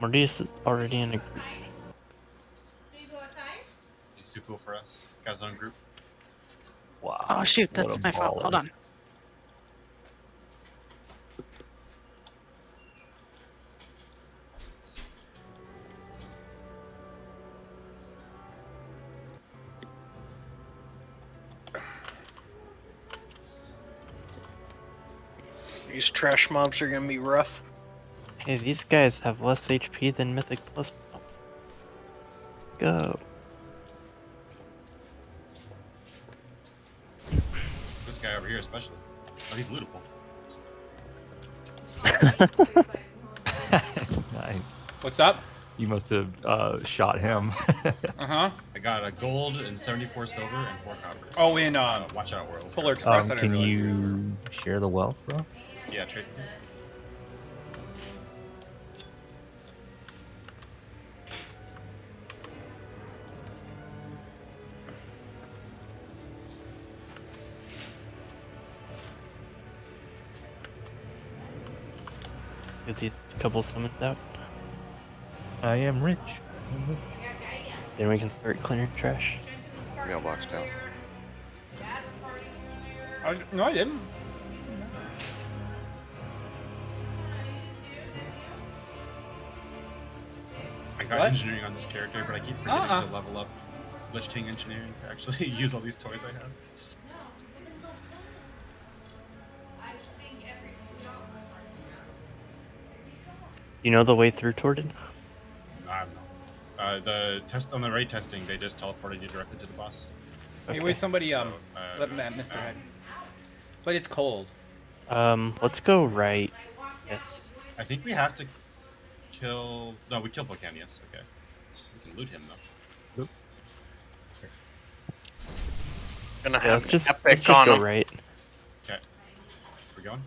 Mordius is already in a group. He's too cool for us. Got his own group. Wow. Oh shoot, what that's a my fault. Hold baller. on. These trash mobs are gonna be rough. Hey, these guys have less HP than Mythic Plus mobs. Go. This guy over here, especially. Oh, he's lootable. Nice. What's up? You must have shot him. Uh-huh. I got a gold and 74 silver and 4 coppers. Oh, in Watch out, world. Polar Express. I didn't Can realize you share the wealth, bro? Yeah, trade. Get these couple summons out. I am rich. Then we can start clearing trash. Mailbox down. No, I didn't. I got What? engineering on this character, but I keep forgetting to level up Lich King engineering to actually use all these toys I have. You know the way through Torden? I don't know. The test on the raid testing, they just teleported you directly to the boss. Hey, wait, somebody So, let Mr. Head. But it's cold. Let's go right. Yes. I think we have to kill. No, we killed Volcanius. Okay. We can loot him though. Gonna Yeah, have let's just epic on go them. right. Okay. We're going.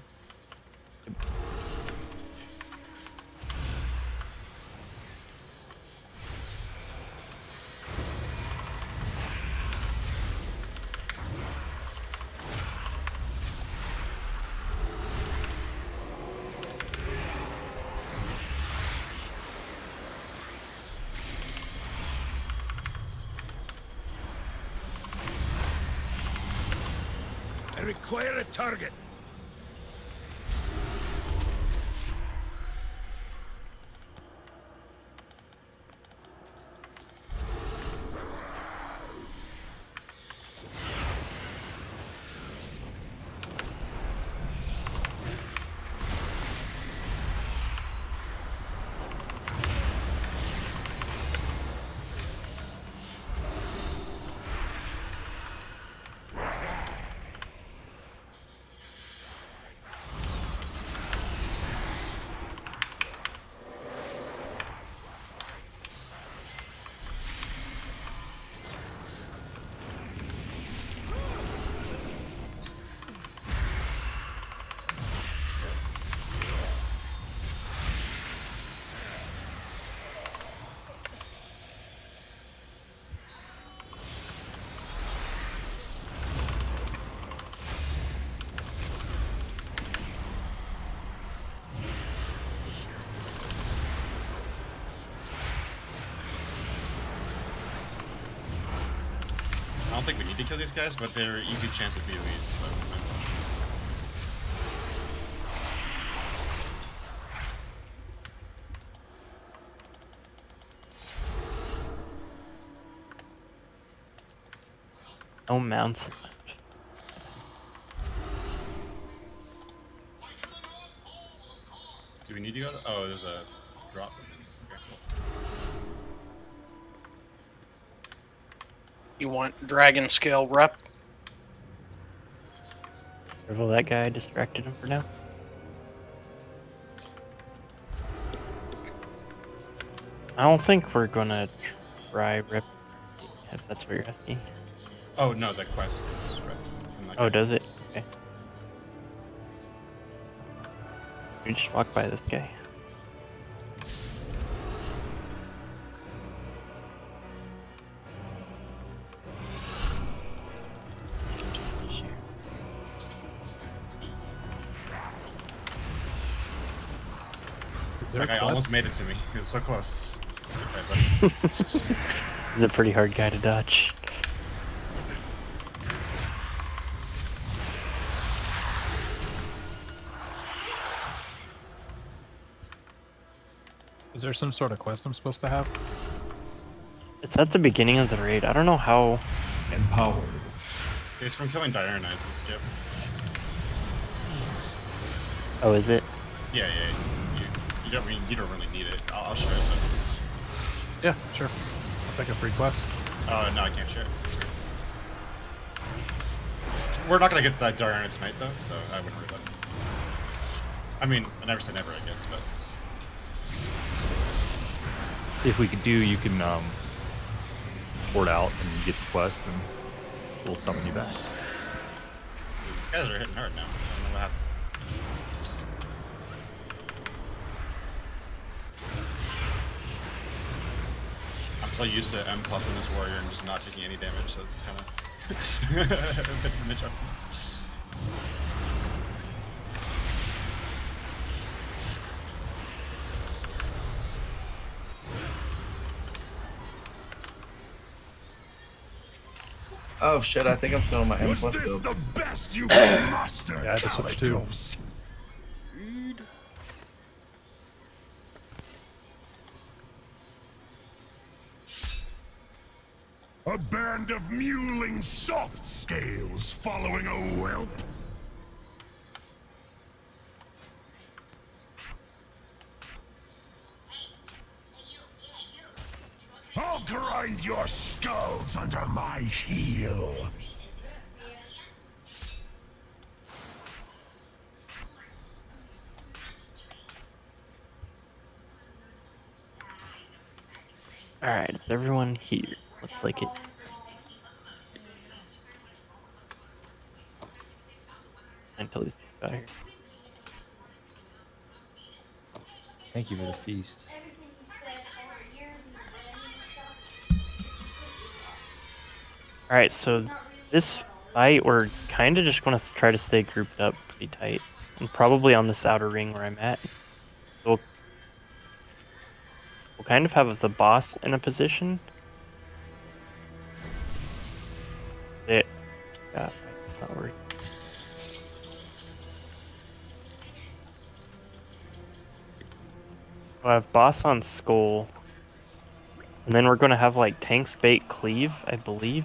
I require a target. I don't think we need to kill these guys, but they're easy chance of PoEs, so. No mounts. Do we need to go? Oh, there's a drop. Okay, cool. You want dragon scale rep? Careful, that guy distracted him for now. I don't think we're gonna try rip, if that's what you're asking. Oh no, the quest is right. Oh, does it? Okay. We just walk by this guy. There That guy it almost made it to me. He was so close. Okay, buddy. He's a pretty hard guy to dodge. Is there some sort of quest I'm supposed to have? It's at the beginning of the raid. I don't know how. Empowered. It's from killing Diurna. It's a skip. Oh, is it? Yeah, yeah. You don't really need it. I'll show you. Yeah, sure. It's like a free quest. No, I can't share it. We're not gonna get to that Diurna tonight, though, so I wouldn't worry about it. I mean, I never say never, I guess, but If we could do, you can port out and get the quest, and we'll summon you back. these guys are hitting hard now. I don't know what happened. I'm so used to M plus in this warrior and just not taking any damage, so it's kind of a bit of an adjustment. Oh shit, I think I'm still on my M Was plus this build. the best you can muster, Yeah, I had to switch too. Calicos? A band of mewling soft scales following a whelp? I'll grind your skulls under my heel. Alright, is everyone here? Looks like it. Until he's out here. Thank you for the feast. Alright, so this fight, we're kind of just going to try to stay grouped up pretty tight. And probably on this outer ring where I'm at. So we'll kind of have the boss in a position. God, it's not working. We'll have boss on skull. And then we're going to have like tanks bait cleave, I believe.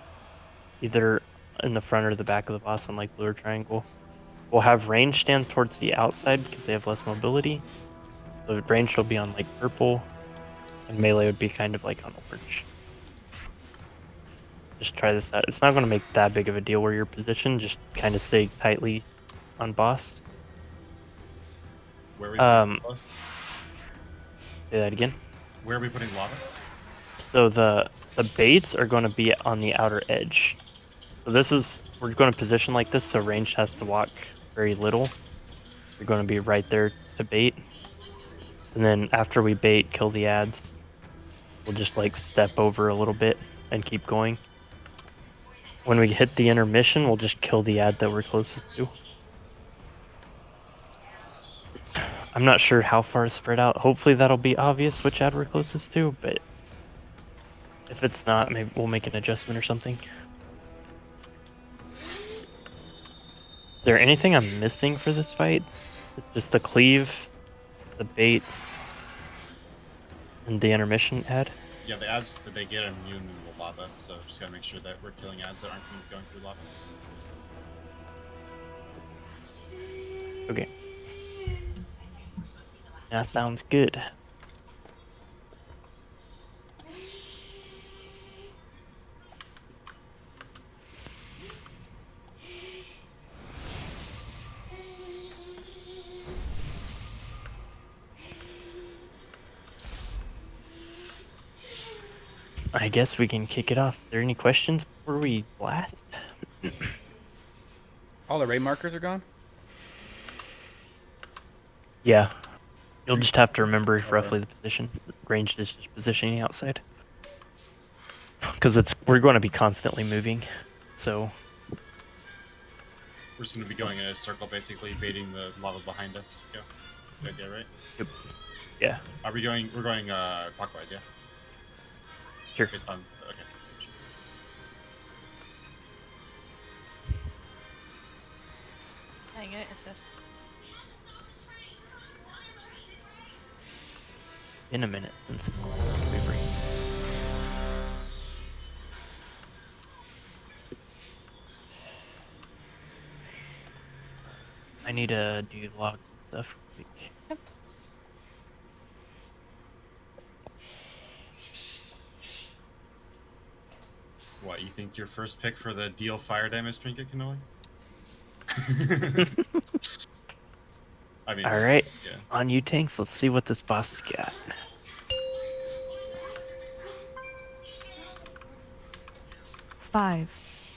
Either in the front or the back of the boss on like blue or triangle. We'll have range stand towards the outside because they have less mobility. So range will be on like purple. And melee would be kind of like on orange. Just try this out. It's not going to make that big of a deal where you're positioned. Just kind of stay tightly on boss. Where are we putting lava? Say that again. Where are we putting lava? So the baits are going to be on the outer edge. So this is, we're going to position like this so range has to walk very little. You're going to be right there to bait. And then after we bait, kill the ads. We'll just like step over a little bit and keep going. When we hit the intermission, we'll just kill the ad that we're closest to. I'm not sure how far spread out. Hopefully that'll be obvious which ad we're closest to, but if it's not, maybe we'll make an adjustment or something. Is there anything I'm missing for this fight? It's just the cleave, the baits, and the intermission ad. Yeah, the ads that they get immune to the lava, so just gotta make sure that we're killing ads that aren't going through lava. Okay. That sounds good. I guess we can kick it off. Are there any questions before we blast? All the raid markers are gone? Yeah. You'll just have to remember roughly the position. Ranged is just positioning outside. Because we're going to be constantly moving. So We're just gonna be going in a circle, basically baiting the lava behind us. Yeah. the idea, right? Yeah, Are we going? We're going clockwise, yeah. sure. Based on okay. I get assist. In a minute since delivery. I need to do logs and stuff real quick. What, you think your first pick for the deal fire damage trinket, Cannoli? I mean, All right, yeah. on you tanks. Let's see what this boss has got. Five,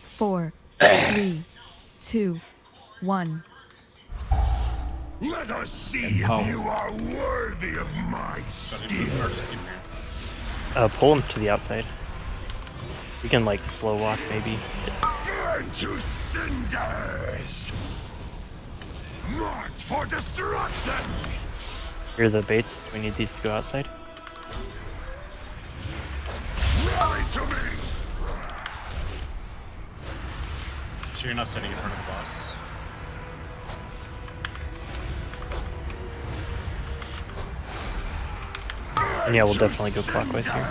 4, 3, 2, 1. Let us see if you are worthy of my So they skill. move or just keep them here? Pull him to the outside. You can like slow walk maybe. Burn to cinders! March for destruction! Here are the baits. We need these to go outside. Rally to me! Sure, you're not standing in front of the boss. And yeah, we'll definitely go clockwise here.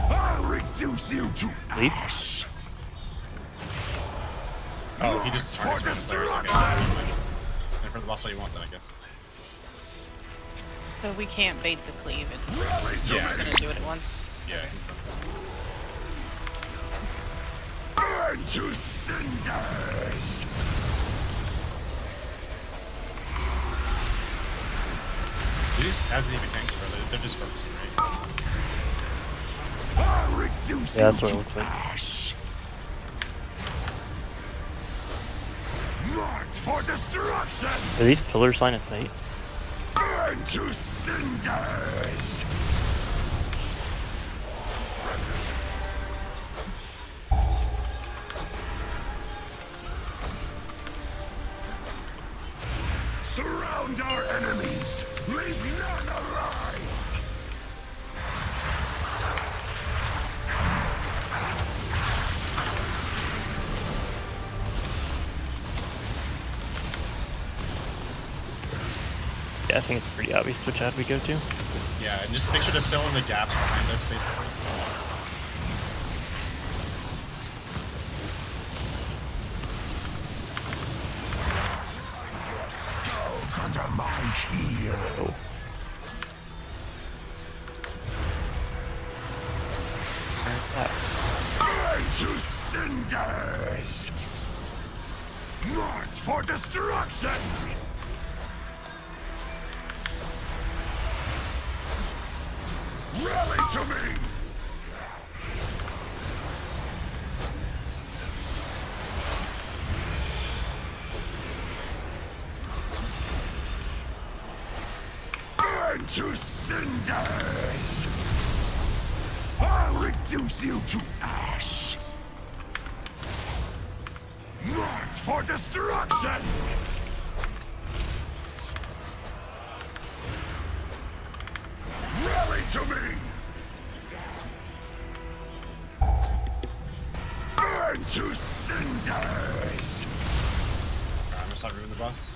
I'll reduce you to Leap. ash. Oh, he just March targets for random players. Okay. destruction! Stand in front of the boss all you want, then I guess. So we can't bait the cleave. It's Rally to Yeah. just me! gonna do it at once. Yeah, he's not. Burn to cinders! These hasn't even tanked, bro. They're just focusing, right? I'll reduce Yeah, that's you what it to looks like. ash. March for destruction! Are these pillars line of sight? Burn to cinders! Surround our enemies! Leave none alive! Yeah, I think it's pretty obvious which ad we go to. Yeah, and just make sure to fill in the gaps behind us, basically. Your skulls under my heel! Burn to cinders! March for destruction! Rally to me! Burn to cinders! I'll reduce you to ash! March for destruction! Rally to me! Burn to cinders! Alright, I'm gonna start moving the boss.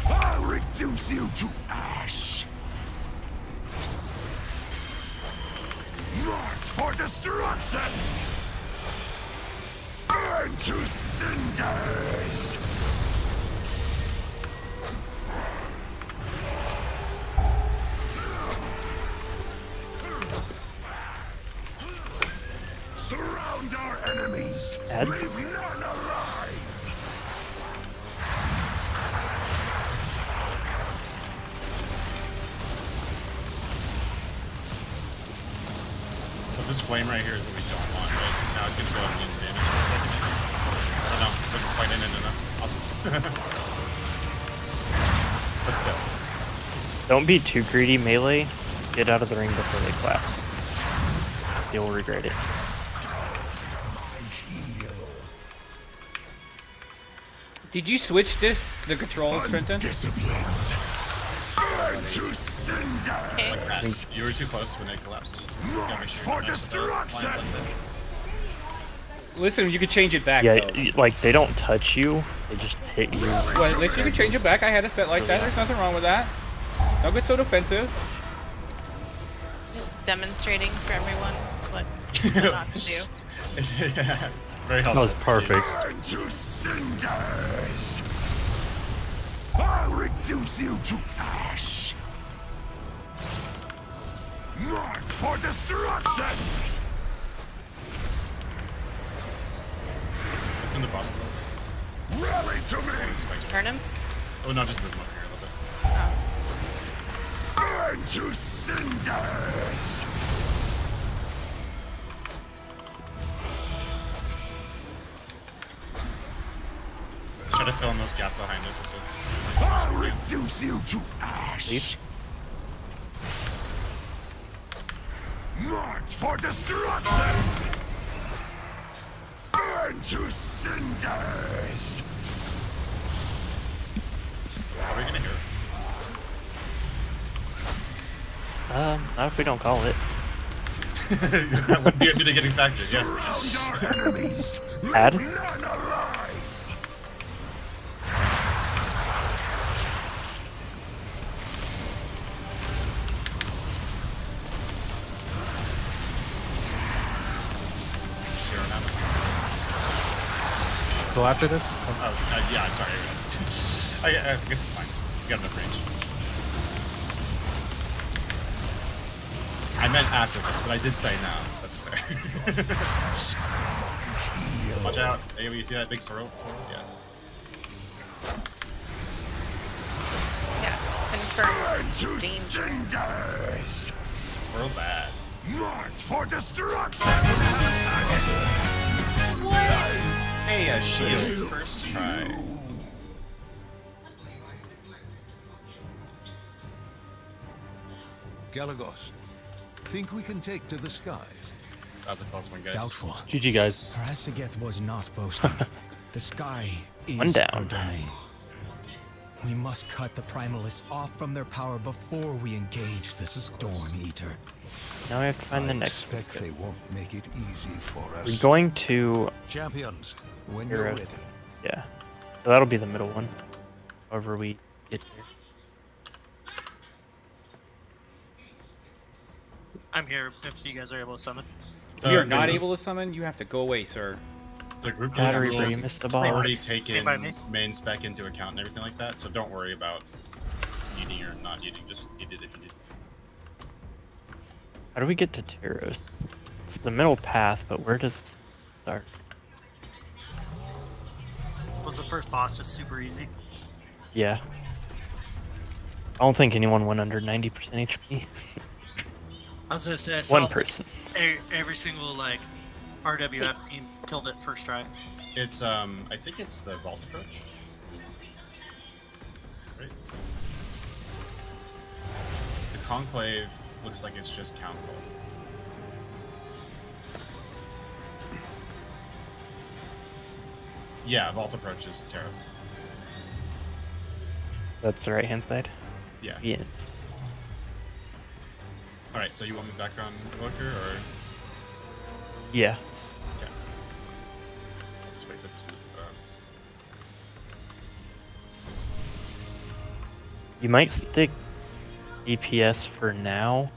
I'll reduce you to ash! March for destruction! Burn to cinders! Surround our enemies! Ads? Leave none alive! So this flame right here is what we don't want, right? Because now it's gonna go and do damage for a second. Oh no, wasn't quite in it enough. Awesome. But still. Don't be too greedy, melee. Get out of the ring before they collapse. You'll regret it. Skulls under Did you switch the controls, Trenton? Undisciplined. Burn to cinder. Okay. You were too close when it collapsed. You gotta make March sure for you don't have the lines destruction. like that. Listen, you could change it back Yeah, though. like they don't touch you; they just hit you. Well, you can change it back. I had it set like that. There's nothing wrong with that. Don't get so defensive. Just demonstrating for everyone what not to do. Yeah, very helpful. That was perfect. Burn to cinders. I'll reduce you to ash. March for destruction. It's gonna bust though. Rally to me. Turn him. Oh no, just move him up here a little bit. Oh. Burn to cinders. Try to fill in those gaps behind us with the. I'll reduce you to ash. Leave. March for destruction. Burn to cinders. Are we gonna hear it? Not if we don't call it. That would be a mitigating factor, yeah. Surround our enemies. Add? Leave none alive. Zero now. So after this, Oh, yeah, I'm sorry. I guess it's fine. We got enough range. I meant after this, but I did say now, so that's fair. Watch out. Hey, you see that big swirl? Yeah. Yeah. Burn Confirmed. to Danger. cinders. Swirl bad. March for destruction. Hey, a shield. First try. Galagos, think we can take to the skies? That was a close one, guys. Doubtful. GG, guys. Prasageth was not boasting. The sky is One down. our domain. We must cut the primalists off from their power before we engage the Storm Eater. Now we have to find the next one. expect they won't make it easy for us. We're going to Champions, when You're you're right. ready. yeah. So that'll be the middle one. However we get here. I'm here if you guys are able to summon. If you're not able to summon, you have to go away, sir. The group Battery rules free, missed the boss. already Made taken by me. main spec into account and everything like that, so don't worry about needing or not needing. Just eat it if you need. How do we get to Taros? It's the middle path, but where does it start? Was the first boss just super easy? Yeah. I don't think anyone went under 90% HP. I was gonna say I saw One person. every single like RWF team killed it first try. It's I think it's the vault approach. Right. So the conclave looks like it's just council. Yeah, vault approach is Terrace. That's the right hand side? Yeah. Yeah. Alright, so you want me back on Evoker or Yeah. okay. I'll just wait for this. You might stick DPS for now.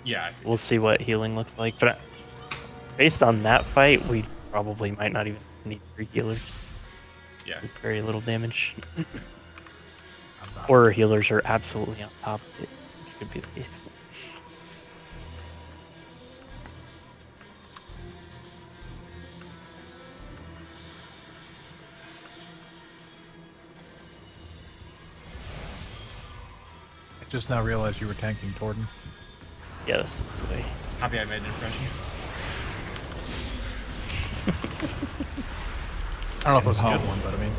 Yeah, I think We'll see what healing looks like. But based on that fight, we probably might not even need 3 healers. yeah. It's very little damage. Or healers are absolutely on top of it, which could be the case. I just now realized you were tanking Torden. Yeah, this is the way. Happy I made an impression. I don't know if it was a good one, but I mean.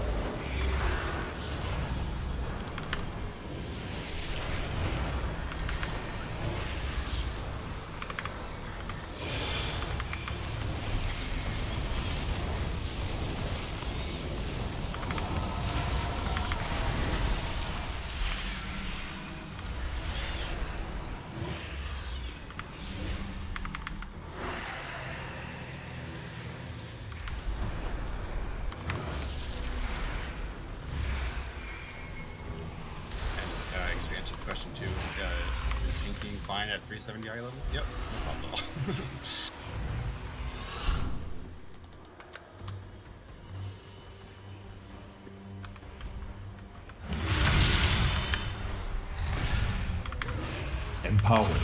fine at 370 eye level. Yep, no problem at all. Empowered.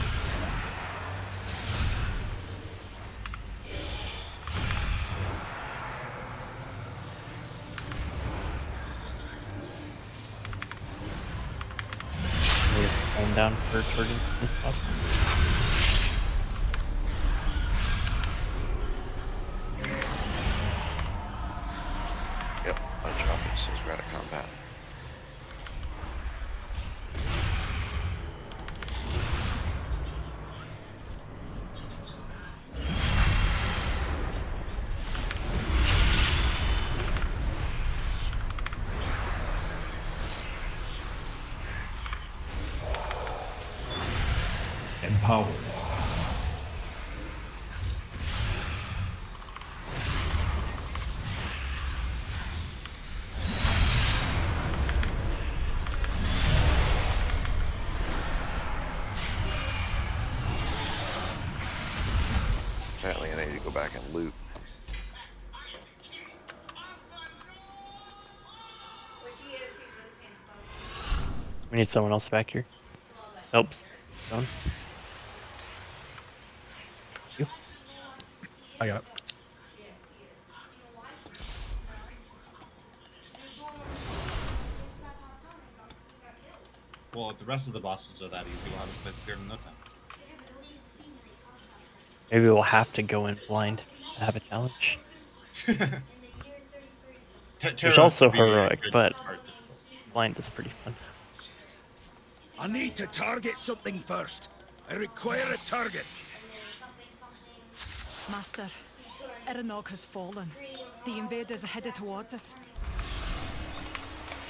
Hold down for turning as possible. Yep, I drop it, says we're out of combat. Empowered. Apparently I need to go back and loot. We need someone else back here. Helps. Done. You. I got it. Well, if the rest of the bosses are that easy, we'll have this place cleared in no time. Maybe we'll have to go in blind to have a challenge. Which also heroic, but blind is pretty fun. I need to target something first. I require a target. Master, Eranog has fallen. The invaders are headed towards us.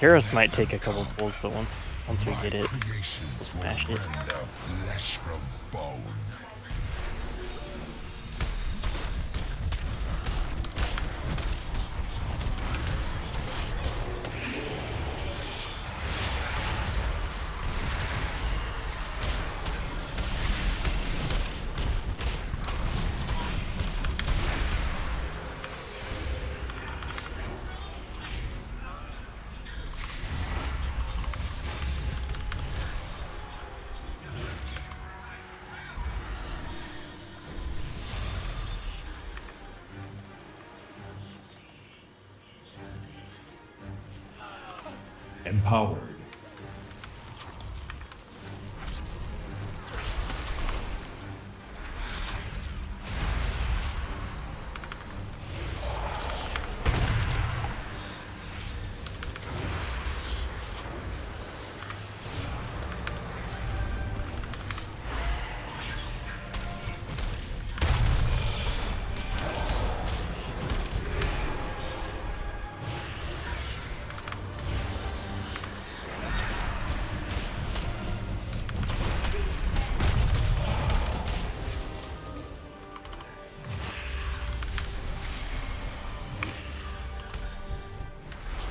Heroes might take a couple pulls, but once we get it, Creations will smash it. rend their flesh from bone. Empowered.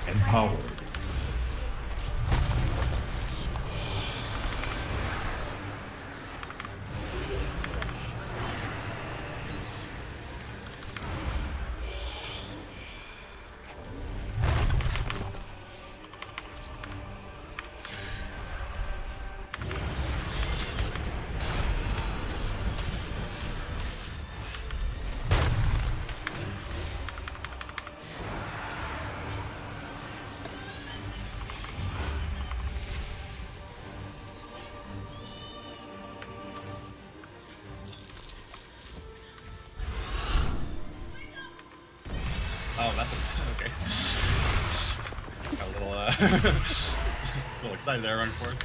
Empowered. Oh, that's okay. Got a little, a little excited there, run for it.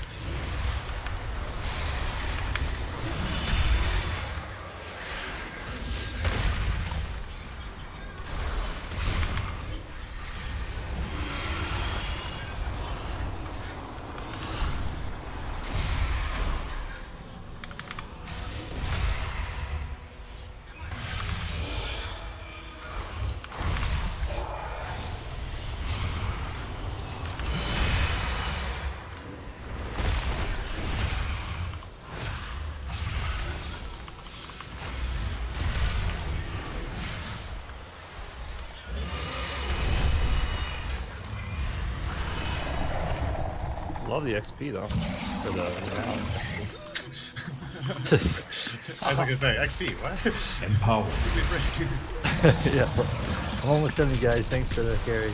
love the XP though. For the I was gonna say XP. What? Empower. yeah. I'm almost 70 guys. Thanks for the carry.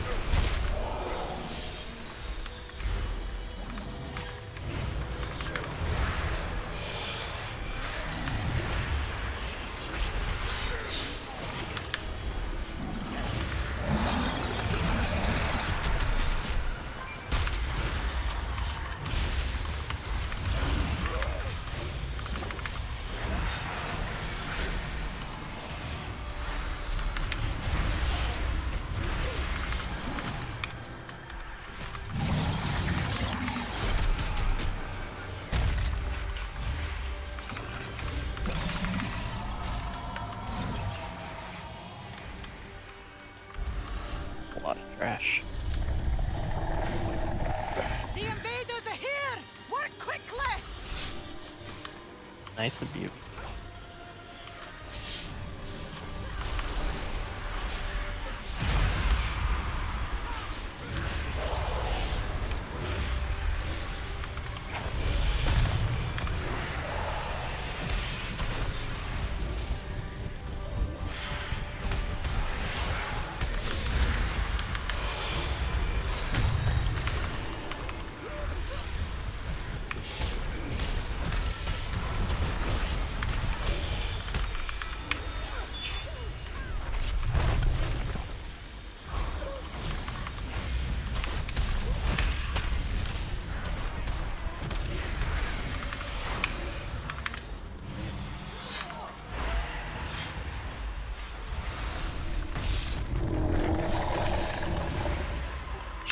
A lot of trash. The invaders are here! Work quickly! Nice of you.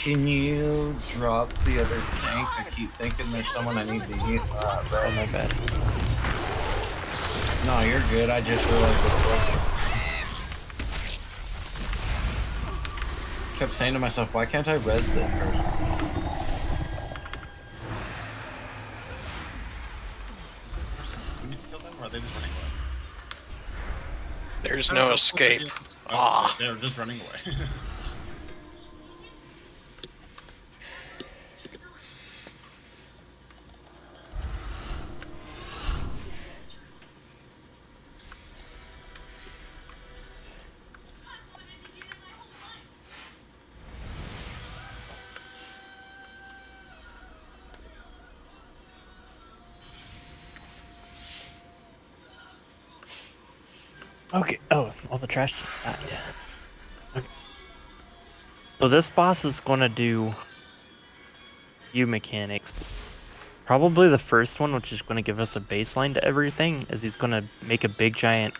Can you drop the other tank? I keep thinking there's someone I need to heal. Oh my bad. No, you're good. I just realized it broke. Kept saying to myself, why can't I res this person? We need to kill them, or are they just running away? There's no escape. Oh, they're just running away. Okay. Oh, all the trash just died. Okay. So this boss is gonna do few mechanics. Probably the first one, which is gonna give us a baseline to everything, is he's gonna make a big giant.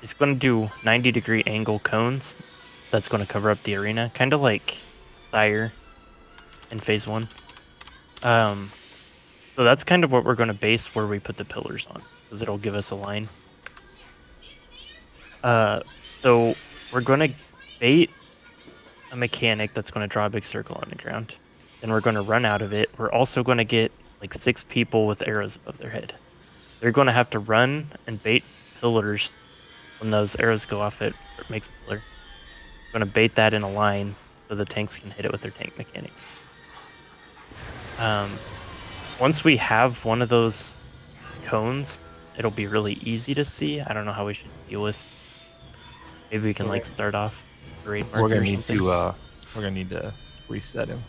He's gonna do 90-degree angle cones. That's gonna cover up the arena, kind of like Sire in Phase 1. So that's kind of what we're gonna base where we put the pillars on, because it'll give us a line. So we're gonna bait a mechanic that's gonna draw a big circle on the ground. Then we're gonna run out of it. We're also gonna get like 6 people with arrows above their head. They're gonna have to run and bait pillars when those arrows go off it makes a pillar. We're gonna bait that in a line so the tanks can hit it with their tank mechanic. Once we have one of those cones, it'll be really easy to see. I don't know how we should deal with. Maybe we can like start off. We're gonna need to. We're gonna need to reset him.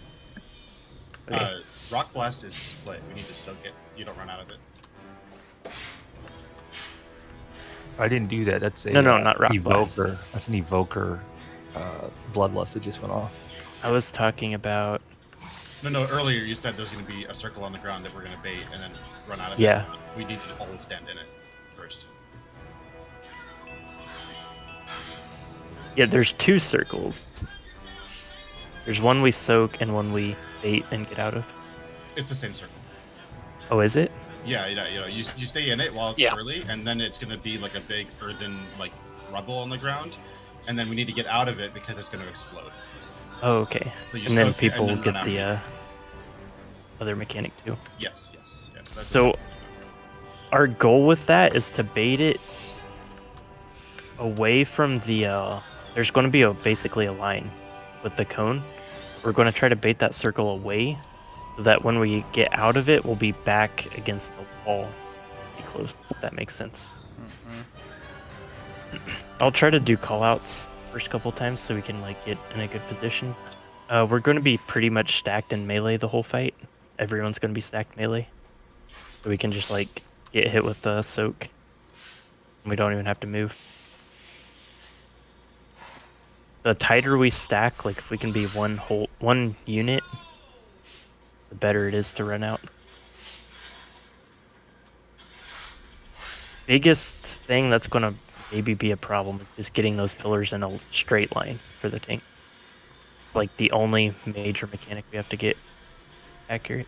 Okay. Rock Blast is split. We need to soak it. You don't run out of it. I didn't do that. That's a No, not Rock evoker. Blast. That's an evoker. Bloodlust that just went off. I was talking about. No. Earlier you said there's going to be a circle on the ground that we're going to bait and then run out of it. Yeah. We need to all stand in it first. Yeah, there's 2 circles. There's one we soak and one we bait and get out of. It's the same circle. Oh, is it? Yeah, you stay in it while it's early, and then it's going to be like a big earthen like rubble on the ground, and then we need to get out of it because it's going to explode. Oh, okay. So you And then soak it people and will then get run the out. other mechanic too. Yes. That's So our goal with that is to bait it away from the there's going to be basically a line with the cone. We're going to try to bait that circle away so that when we get out of it, we'll be back against the wall. Be close, if that makes sense. I'll try to do callouts first couple times so we can like get in a good position. We're going to be pretty much stacked in melee the whole fight. Everyone's going to be stacked melee, so we can just like get hit with the soak. We don't even have to move. The tighter we stack, like if we can be one unit, the better it is to run out. Biggest thing that's gonna maybe be a problem is just getting those pillars in a straight line for the tanks. Like the only major mechanic we have to get accurate.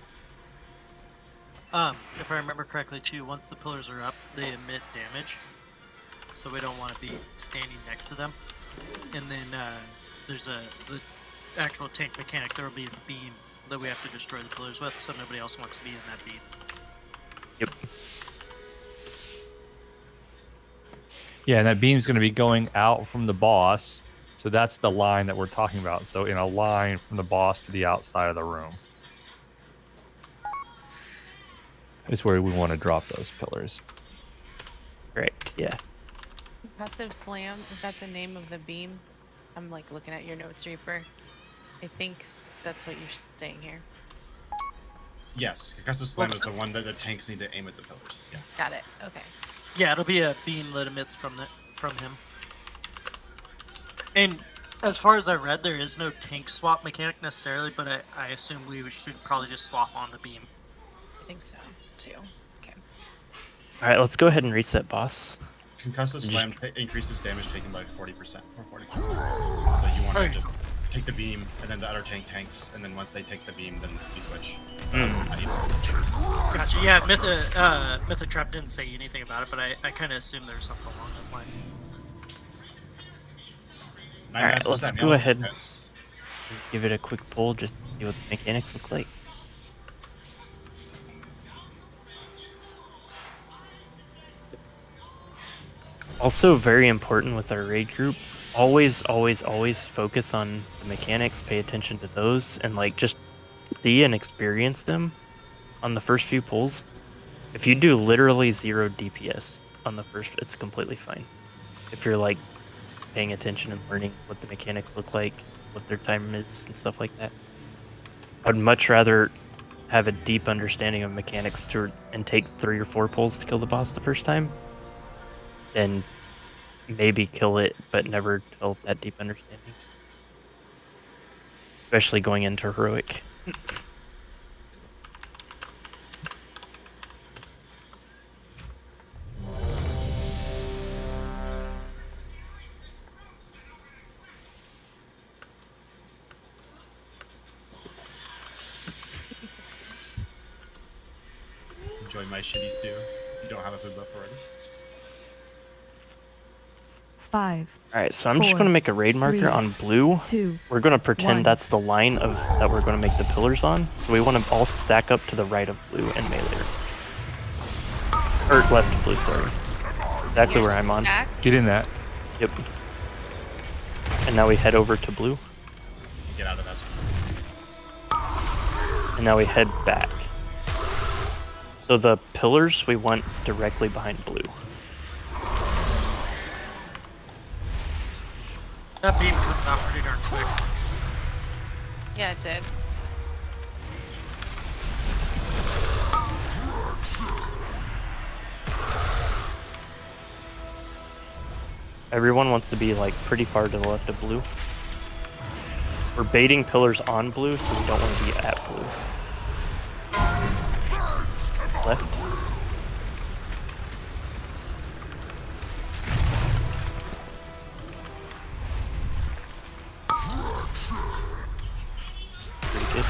If I remember correctly too, once the pillars are up, they emit damage. So we don't want to be standing next to them. And then there's the actual tank mechanic. There will be a beam that we have to destroy the pillars with, so nobody else wants to be in that beam. Yep. Yeah, and that beam's going to be going out from the boss. So that's the line that we're talking about. So in a line from the boss to the outside of the room is where we want to drop those pillars. Correct, yeah. Passive slam, is that the name of the beam? I'm like looking at your notes, Reaper. I think that's what you're saying here. Yes, concussive slam is the one that the tanks need to aim at the pillars. Yeah. Got it. Okay. Yeah, it'll be a beam that emits from him. And as far as I read, there is no tank swap mechanic necessarily, but I assume we should probably just swap on the beam. I think so, too. Okay. Alright, let's go ahead and reset boss. Concussive slam increases damage taken by 40% or 40%. So you want to just take the beam, and then the other tanks, and then once they take the beam, then you switch. Gotcha. Yeah, Mythotrap didn't say anything about it, but I kind of assumed there was something along those lines. Alright, let's go ahead and give it a quick pull just to see what the mechanics look like. Also very important with our raid group, always focus on the mechanics, pay attention to those, and like just see and experience them on the first few pulls. If you do literally 0 DPS on the first, it's completely fine. If you're like paying attention and learning what the mechanics look like, what their time is, and stuff like that. I'd much rather have a deep understanding of mechanics and take 3 or 4 pulls to kill the boss the first time, than maybe kill it but never develop that deep understanding. Especially going into heroic. Enjoy my shitty stew. You don't have a food buff already. 5. Alright, so I'm just going to make a raid marker on blue. We're going to pretend that's the line that we're going to make the pillars on. So we want to all stack up to the right of blue and melee. Or left of blue, sorry. Exactly where I'm on. Get in that. Yep. And now we head over to blue. Get out of that. And now we head back. So the pillars we want directly behind blue. That beam comes out pretty darn quick. Yeah, it did. Everyone wants to be like pretty far to the left of blue. We're baiting pillars on blue, so we don't want to be at blue. Left. Pretty good.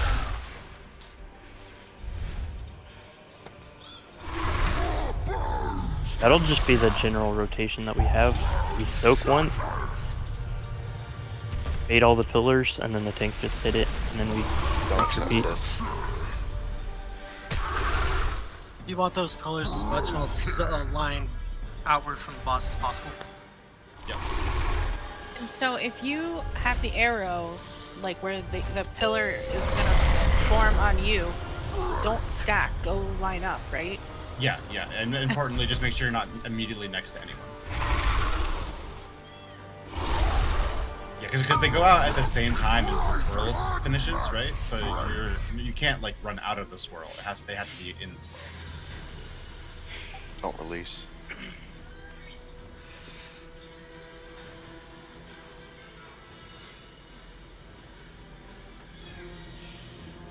That'll just be the general rotation that we have. We soak once, bait all the pillars, and then the tank just hit it, and then we repeat. You want those pillars as much a line outward from the boss as possible. Yep. And so if you have the arrows, like where the pillar is gonna form on you, don't stack. Go line up, right? Yeah, yeah, and importantly, just make sure you're not immediately next to anyone. Yeah, because they go out at the same time as the swirls finishes, right? So you can't like run out of the swirl. They have to be in the swirl. Don't release.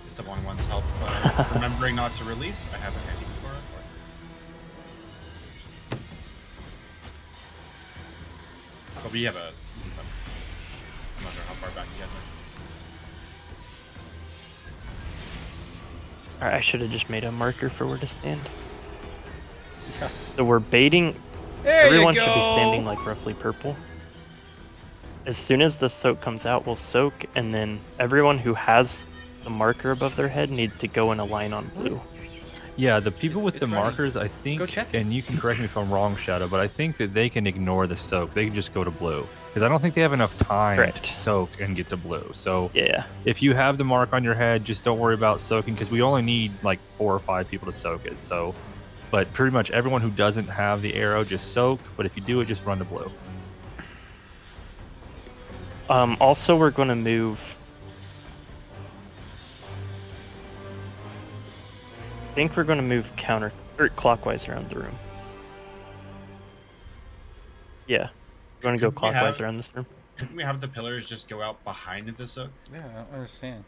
If someone wants help remembering not to release, I have a handy for it. But we have a some. I'm not sure how far back you guys are. Alright, I should have just made a marker for where to stand. So we're baiting. There Everyone you should be go. standing like roughly purple. As soon as the soak comes out, we'll soak, and then everyone who has the marker above their head needs to go in a line on blue. Yeah, the people with the ready. markers, I Go think, check. and you can correct me if I'm wrong, Shadow, but I think that they can ignore the soak. They can just go to blue. Because I don't think they have enough time Correct. to soak and get to blue. So Yeah. if you have the mark on your head, just don't worry about soaking, because we only need like 4 or 5 people to soak it. So, but pretty much everyone who doesn't have the arrow, just soak. But if you do it, just run to blue. Also, we're going to move. I think we're going to move clockwise around the room. Yeah, we're going to go Couldn't we clockwise have- around this room. Couldn't we have the pillars just go out behind the soak? Yeah, I don't understand.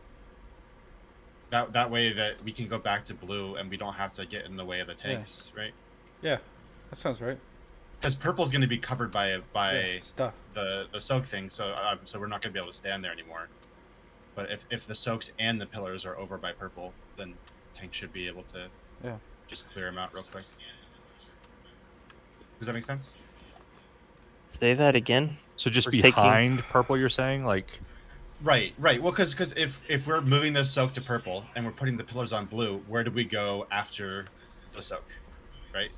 That way that we can go back to blue and we don't have to get in the way of the tanks, right? Yeah, that sounds right. Because purple's going to be covered by Stuff. the soak thing, so we're not going to be able to stand there anymore. But if the soaks and the pillars are over by purple, then tank should be able to just clear them out real quick. Does that make sense? Say that again. So just We're behind purple, you're saying? Like, Right. Well, because if we're moving the soak to purple and we're putting the pillars on blue, where do we go after the soak? Right.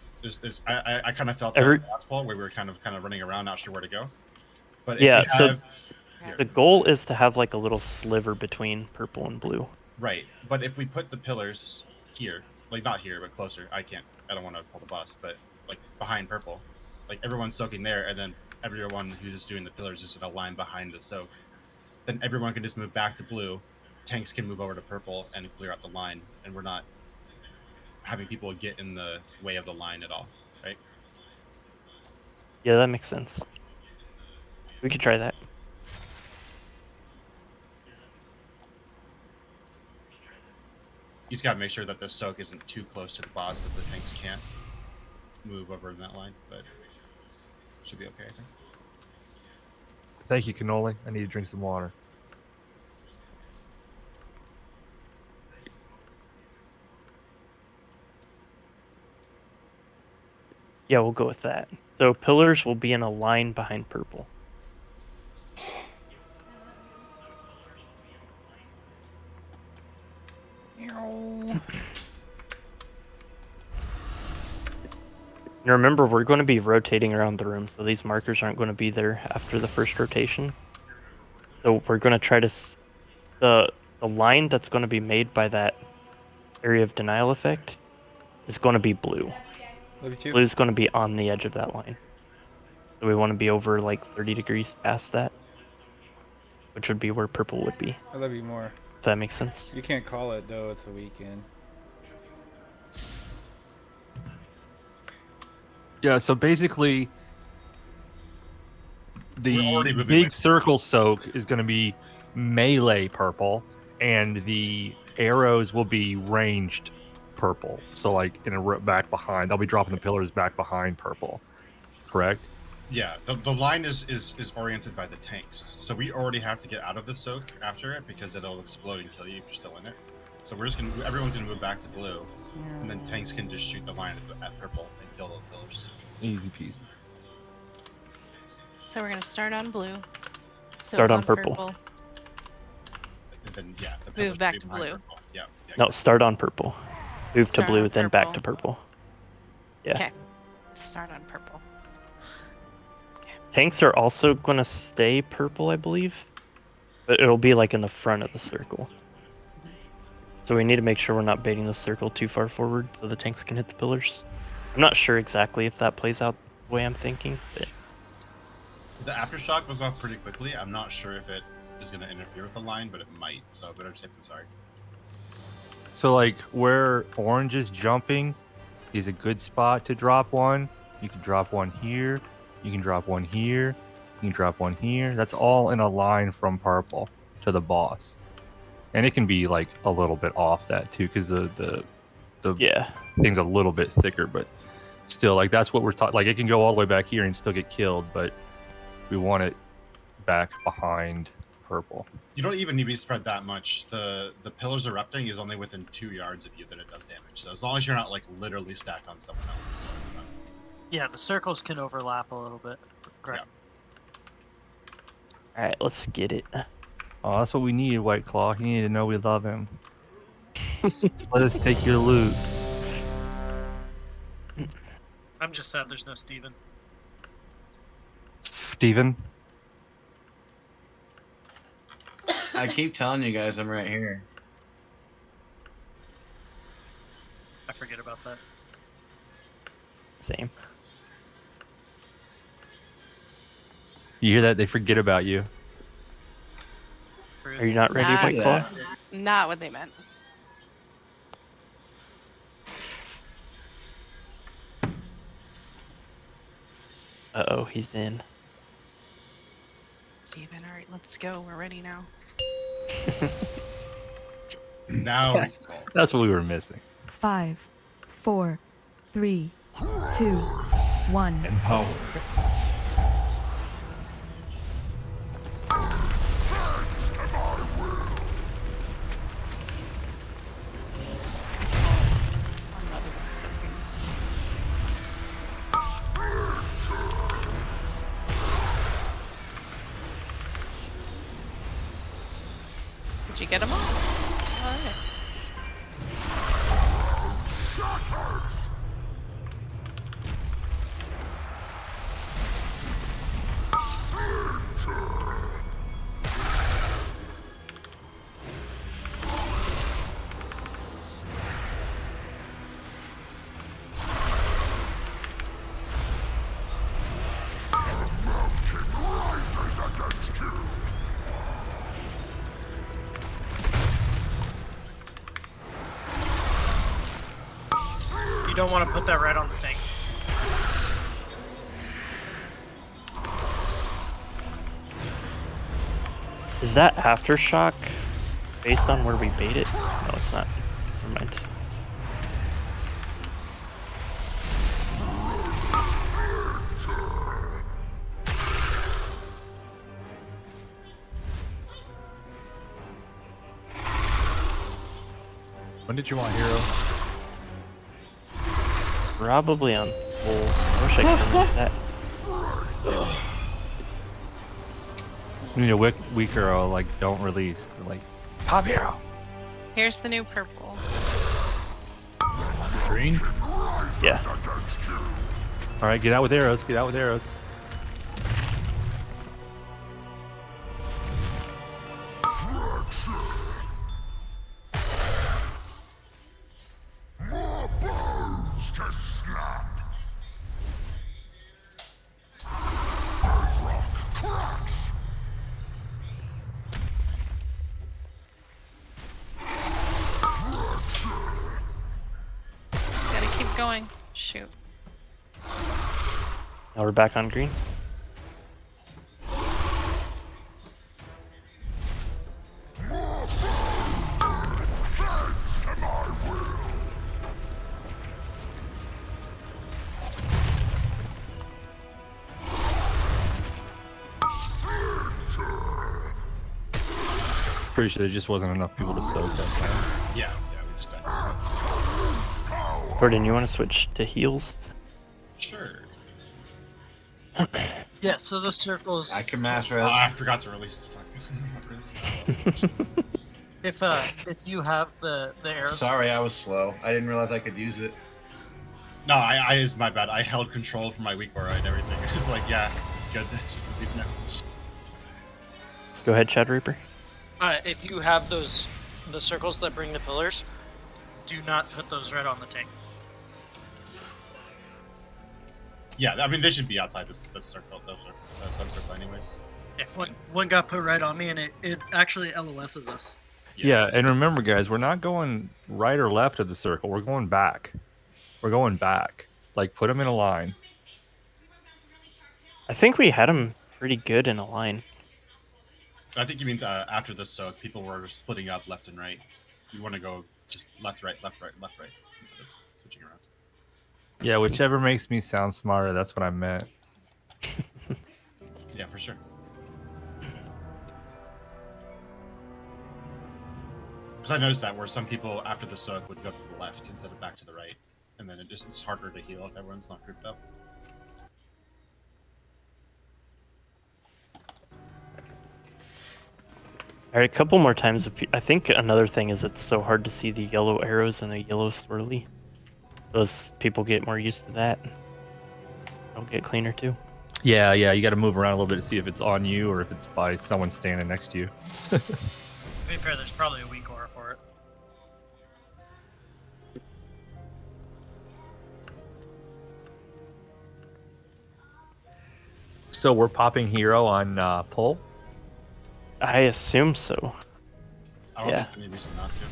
I kind of felt that last ball where we were kind of running around, not sure where to go. But if Yeah, we so have, the goal is to have like a little sliver between purple and blue. right. But if we put the pillars here, like not here, but closer, I don't want to pull the bus, but like behind purple, like everyone's soaking there, and then everyone who's doing the pillars is in a line behind the soak. Then everyone can just move back to blue. Tanks can move over to purple and clear out the line, and we're not having people get in the way of the line at all, right? Yeah, that makes sense. We could try that. You just gotta make sure that the soak isn't too close to the boss that the tanks can't move over in that line, but should be okay, I think. thank you, Cannoli. I need to drink some water. Yeah, we'll go with that. So pillars will be in a line behind purple. And remember, we're going to be rotating around the room, so these markers aren't going to be there after the first rotation. So we're going to try to... The line that's going to be made by that area of denial effect is going to be blue. Blue's going to be on the edge of that line. So we want to be over like 30 degrees past that, which would be where purple would be. I love you more. If that makes sense. You can't call it though, it's a weekend. Yeah, so basically, We're already the moving big with- circle soak is going to be melee purple, and the arrows will be ranged purple. So, like, in a back behind, they'll be dropping the pillars back behind purple. Correct? Yeah, the line is oriented by the tanks, so we already have to get out of the soak after it because it'll explode and kill you if you're still in it. So everyone's gonna move back to blue, and then tanks can just shoot the line at purple and kill the pillars. Easy peasy. So we're gonna start on blue. Start on purple. And then the Move pillars back will be to behind blue. purple. Yeah. No, start on purple. Move to Start blue, on then back purple. to purple. Yeah. Okay. Start on purple. Tanks are also going to stay purple, I believe. But it'll be like in the front of the circle. So we need to make sure we're not baiting the circle too far forward so the tanks can hit the pillars. I'm not sure exactly if that plays out the way I'm thinking, but The aftershock goes off pretty quickly. I'm not sure if it is going to interfere with the line, but it might. So better safe than sorry. So like where orange is jumping is a good spot to drop one. You can drop one here. You can drop one here. You can drop one here. That's all in a line from purple to the boss. And it can be like a little bit off that too, because the yeah, thing's a little bit thicker, but still, like that's what we're talking. Like it can go all the way back here and still get killed, but we want it back behind purple. You don't even need to be spread that much. The pillars erupting is only within 2 yards of you that it does damage. So as long as you're not like literally stacked on someone else, it's fine. Yeah, the circles can overlap a little bit. Correct. All right, let's get it. Oh, that's what we need, White Claw. He needed to know we love him. Let us take your loot. I'm just sad there's no Steven. Steven? I keep telling you guys I'm right here. I forget about that. Same. You hear that? They forget about you. Are you not ready, White Claw? Not what they meant. Uh-oh, he's in. Steven, alright, let's go. We're ready now. Now that's what we were missing. 5, 4, 3, 2, 1. Empower. Did you get them all? Oh, yeah. You don't want to put that right on the tank. Is that aftershock based on where we bait it? No, it's not. Never mind. When did you want hero? Probably on full. I wish I could make that. We need a weak hero, like don't release. Like pop hero. Here's the new purple. Green? Yeah. All right, get out with arrows. Get out with arrows. More bones to snap. Rock cracks. Gotta keep going. Shoot. Now we're back on green. Pretty sure there just wasn't enough people to soak that time. Yeah, we just died. Gordon, you want to switch to heals? Sure. Yeah, so the circles. I can mass Oh, res. I forgot to release the fucking If you have the arrows. Sorry, I was slow. I didn't realize I could use it. No, I is my bad. I held control for my weak aura and everything. It's like, yeah, it's good. Go ahead, Chad Reaper. If you have those the circles that bring the pillars, do not put those right on the tank. Yeah, I mean they should be outside this circle, semicircle, anyways. Yeah, one got put right on me, and it actually LOSs us. Yeah, and remember, guys, we're not going right or left of the circle. We're going back. We're going back. Like, put them in a line. I think we had them pretty good in a line. I think he means after the soak, people were splitting up left and right. You want to go just left, right, left, right, left, right, instead of switching around. Yeah, whichever makes me sound smarter. That's what I meant. Yeah, for sure. Because I noticed that where some people after the soak would go to the left instead of back to the right, and then it's harder to heal if everyone's not grouped up. All right, a couple more times. I think another thing is it's so hard to see the yellow arrows and the yellow swirly. Those people get more used to that. They'll get cleaner too. Yeah, you got to move around a little bit to see if it's on you or if it's by someone standing next to you. To be fair, there's probably a weak aura for it. So we're popping hero on pull? I assume so. I don't Yeah. think there's any reason not to.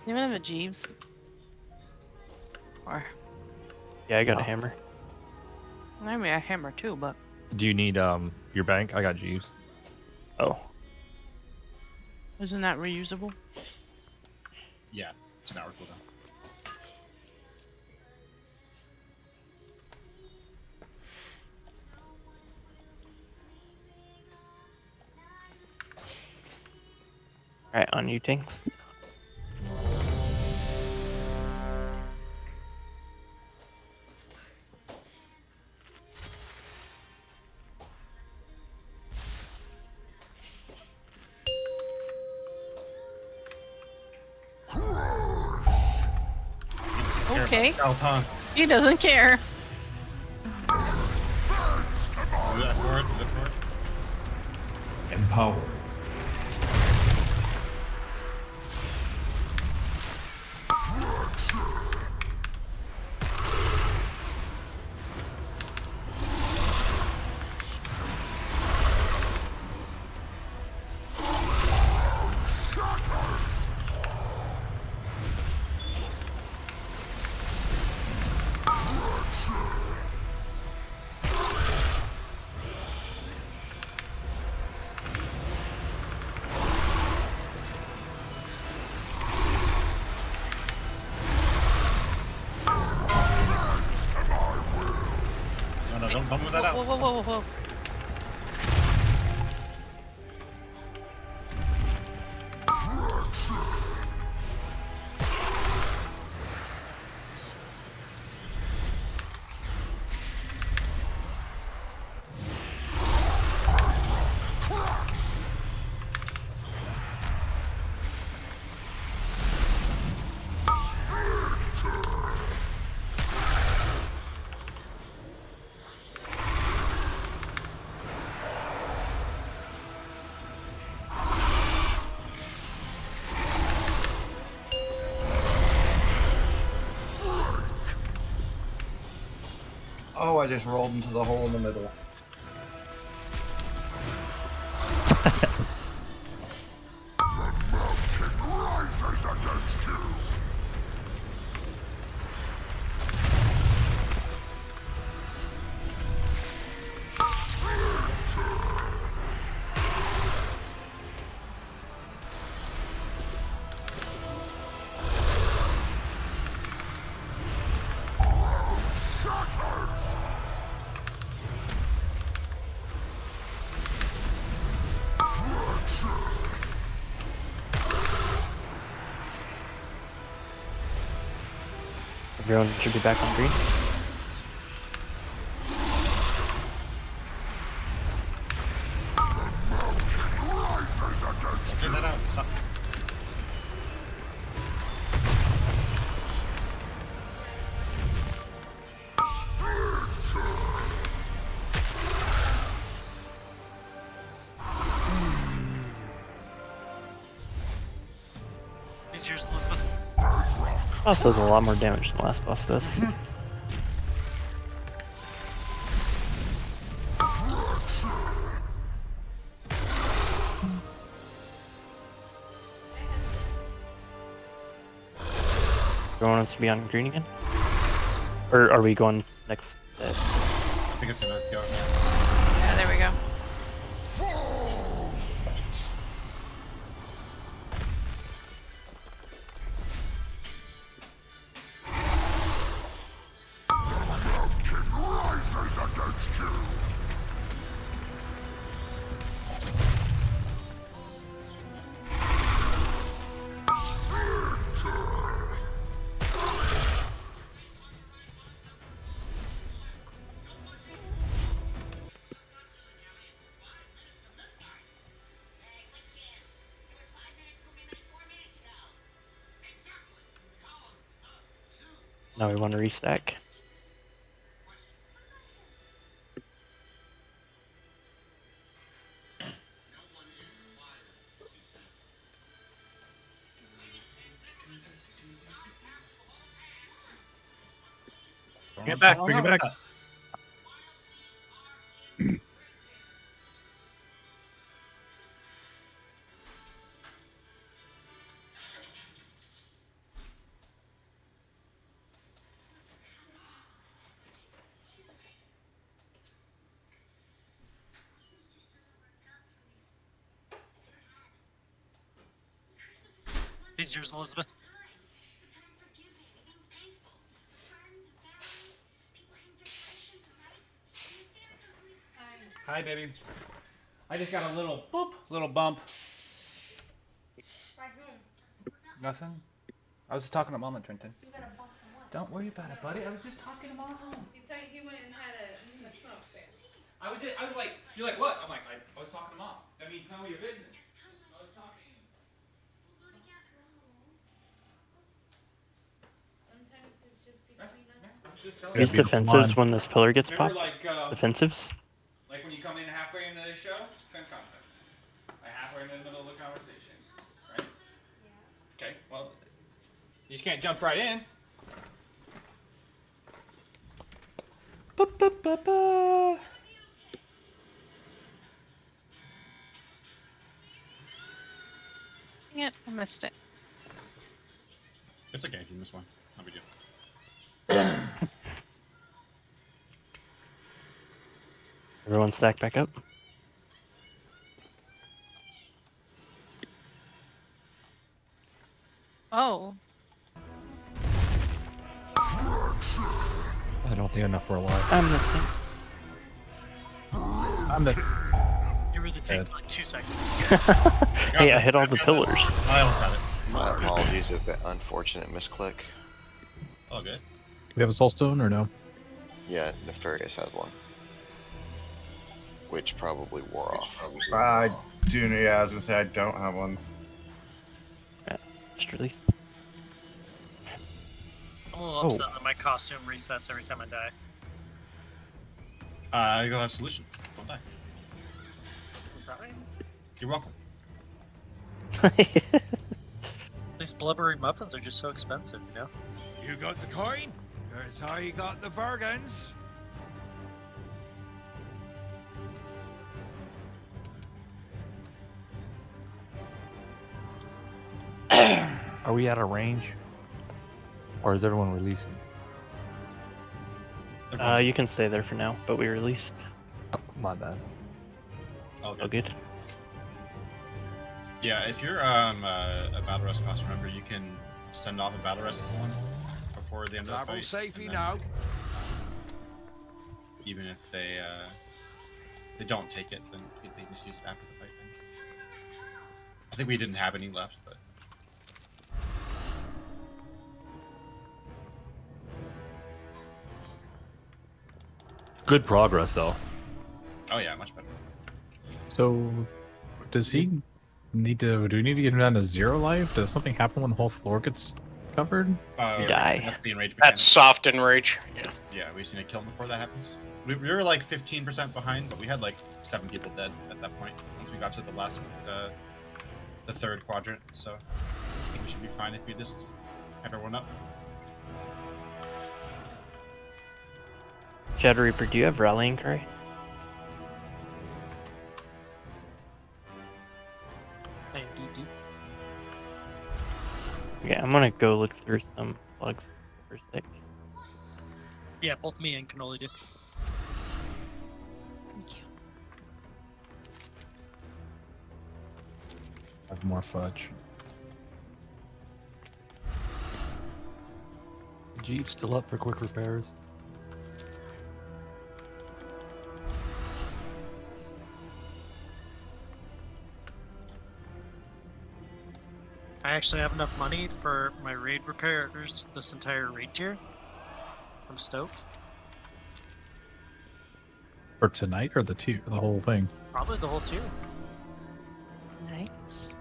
Anyone have a Jeeves? Or Yeah, I got No. a hammer. I mean a hammer too, but Do you need your bank? I got Jeeves. Oh, isn't that reusable? Yeah, it's an hour cooldown. all right, on you, Tinks. Okay. Stealth, huh? He doesn't care. Move that forward, move that forward. Empowered. No, don't move that out. Whoa, whoa, whoa, whoa, whoa. Oh, I just rolled into the hole in the middle. Rises against you. Shatters. Everyone should be back on green. Rises against Clear that out. Stop. He's yours, Elizabeth. Boss does a lot more damage than the last boss does. Everyone wants to be on green again? Or are we going next? I think it's supposed to go. Yeah, there we go. Rises against you. Now we want to restack. Bring it back. Bring it back. He's yours, Elizabeth. Hi, baby. I just got a little boop, little bump. Nothing. I was talking to Mom and Trenton. Don't worry about it, buddy. I was just talking to Mom. He said he went and had a smoke there. I was like, you're like, what? I'm like, I was talking to Mom. I mean, tell me your business. I was talking. Sometimes it's just between us. Just telling Use you. defensives when this pillar gets Remember, popped. like, Defensives. Like when you come in halfway into the show, same concept. Like halfway in the middle of the conversation, right? Yeah. Okay, well, you just can't jump right in. Ba-ba-ba-ba. Yeah, I missed it. It's okay if you miss one. No big deal. Everyone stack back up. Oh. I don't think enough for alive. I'm the thing. I'm the. You were the tank for like 2 seconds. Hey, I hit all the pillars. I almost had it. My apologies if that unfortunate misclick. All good. Do we have a soul stone or no? Yeah, Nefarious has one. Which probably wore off. I do. Yeah, I was gonna say I don't have one. Yeah, just release. I'm a little upset that my costume resets every time I die. I got a solution. Don't die. You're welcome. These blubbery muffins are just so expensive, you know? You got the coin? Here's how you got the bargains. Are we out of range? Or is everyone releasing? You can stay there for now, but we released. Oh, my bad. All good. All good. Yeah, if you're a battle rest class member, you can send off a battle rest one before the end of the Travel fight. safely and then now. Even if they don't take it, then they just use it after the fight ends. I think we didn't have any left, but Good progress, though. oh yeah, much better. So, does he need to? Do we need to get him down to 0 life? Does something happen when the whole floor gets covered? You die. That's the enrage mechanic. That's soft enrage. Yeah. Yeah, we just need to kill him before that happens. We were like 15% behind, but we had like 7 people dead at that point once we got to the last, the third quadrant. So I think We should be fine if we just have everyone up. Shadow Reaper, do you have rallying cry? I do. Okay, I'm gonna go look through some plugs for a sec. Yeah, both me and Cannoli do. Thank you. Have more fudge. Jeep's still up for quick repairs. I actually have enough money for my raid repairs this entire raid tier. I'm stoked. For tonight or the whole thing? Probably the whole tier. Nice.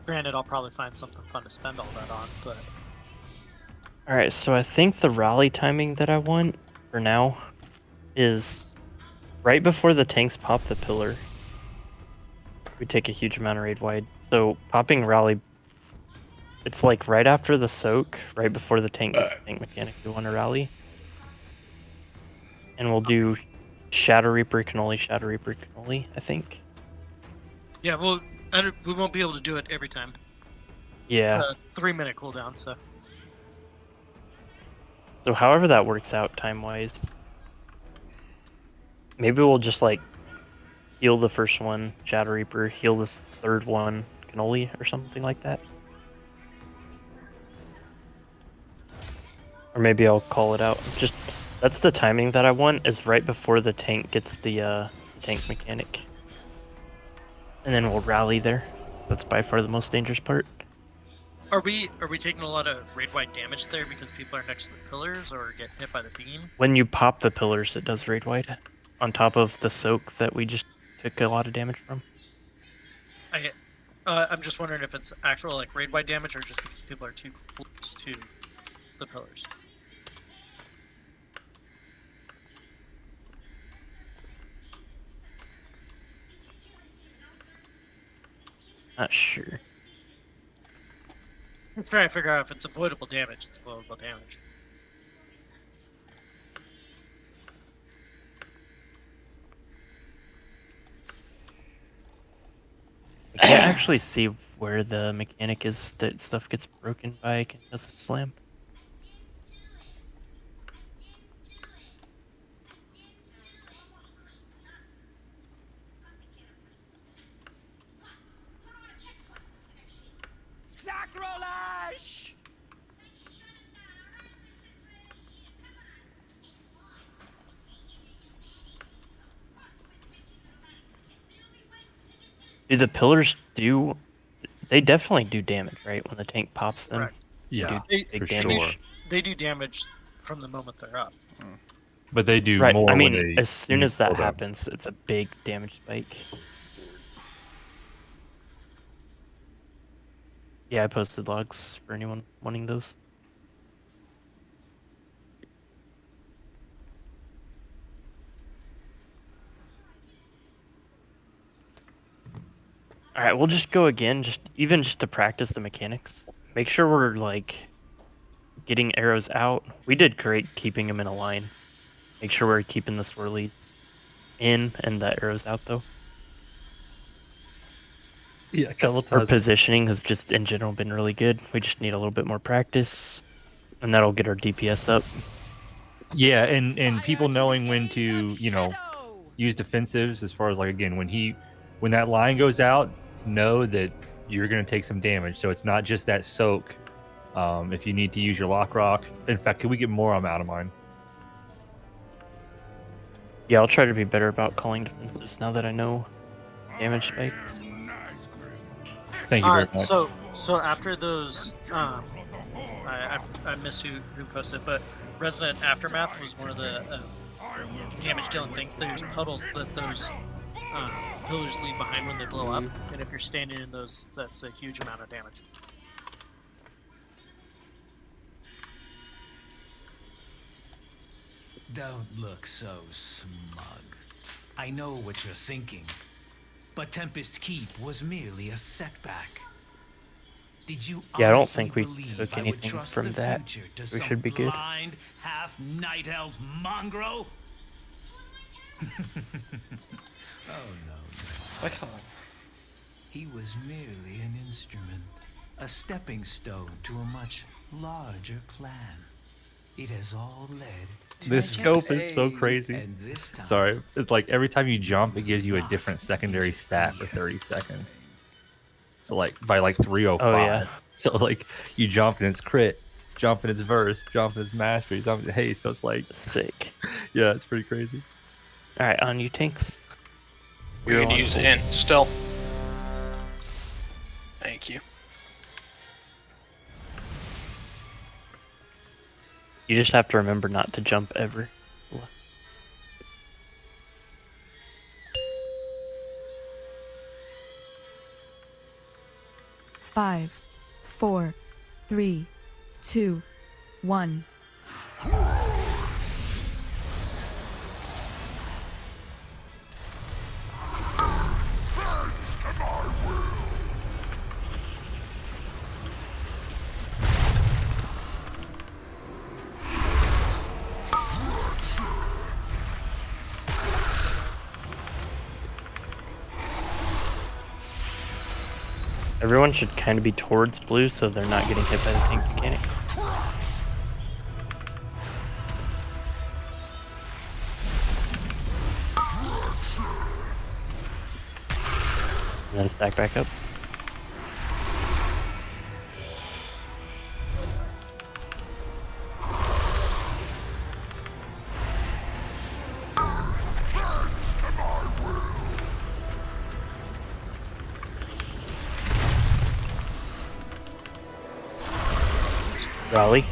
Granted, I'll probably find something fun to spend all that on, but Alright, so I think the rally timing that I want for now is right before the tanks pop the pillar. We take a huge amount of raid wide. So popping rally, it's like right after the soak, right before the tank gets tank mechanic, we want to rally. And we'll do Shadow Reaper, Shadow Reaper, I think. yeah, well, we won't be able to do it every time. Yeah. It's a 3-minute cooldown, so. So however that works out time-wise, maybe we'll just like heal the first one, Shadow Reaper, heal this third one, Cannoli, or something like that. Or maybe I'll call it out. Just that's the timing that I want, is right before the tank gets the tank mechanic. And then we'll rally there. That's by far the most dangerous part. Are we taking a lot of raid wide damage there because people are next to the pillars or get hit by the beam? When you pop the pillars, it does raid wide. On top of the soak that we just took a lot of damage from. I'm just wondering if it's actual like raid wide damage or just because people are too close to the pillars. Not sure. I'm trying to figure out if it's avoidable damage. It's avoidable damage. I can't actually see where the mechanic is that stuff gets broken by contested slam. Sacrilege! Do the pillars do... They definitely do damage, right? When the tank pops them. Correct. Yeah, They do for big damage. sure. They do damage from the moment they're up. But they do Right, more I when mean, they as soon you as that pull them. happens, it's a big damage spike. Yeah, I posted logs for anyone wanting those. Alright, we'll just go again, just to practice the mechanics. Make sure we're, like, getting arrows out. We did great keeping them in a line. Make sure we're keeping the swirlies in and the arrows out, though. Yeah, a couple Our times. positioning has just, in general, been really good. We just need a little bit more practice, and that'll get our DPS up. Yeah, and people knowing when to, use defensives as far as like again when that line goes out, know that you're gonna take some damage. So it's not just that soak. If you need to use your lock rock. In fact, can we get more? I'm out of mine. Yeah, I'll try to be better about calling defenses now that I know damage spikes. Thank you very much. So after those, I missed who posted, but Resonant Aftermath was one of the damage dealing things. There's puddles that those pillars leave behind when they blow up, and if you're standing in those, that's a huge amount of damage. Don't look so smug. I know what you're thinking, but Tempest Keep was merely a setback. Did you Yeah, I don't honestly think we believe took I would anything trust from the that. future to We some should be good. blind, half night elf mongrel? Oh no. He was merely an instrument, a stepping stone to a much larger plan. It has all led to This scope is so crazy. And this time, Sorry, it's like every time you jump, it gives you a not different secondary into stat for fear. 30 seconds. So like by like 305. Oh, yeah. So like you jump and it's crit, jump and it's verse, jump and it's mastery, jump and haste. So it's like Sick. yeah, it's pretty crazy. All right, on you, tanks. We You're could on use hold. int still. Thank you. You just have to remember not to jump ever. 5, 4, 3, 2, 1. Everyone should kind of be towards blue so they're not getting hit by the tank mechanic. And then stack back up. Rally.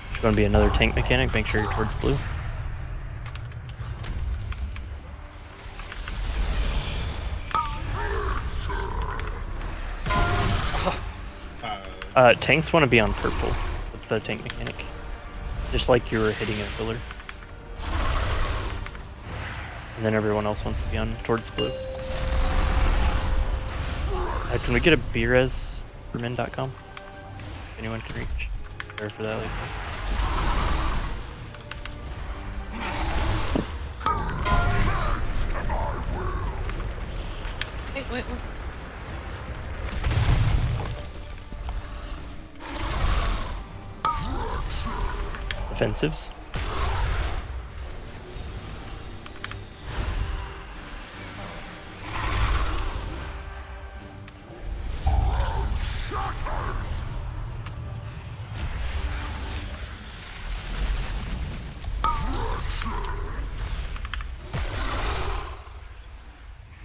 There's going to be another tank mechanic. Make sure you're towards blue. Tanks want to be on purple with the tank mechanic. Just like you were hitting a pillar. And then everyone else wants to be on towards blue. Can we get a B-res for min.com? Anyone can reach. Sorry for that. Wait. Offensives.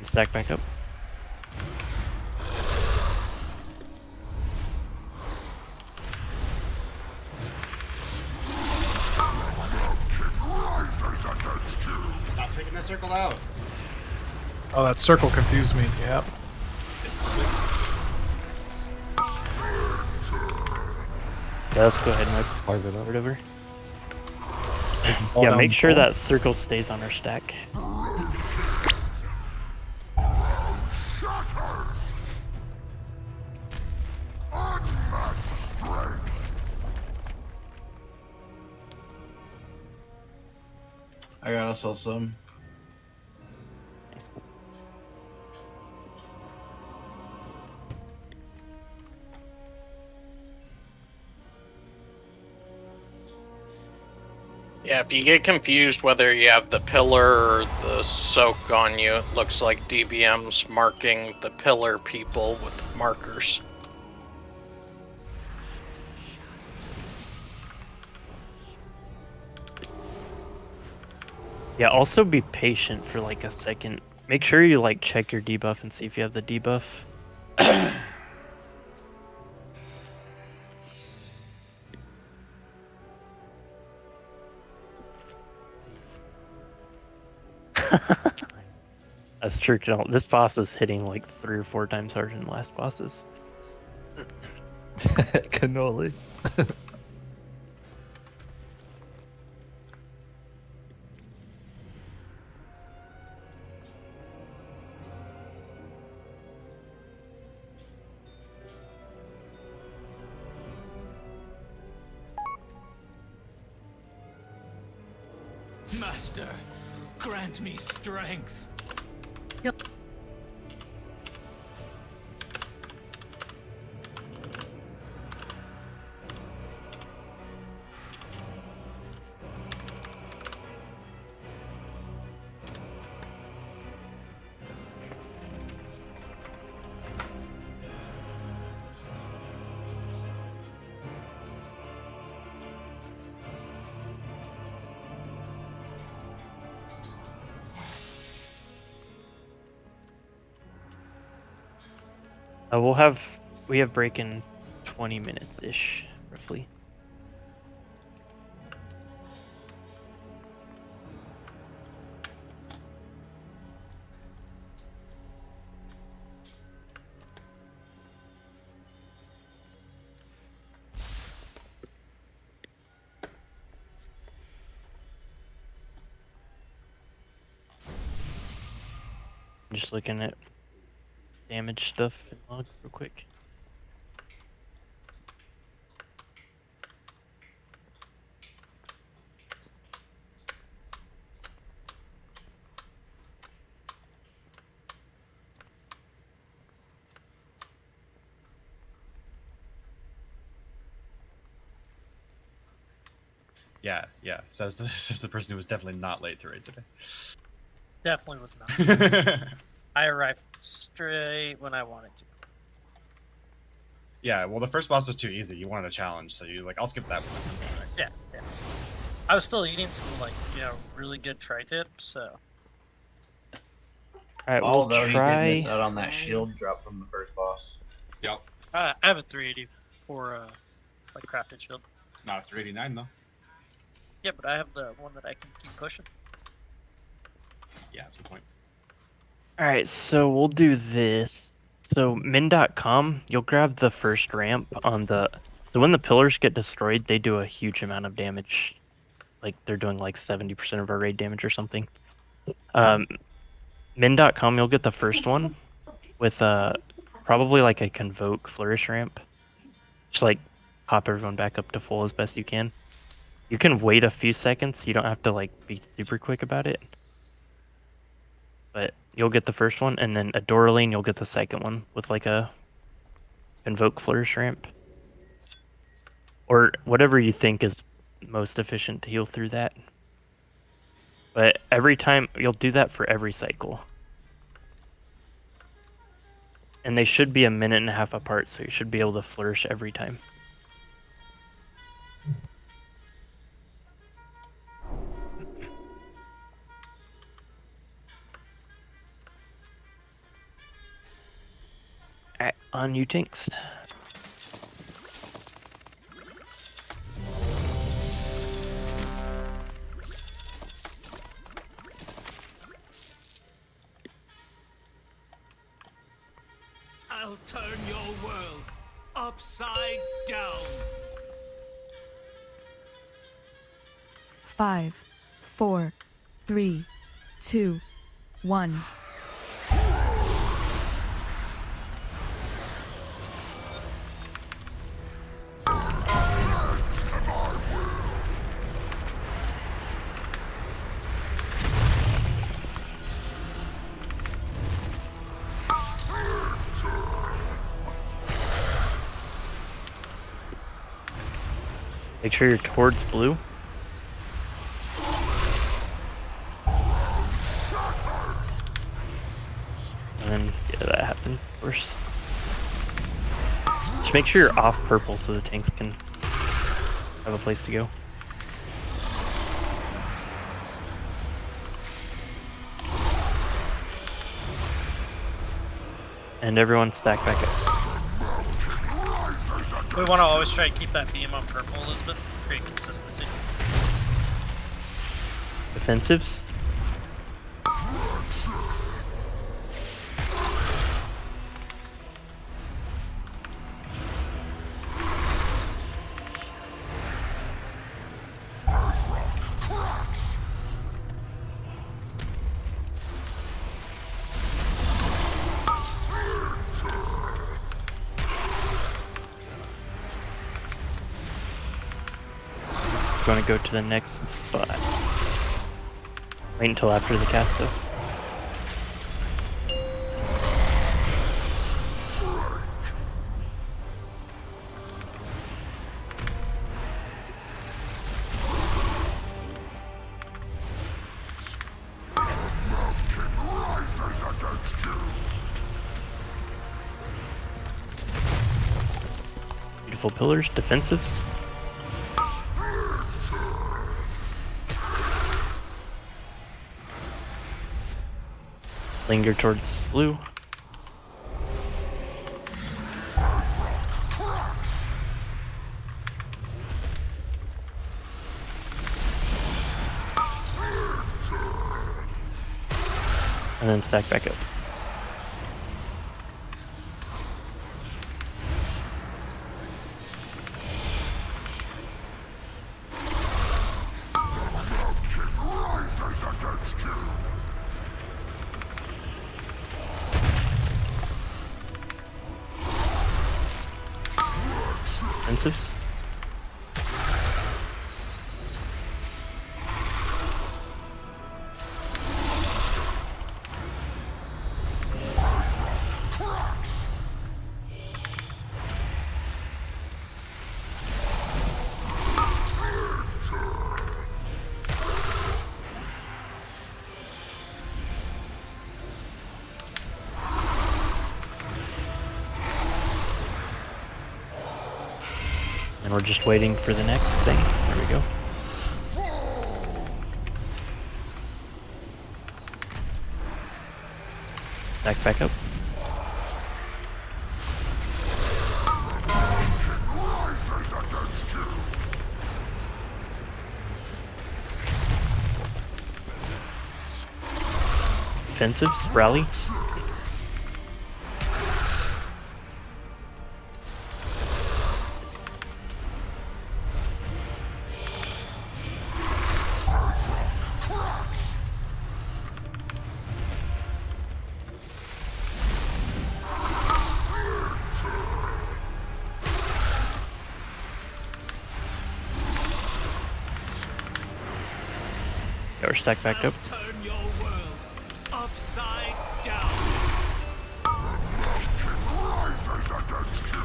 Stack back up. Stop taking that circle out. Oh, that circle confused me. Yep. It's the big... Yeah, let's go ahead and wipe it over. Fall Yeah, down make sure full. that circle stays on our stack. I gotta sell some. Yeah, if you get confused whether you have the pillar or the soak on you, it looks like DBM's marking the pillar people with markers. Yeah, also be patient for like a second. Make sure you like check your debuff and see if you have the debuff. That's true. This boss is hitting like 3 or 4 times harder than last bosses. Cannoli. Master, grant me strength. We have break in 20 minutes ish, roughly. I'm just looking at damage stuff in logs real quick. Yeah, yeah. Says the person who was definitely not late to raid today. Definitely was not. I arrived straight when I wanted to. Yeah, well, the first boss was too easy. You wanted a challenge, so you like, I'll skip that one. Yeah, yeah. I was still eating some really good tri-tip, so. Alright, Although he did miss out on that shield drop from the first boss. Yep. I have a 380 for crafted shield. Not a 389 though. Yeah, but I have the one that I can keep pushing. Yeah, that's a point. Alright, so we'll do this. So min.com, you'll grab the first ramp on the... So when the pillars get destroyed, they do a huge amount of damage. Like, they're doing like 70% of our raid damage or something. Min.com, you'll get the first one with probably like a convoke flourish ramp. Just like pop everyone back up to full as best you can. You can wait a few seconds, you don't have to like be super quick about it. But you'll get the first one, and then a Doraline, you'll get the second one with like a Convoke Flourish ramp. Or whatever you think is most efficient to heal through that. But every time, you'll do that for every cycle. And they should be a minute and a half apart, so you should be able to flourish every time. Alright, on you tanks. I'll turn your world upside down. 5, 4, 3, 2, 1. Make sure you're towards blue. And then, yeah, that happens, of course. Just make sure you're off purple so the tanks can have a place to go. And everyone stack back up. We want to always try to keep that beam on purple, Elizabeth. Create consistency. Defensives. We're going to go to the next spot. Wait until after the cast though. Beautiful pillars, defensives. Linger towards blue. And then stack back up. Defensives. And we're just waiting for the next thing. There we go. Stack back up. Defensives, rally. Got our stack back up. Turn your world upside down. Rises against you.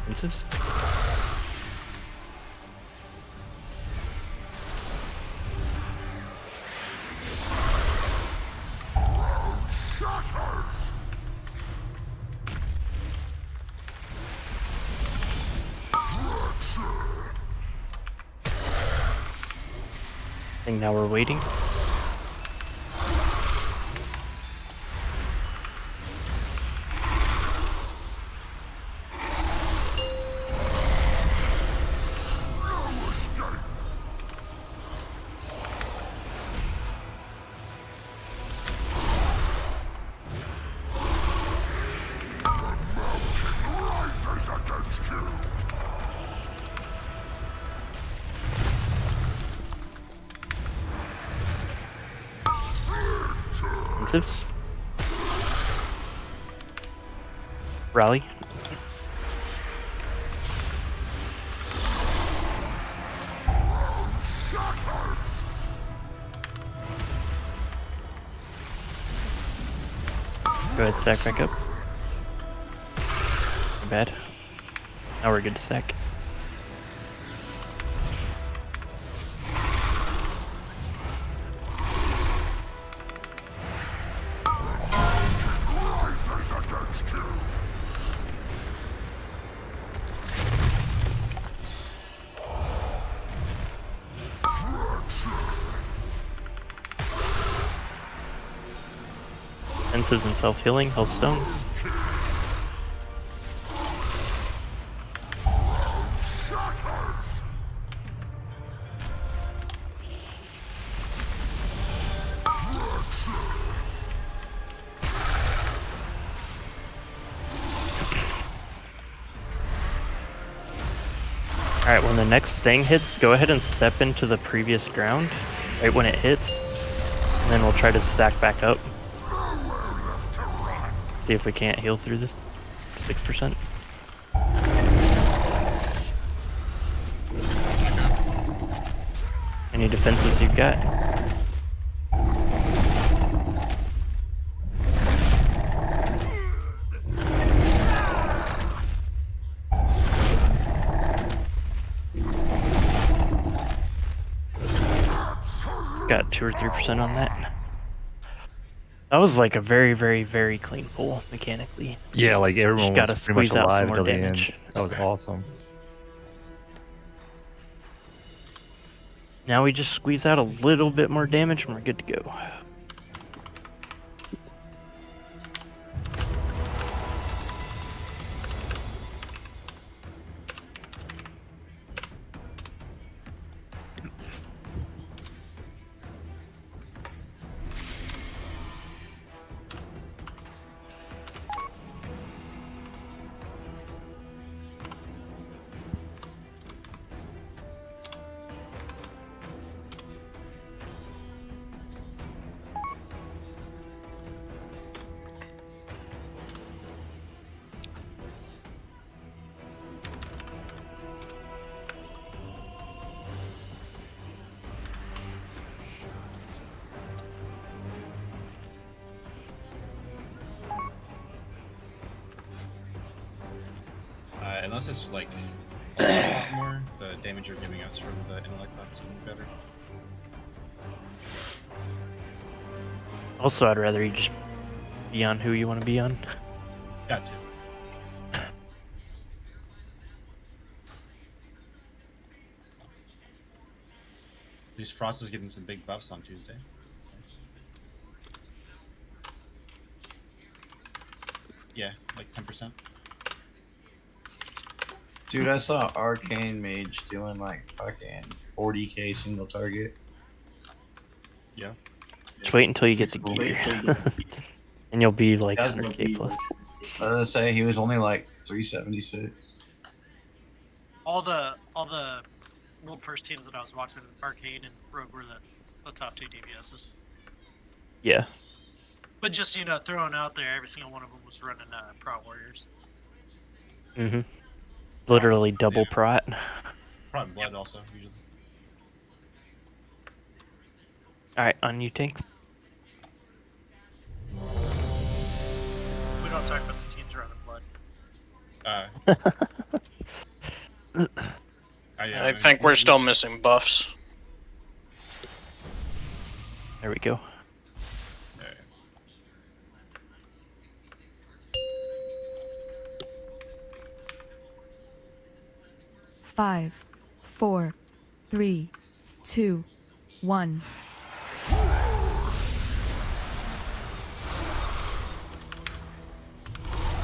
Defensives. Shatters. I think now we're waiting. No escape. The mountain rises against you. Defensives. Rally. Shatters. Go ahead, stack back up. Not bad. Now we're good to stack. Rises against you. Defensives and self-healing, health stones. Shatters. Alright, when the next thing hits, go ahead and step into the previous ground right when it hits. And then we'll try to stack back up. Nowhere left to See if we can't heal through this 6%. Any defenses you've got? Got 2 or 3% on that. That was like a very, very, very clean pull mechanically. Yeah, like everyone Just gotta was pretty much squeeze out some alive more until the damage. end. That was awesome. Now we just squeeze out a little bit more damage and we're good to go. Unless it's like a lot more, the damage you're giving us from the intellect buffs will be better. Also, I'd rather you just be on who you want to be on. Got to. At least Frost is getting some big buffs on Tuesday. That's nice. Yeah, like 10%. Dude, I saw Arcane Mage doing like fucking 40k single target. Yeah. Just wait until you get the gear. And you'll be like That's 100k plus. I was gonna say he was only like 376. All the World First teams that I was watching, Arcane and Rogue, were the top 2 DPSs. Yeah. But just, you know, throwing out there, every single one of them was running Pro Warriors. Mm-hmm. Literally double prot. Prot and blood also, usually. Alright, on you tanks. We don't talk about the teams running blood. I think we're still missing buffs. There we go. Five, 4, 3, 2, 1.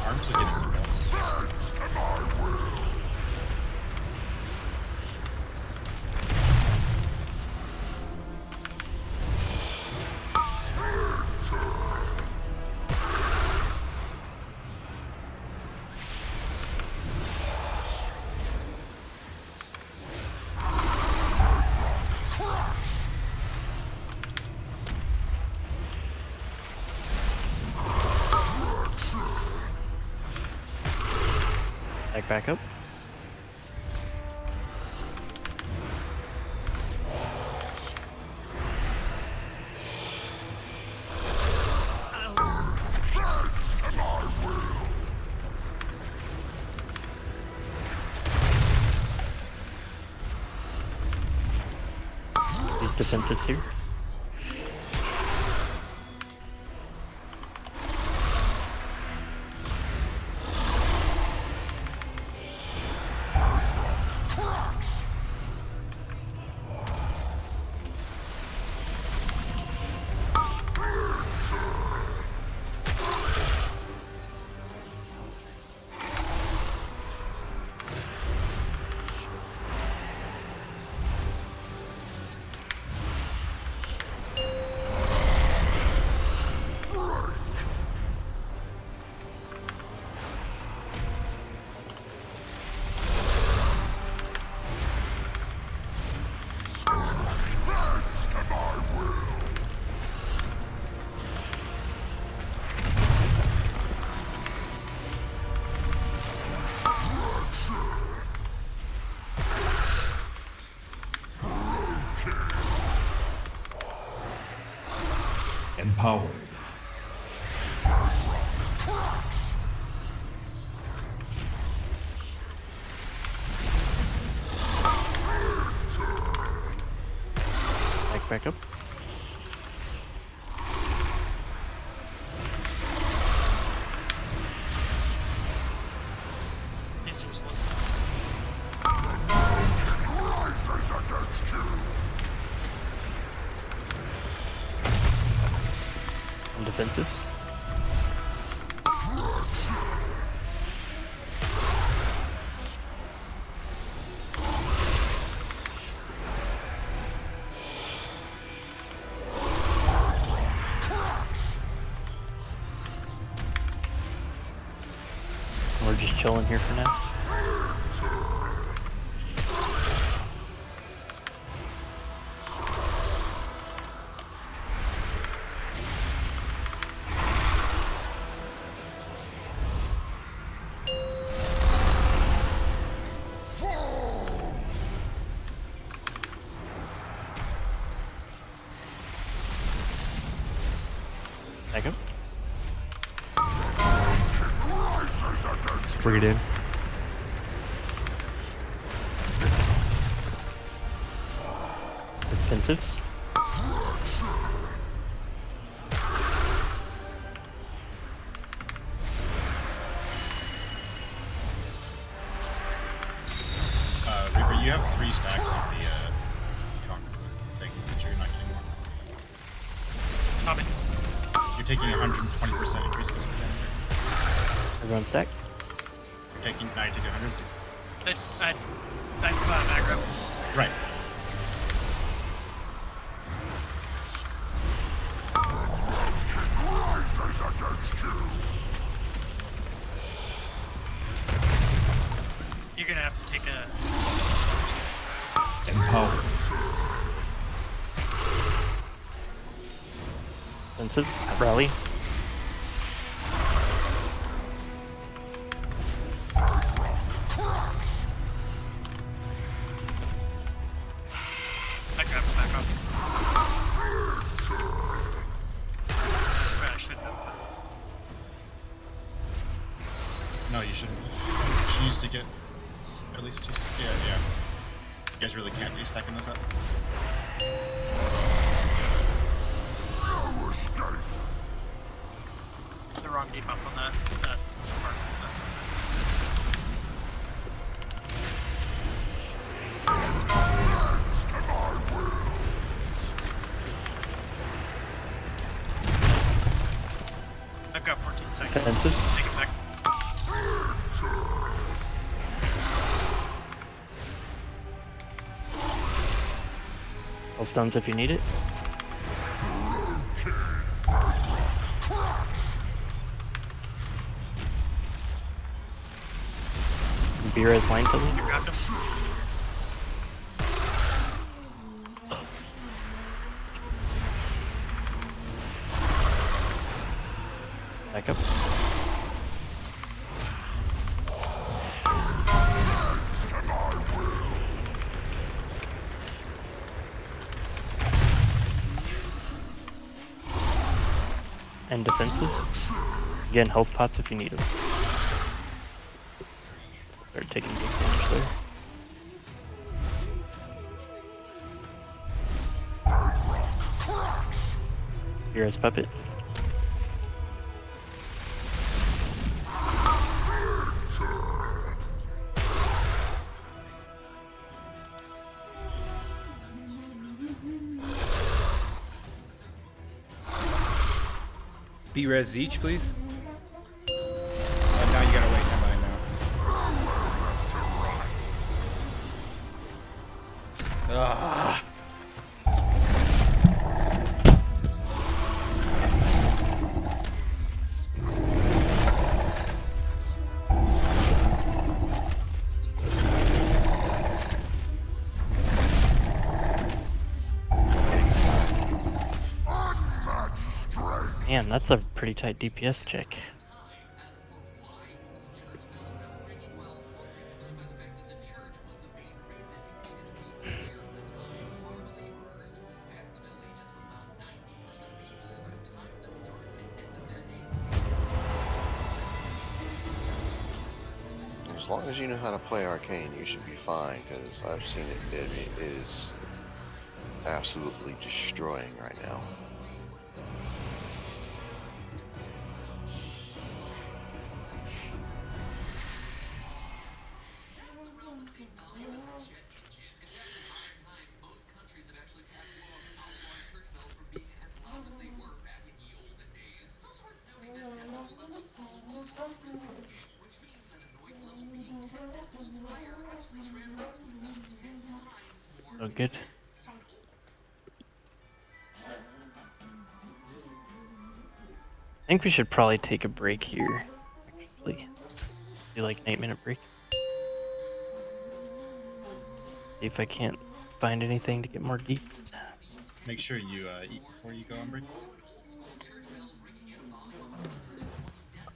Arms is getting some buffs. Back up. These defensives here. Empowered. Back up. He's useless. Rises against you. And defensives. We're just chilling here for now. Back up. Bring it in. Defensives. Reaper, you have 3 stacks of the thing that you're not getting more. Coming. You're taking 120% increase in damage. Everyone stack. You're taking 160. I still have aggro. Right. Rises against you. You're gonna have to take a. Empowered. Defensive. Rally. I grabbed it back up. I shouldn't have. No, you shouldn't. Choose to get at least 2. Yeah. You guys really can't be stacking those up. No escape. The wrong debuff on that part. That's To my will. I've got 14 seconds. Defensives. Take it back. All stones if you need it. Bira's line to me. You grabbed him. Back up. To my will. And defensives. Again, health pots if you need them. Start taking big damage there. Bira's puppet. B-res each, please. Now you gotta wait. Never mind now. Ah. Unmatched strength. Man, that's a pretty tight DPS check. long as you know how to play Arcane, you should be fine, because I've seen it. It is absolutely destroying right now. So good. I think we should probably take a break here. Actually, let's do like an 8-minute break. See if I can't find anything to get more deets. Make sure you eat before you go on break.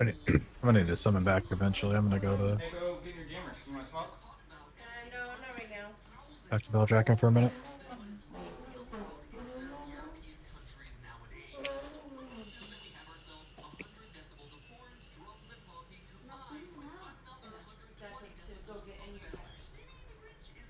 I'm gonna need to summon back eventually. I'm gonna go to Hey, go get your jammers. You want to smoke? No, not right now. back to Beldraken for a minute. That's like to go get in your jammers.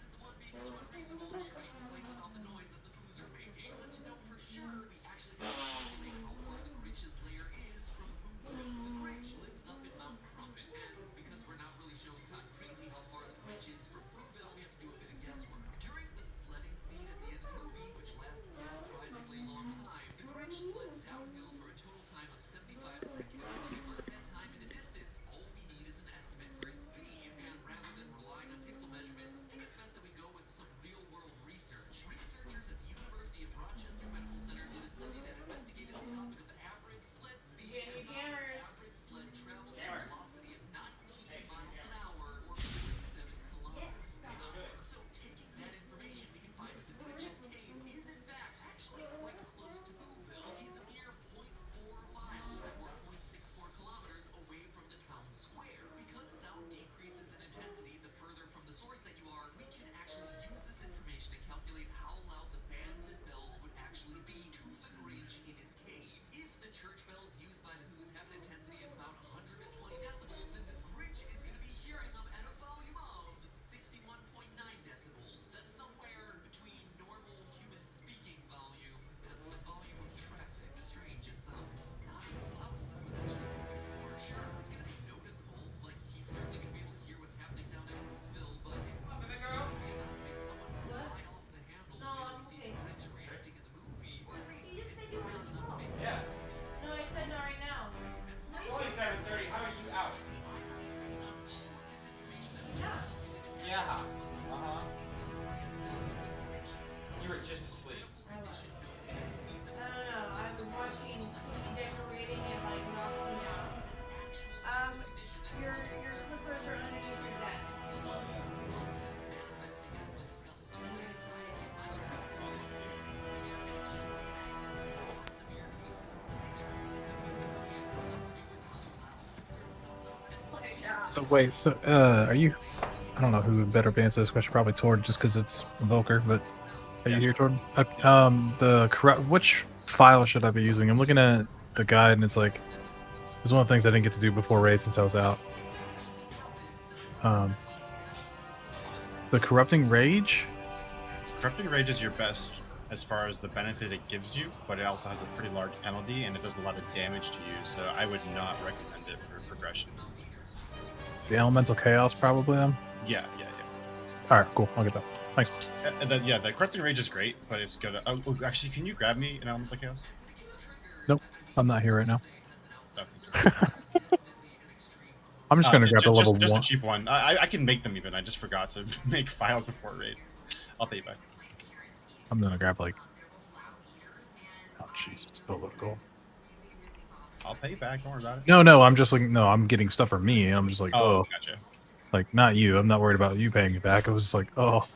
Yeah. No, I said not right now. It's only 7:30. How are you out? Yeah. Uh-huh. You were just asleep. I was. I don't know. I was watching TV decorating and like knocked me out. Your slippers are underneath your desk. So wait, so are you? I don't know who would better answer this question. Probably Tord, just because it's Volker. But are you here, Tord? Which file should I be using? I'm looking at the guide, and it's like it's one of the things I didn't get to do before raid since I was out. The corrupting rage. Corrupting Rage is your best as far as the benefit it gives you, but it also has a pretty large penalty and it does a lot of damage to you, so I would not recommend it for progression. The elemental chaos, probably then. Yeah. All right, cool. I'll get that. Thanks. And then, the Corrupting Rage is great, but it's gonna. Oh, actually, can you grab me an Elemental Chaos? Nope, I'm not here right now. I'm just gonna grab the level just 1. a cheap one. I can make them even. I just forgot to make files before raid. I'll pay you back. I'm gonna grab like. Oh jeez, it's a load of gold. I'll pay you back. Don't worry about it. No, I'm just like I'm getting stuff for me. I'm just like, oh, gotcha. Like not you. I'm not worried about you paying me back. I was just like, oh,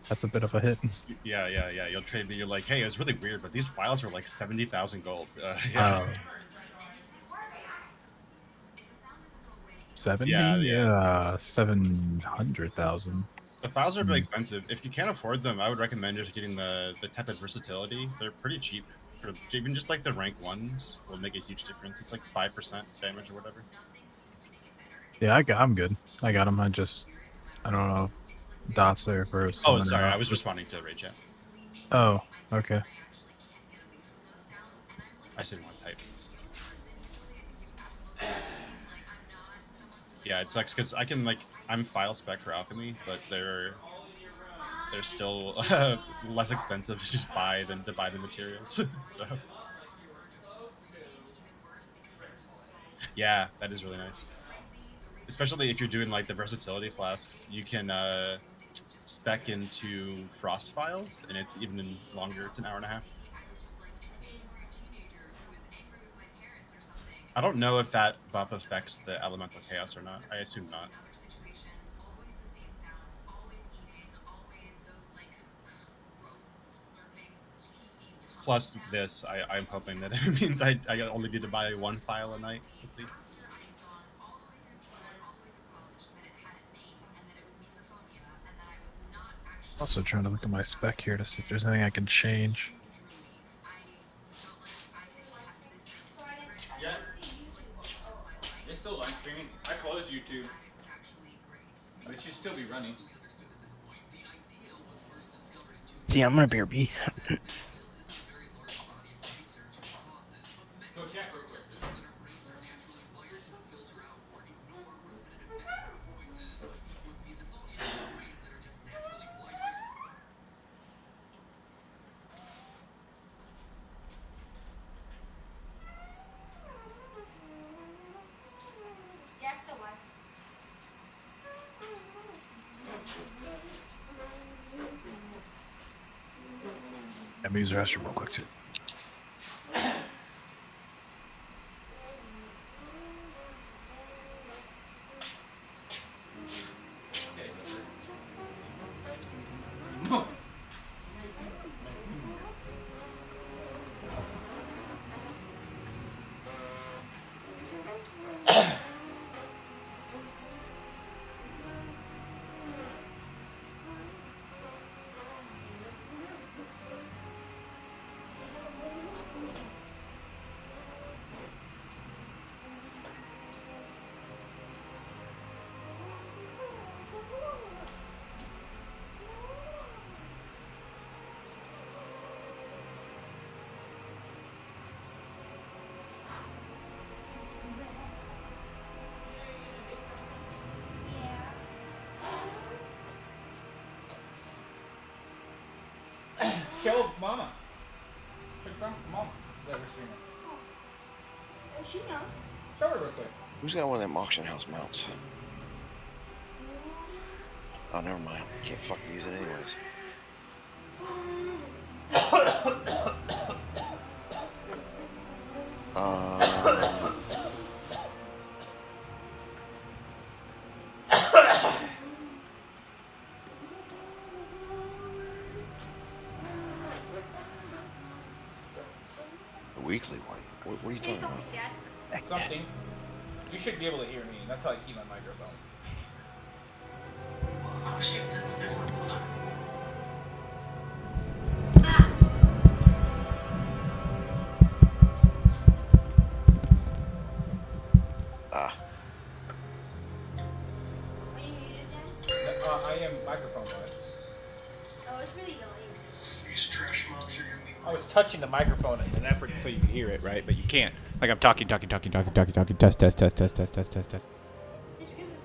that's a bit of a hit. Yeah. You'll trade me. You're like, hey, it's really weird, but these files are like 70,000 gold. 70? Yeah. 700,000. The files are really expensive. If you can't afford them, I would recommend just getting the tepid versatility. They're pretty cheap. For even just like the rank ones will make a huge difference. It's like 5% damage or whatever. Yeah, I'm good. I got him. I don't know if Dot's there for a Oh, summon or sorry. not. I was responding to Ray chat. Oh, okay. I just didn't want to type. Yeah, it sucks because I can I'm file spec for alchemy, but they're still less expensive to just buy than to buy the materials. So yeah, that is really nice. Especially if you're doing like the versatility flasks, you can spec into frost files, and it's even longer. It's an hour and a half. I don't know if that buff affects the elemental chaos or not. I assume not. Plus this, I'm hoping that it means I only need to buy one file a night. We'll see. Also trying to look at my spec here to see if there's anything I can change. Yeah. It's still live streaming. I closed YouTube. But it should still be running. See, I'm gonna BRB. Go chat real quick. Yeah, it's still live. Let me use the restroom real quick too. Show Mama. Show Mama that we're streaming. Oh, she knows. Show her real quick. Who's got one of them auction house mounts? Oh, never mind. Can't fucking use it anyways. The weekly one? What are you talking about? Something. You should be able to hear me. That's how I keep my microphone. Ah. Are you muted then? I am microphone wise. Oh, it's really annoying. These trash mobs are gonna be. I was touching the microphone in an effort so you could hear it, right? But you can't. Like I'm talking. Test. It's because it's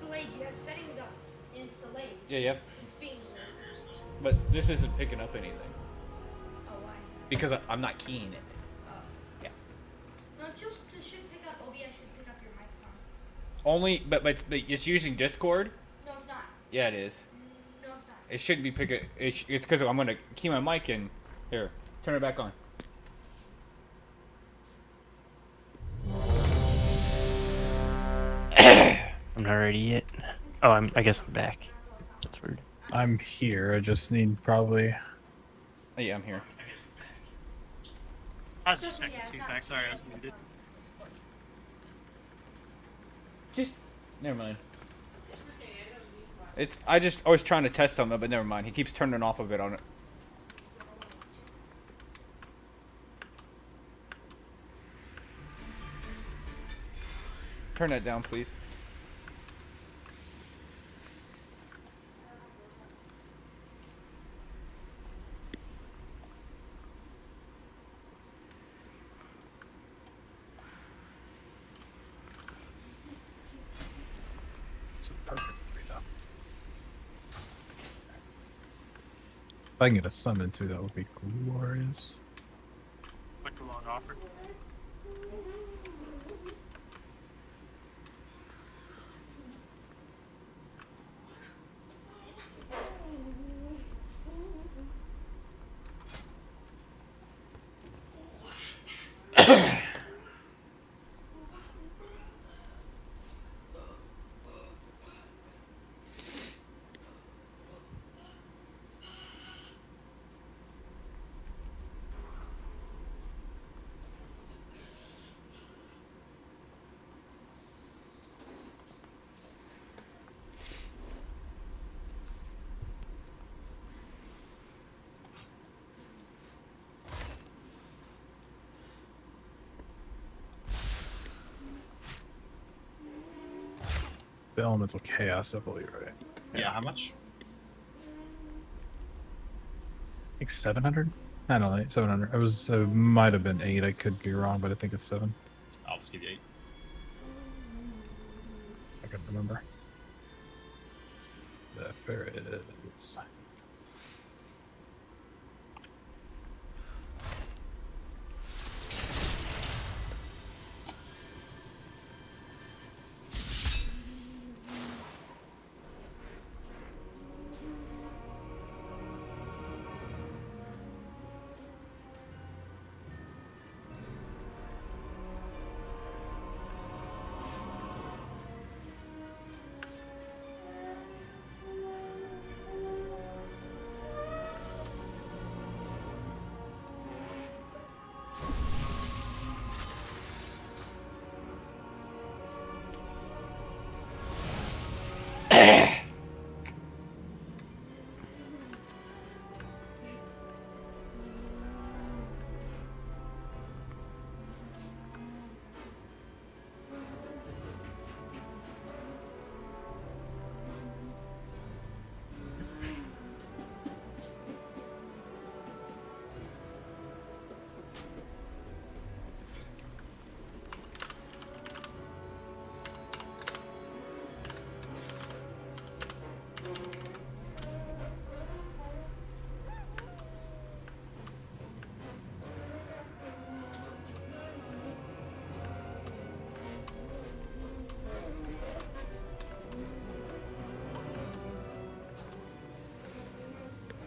delayed. You have settings up, and it's delayed. Yeah. It's being But this isn't picking up anything. Oh, why? Because I'm not keying it. Oh. Yeah. No, it should pick up. OBS should pick up your microphone. Only, but it's using Discord. No, it's not. Yeah, it is. No, it's not. It shouldn't be picking. It's because I'm gonna key my mic in. Here, turn it back on. I'm not ready yet. Oh, I guess I'm back. That's weird. I'm here. I just need probably. Oh, yeah, I'm here. I was just checking CPAC. Sorry, I was muted. Just never mind. I was trying to test something, but never mind. He keeps turning off a bit on it. Turn that down, please. It's a perfect 3 though. If I can get a summon too, that would be glorious. Quick long offer. The elemental chaos, I believe, right? Yeah, how much? I think 700. I don't know, 700. It was might have been 8. I could be wrong, but I think it's 7. I'll just give you 8. I can remember. There it is.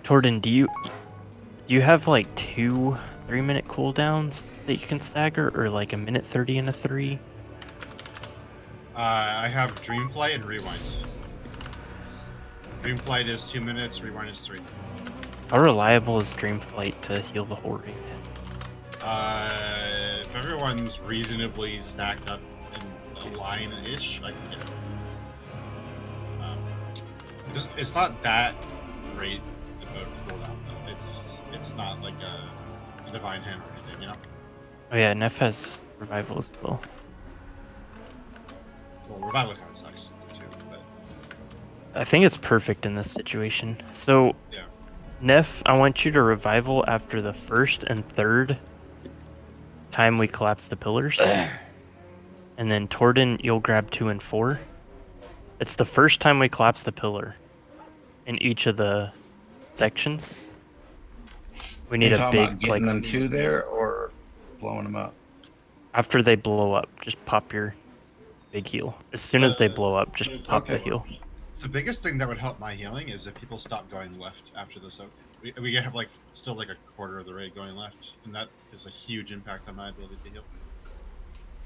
Torden, do you have like 2 3-minute cooldowns that you can stagger, or like a minute 30 and a 3? I have Dreamflight and Rewind. Dreamflight is 2 minutes, Rewind is 3. How reliable is Dreamflight to heal the whole ring? If everyone's reasonably stacked up in a line-ish, like, you know, it's not that great about cooldown. Though. It's not like a divine hand or anything, you know. Oh yeah, Neff has revival as well. Well, revival kind of sucks too, but I think it's perfect in this situation. So, yeah. Neff, I want you to revival after the first and third time we collapse the pillars. And then Torden, you'll grab 2 and 4. It's the first time we collapse the pillar in each of the sections. We need a big, about getting them to there or blowing them up? After they blow up, just pop your big heal. As soon as they blow up, just pop the heal. The biggest thing that would help my healing is if people stop going left after the soak. We have like still like a quarter of the raid going left, and that is a huge impact on my ability to heal.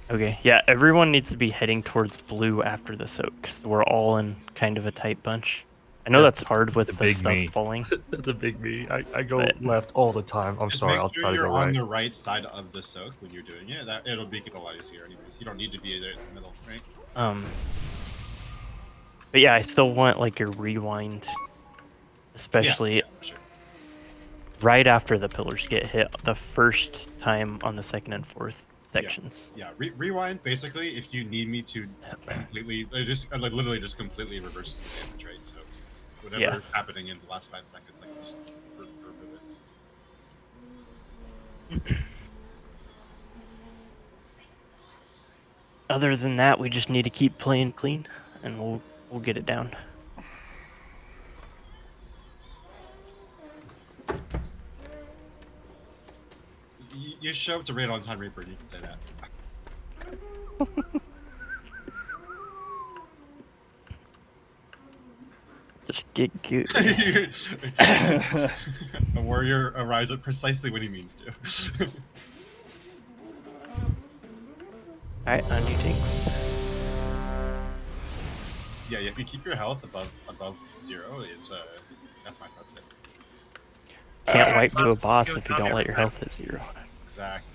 Okay, yeah, everyone needs to be heading towards blue after the soak, so we're all in kind of a tight bunch. I know that's hard with the stuff falling. That's a big me. I go left all the time. I'm Just sorry, make I'll sure try to you're go on right. the right side of the soak when you're doing it. That it'll make it a lot easier, anyways. You don't need to be there in the middle, right? But yeah, I still want like your rewind, especially sure. right after the pillars get hit the first time on the second and fourth sections. Yeah, rewind. Basically, if you need me to completely, like literally just completely reverses the damage rate. So whatever's happening in the last 5 seconds, I can just remove it. Other than that, we just need to keep playing clean, and we'll We'll get it down. You show up to raid on time Reaper, you can say that. Just get good. A warrior arrives at precisely what he means to. Alright, on you takes. Yeah, if you keep your health above 0, it's that's my pro tip. Can't wipe to a boss if you don't let your health hit 0. Exactly.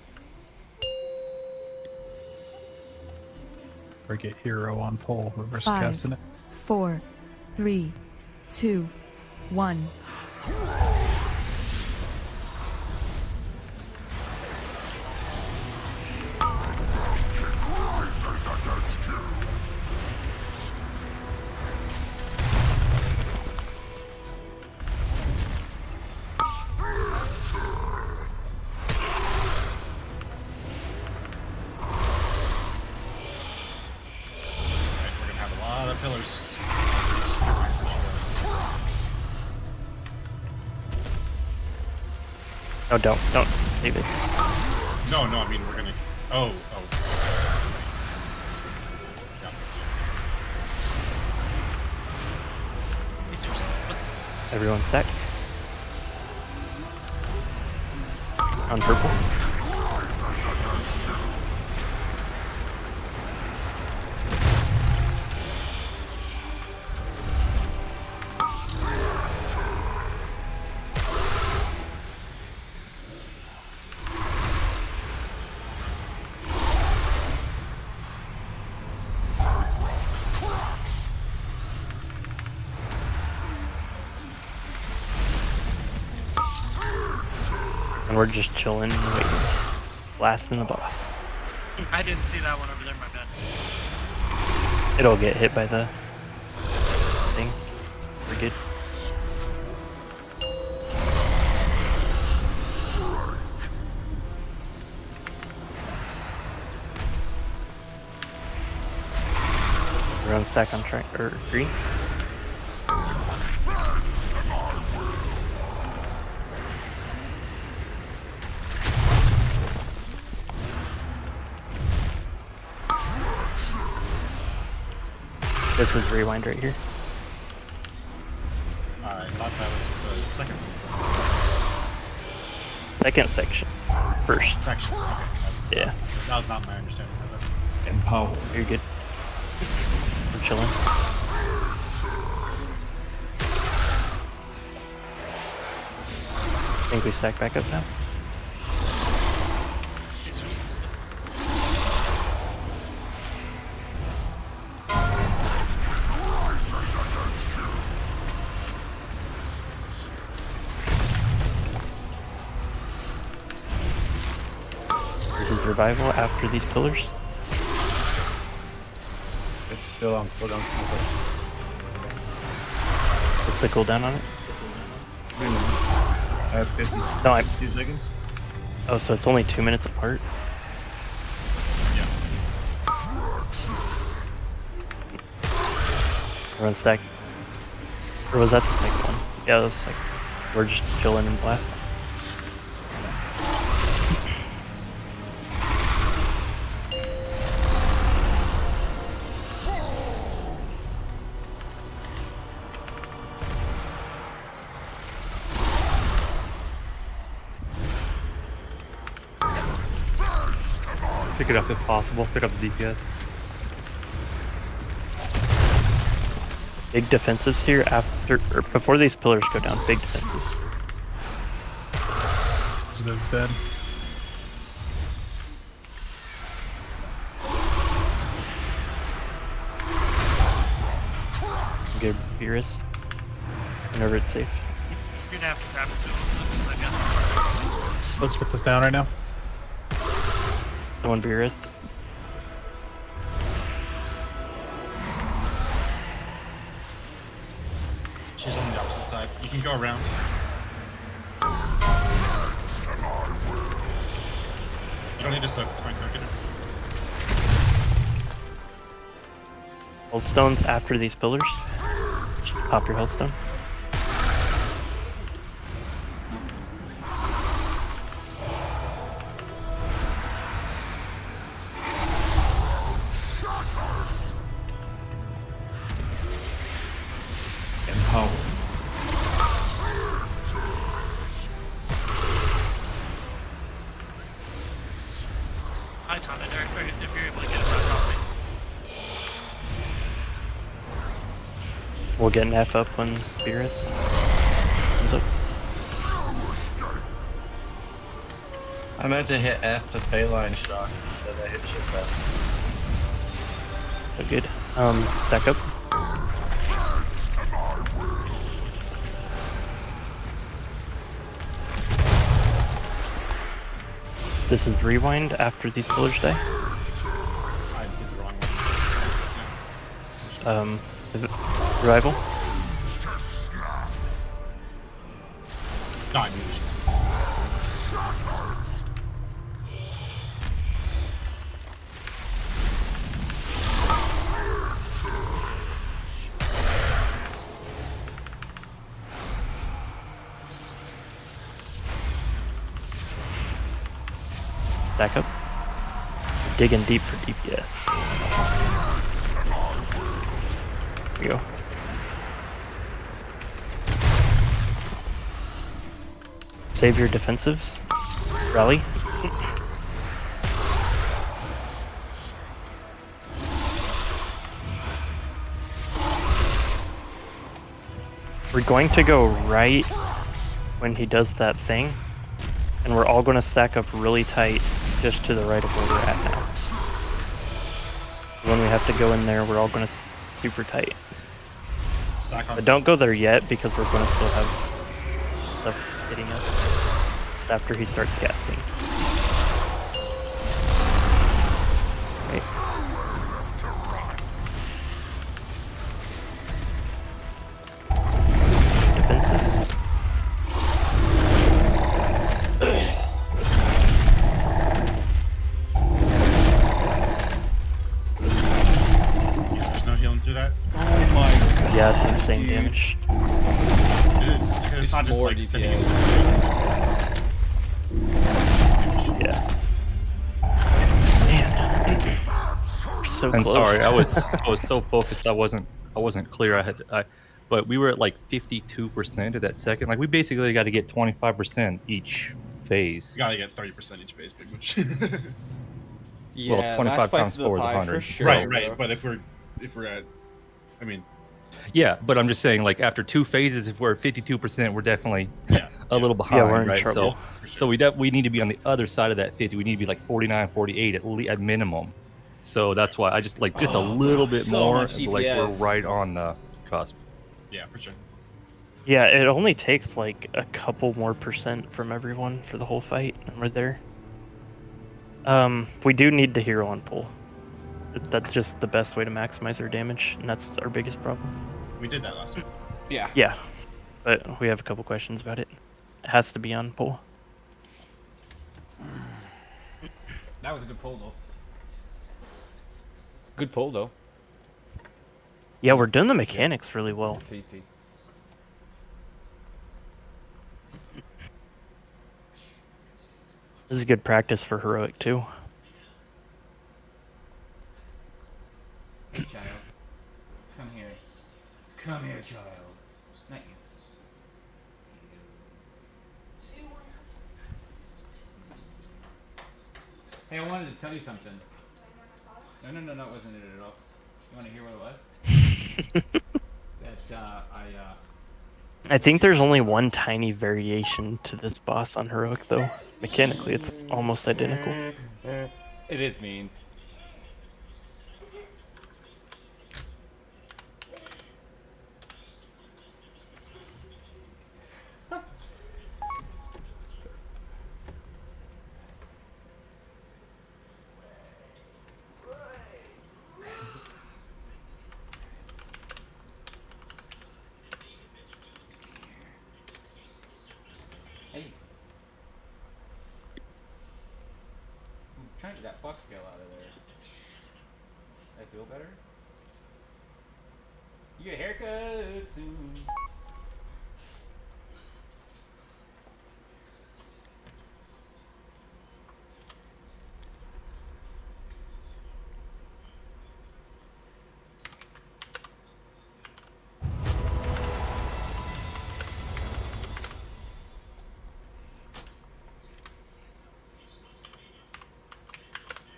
Or get hero on pole, whoever's 5, casting it. 4, 3, 2, 1. Pillars. No, don't leave it. No, I mean we're gonna. Oh. Everyone stack. On purple. And we're just chilling, waiting, blasting the boss. I didn't see that one over there, my bad. It'll get hit by the thing. We're good. We're on stack on track or green. This is rewind right here. I thought that was the second one. Second section. First. Section. Okay. Yeah. That was not my understanding of it. Empower. You're good. We're chilling. I think we stack back up now. This is revival after these pillars. It's still on cooldown. What's the cooldown on it? 3 minutes. I have 52 seconds. Oh, so it's only 2 minutes apart? We're on stack. Or was that the second one? Yeah, that was like, we're just chilling and blasting. Pick it up if possible. Pick up the DPS. Big defensives here after or before these pillars go down. Big defensives. Elizabeth's dead. Good Beerus. Whenever it's safe. You're gonna have to grab it too, because I got Let's put this down right now. One Beerus. She's on the opposite side. You can go around. You don't need to soak, it's fine, go get her. Healthstones after these pillars. Pop your healthstone. Empower. I taught it, Derek, if you're able to get it back off me. We'll get an F up when Beerus comes up. I meant to hit F to Phaline shock instead I hit shit back. So good. Stack up. This is rewind after these pillars die. I did the wrong one. Revival. No, I moved. Stack up. We're digging deep for DPS. Here we go. Save your defensives. Rally. We're going to go right when he does that thing, and we're all going to stack up really tight just to the right of where we're at now. When we have to go in there, we're all going to super tight. Stack on. But don't go there yet because we're going to still have stuff hitting us after he starts casting. Right. Defensives. Yeah, there's no healing through that. Oh my god. Yeah, it's insane dude. damage. It is, because it's not just more like sitting DPS. in Yeah. Man. We're so And close. sorry, I was so focused I wasn't clear. But we were at like 52% of that second. Like we basically got to get 25% each phase. You gotta get 30% each phase, big much. Yeah, Well, 25 last times slice of 4 is the pie 100. for sure, right, bro. right. But if we're at, I mean, Yeah, but I'm just saying, like after 2 phases, if we're at 52%, we're definitely yeah, a little behind, Yeah, we're in right? trouble. yeah, for sure. So we need to be on the other side of that 50. We need to be like 49, 48 at minimum. So that's why I just like just a little bit so more. much Like we're DPS. right on the cusp. Yeah, for sure. Yeah, it only takes like a couple more % from everyone for the whole fight, and we're there. We do need the hero on pull. That's just the best way to maximize our damage, and that's our biggest problem. We did that last time. Yeah. Yeah, but we have a couple questions about it. It has to be on pull. That was a good pull, though. Good pull though. Yeah, we're doing the mechanics really well. Tasty. This is good practice for heroic too. Hey, child. Come here. Come here, child. Not you. Hey, I wanted to tell you something. No, it wasn't it at all. You want to hear what it was? That, I think there's only one tiny variation to this boss on heroic though. Mechanically, it's almost identical. It is mean. hey. I'm trying to get that fuck scale out of there. I feel better? You get a haircut soon.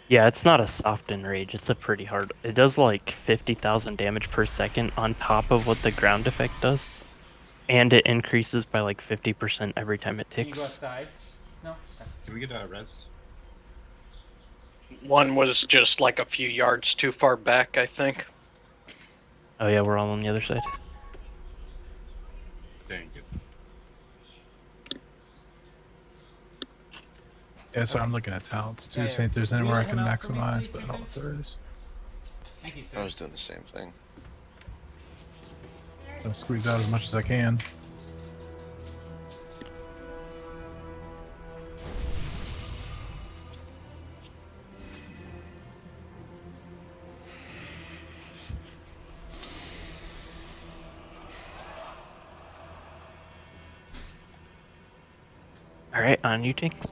Yeah, it's not a soft enrage. It's a pretty hard. It does like 50,000 damage per second on top of what the ground effect does, and it increases by like 50% every time it Can you go ticks. outside? No. Okay. Can we get a res? One was just like a few yards too far back, I think. Oh yeah, we're all on the other side. Thank you. Yeah, so I'm looking at talents too, Yeah, see if there's anywhere I can one out for me, maximize, please, but I don't know if there is. Thank you, I sir. was doing the same thing. I'll squeeze out as much as I can. All right, on you, Tinks.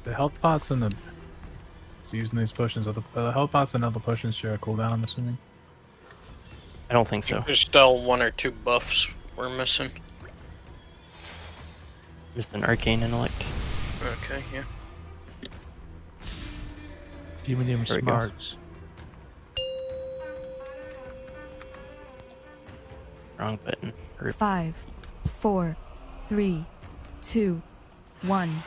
The health pots and the using these potions, are the health pots and other potions share a cooldown, I'm assuming. I don't think so. There's still 1 or 2 buffs we're missing. Just an arcane intellect. Okay, yeah. Demon There we go. smarts. Wrong button. Or 5, 4, 3, 2, 1.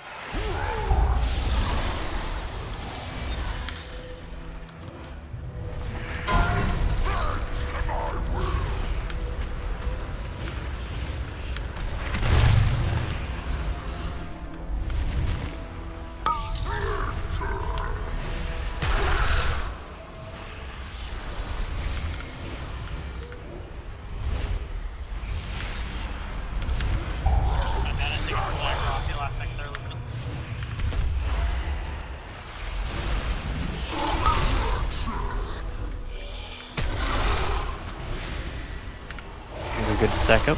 Is it good to stack up?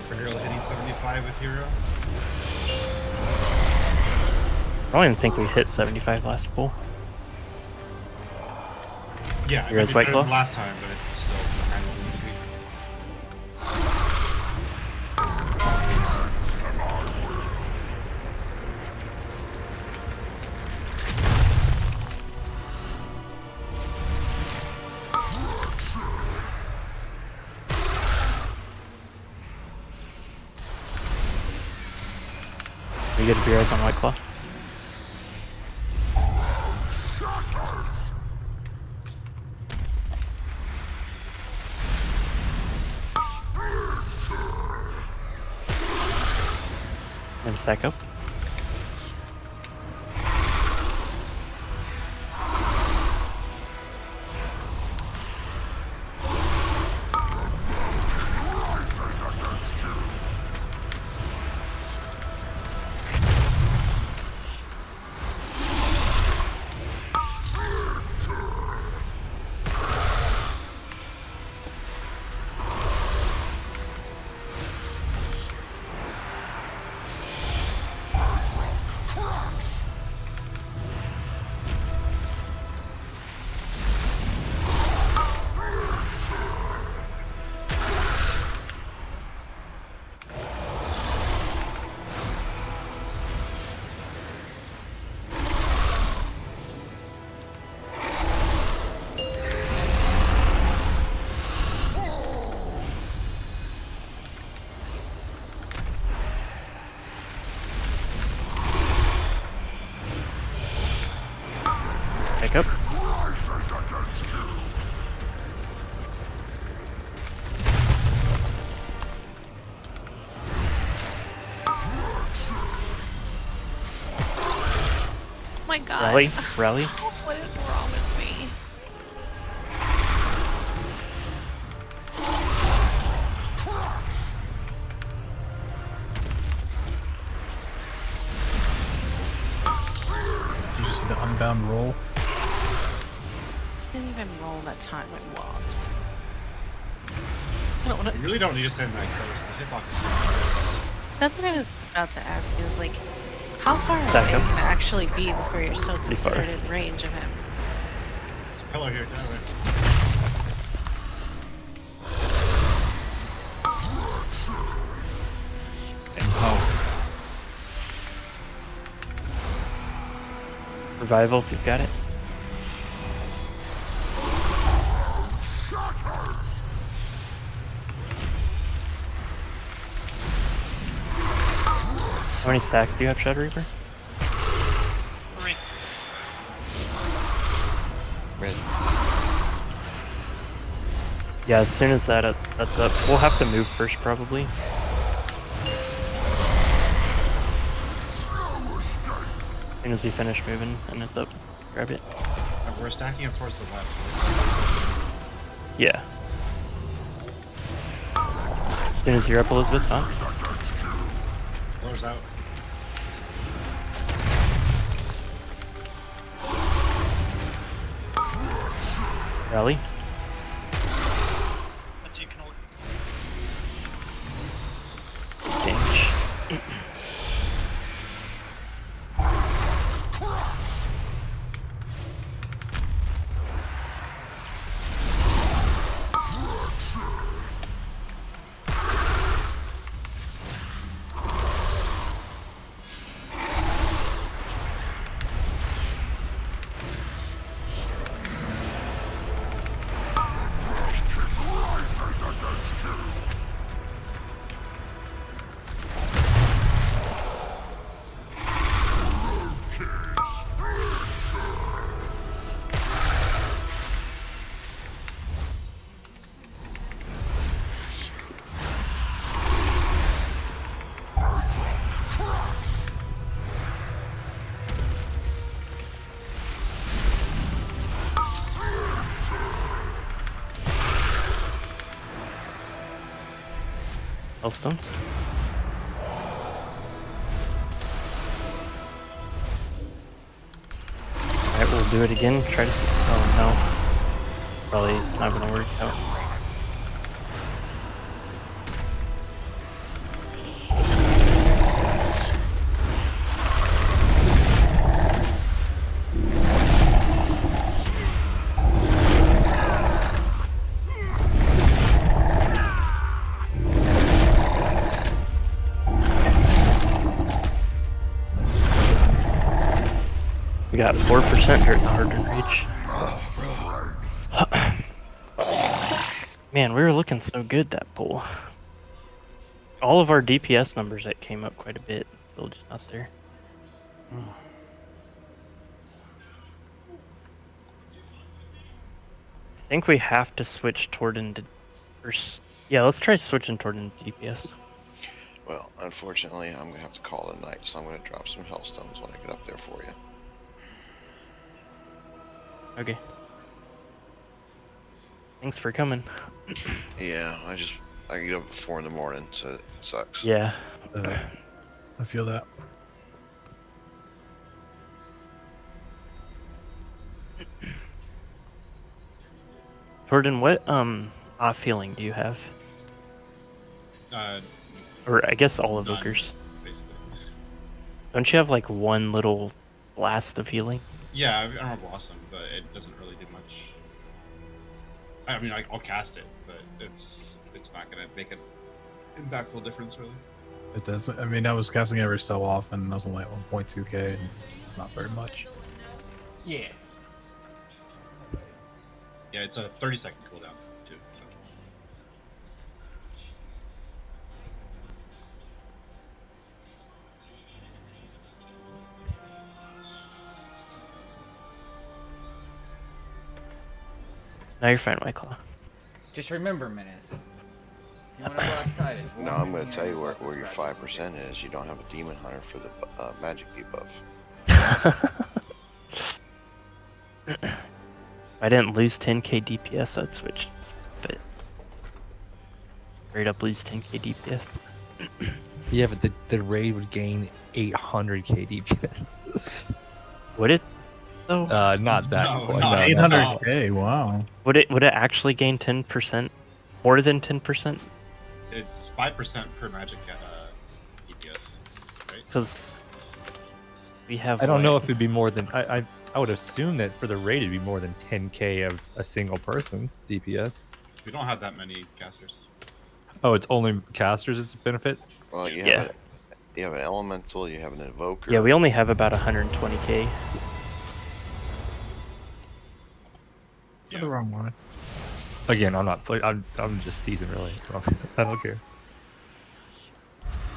For Hero hitting 75 with Hero. I don't even think we hit 75 last pull. Yeah, Your I guys' did White better Claw? than last time, but it's still behind what we need to be. We get a beers on White Claw. And stack up. my god. Rally, rally. What is wrong with me? Did you see the unbound roll? Didn't even roll that time I walked. I don't wanna... You really don't need to stand that close. The hitbox is That's what I was about to ask you, is like, how far Stack away up. can it actually be before you're so Pretty far. considered in range of him? It's a pillar here, down there. Revival if you've got it. How many stacks do you have, Shadow Reaper? 3. Yeah, as soon as that's up, we'll have to move first probably. As soon as we finish moving and it's up, grab it. We're stacking up towards the left. Yeah. As soon as you're up, Elizabeth, huh? Pillar's out. Rally. That's you can only... Damage. Stones. Alright, we'll do it again. Try to. Oh no. Probably not gonna work out. We got 4% here at the Hardened Reach. Man, we were looking so good that pool. All of our DPS numbers that came up quite a bit, still just not there. I think we have to switch toward into first. Yeah, let's try switching toward into DPS. Well, unfortunately, I'm gonna have to call it a night, so I'm gonna drop some hellstones when I get up there for you. Okay. Thanks for coming. Yeah, I get up at 4 in the morning, so it sucks. Yeah. I feel that. Jordan, what off healing do you have? Or I guess all evokers. Basically. Don't you have like one little blast of healing? Yeah, I Armor Blossom, but it doesn't really do much. I mean, I'll cast it, but it's not gonna make an impactful difference, really. It does. I mean, I was casting every so often, and I was only at 1.2k, and it's not very much. Yeah. Yeah, it's a 30-second cooldown, too. So. Now you're fine, White Claw. Just remember, Menace. You want to go outside? No, I'm going to tell you where your 5% is. You don't have a Demon Hunter for the magic debuff. If I didn't lose 10k DPS, I'd switch. But straight up lose 10k DPS. Yeah, but the raid would gain 800k DPS. Would it though? Not that. No, quite, not no, 800k. Wow. Would it actually gain 10%? More than 10%? It's 5% per magic DPS, right? Because we have. I don't like, know if it'd be more than I would assume that for the raid it'd be more than 10k of a single person's DPS. We don't have that many casters. Oh, it's only casters it's a benefit? Well, you have an elemental, you have an invoker. Yeah, we only have about 120k. The wrong one. Again, I'm just teasing really. I don't care.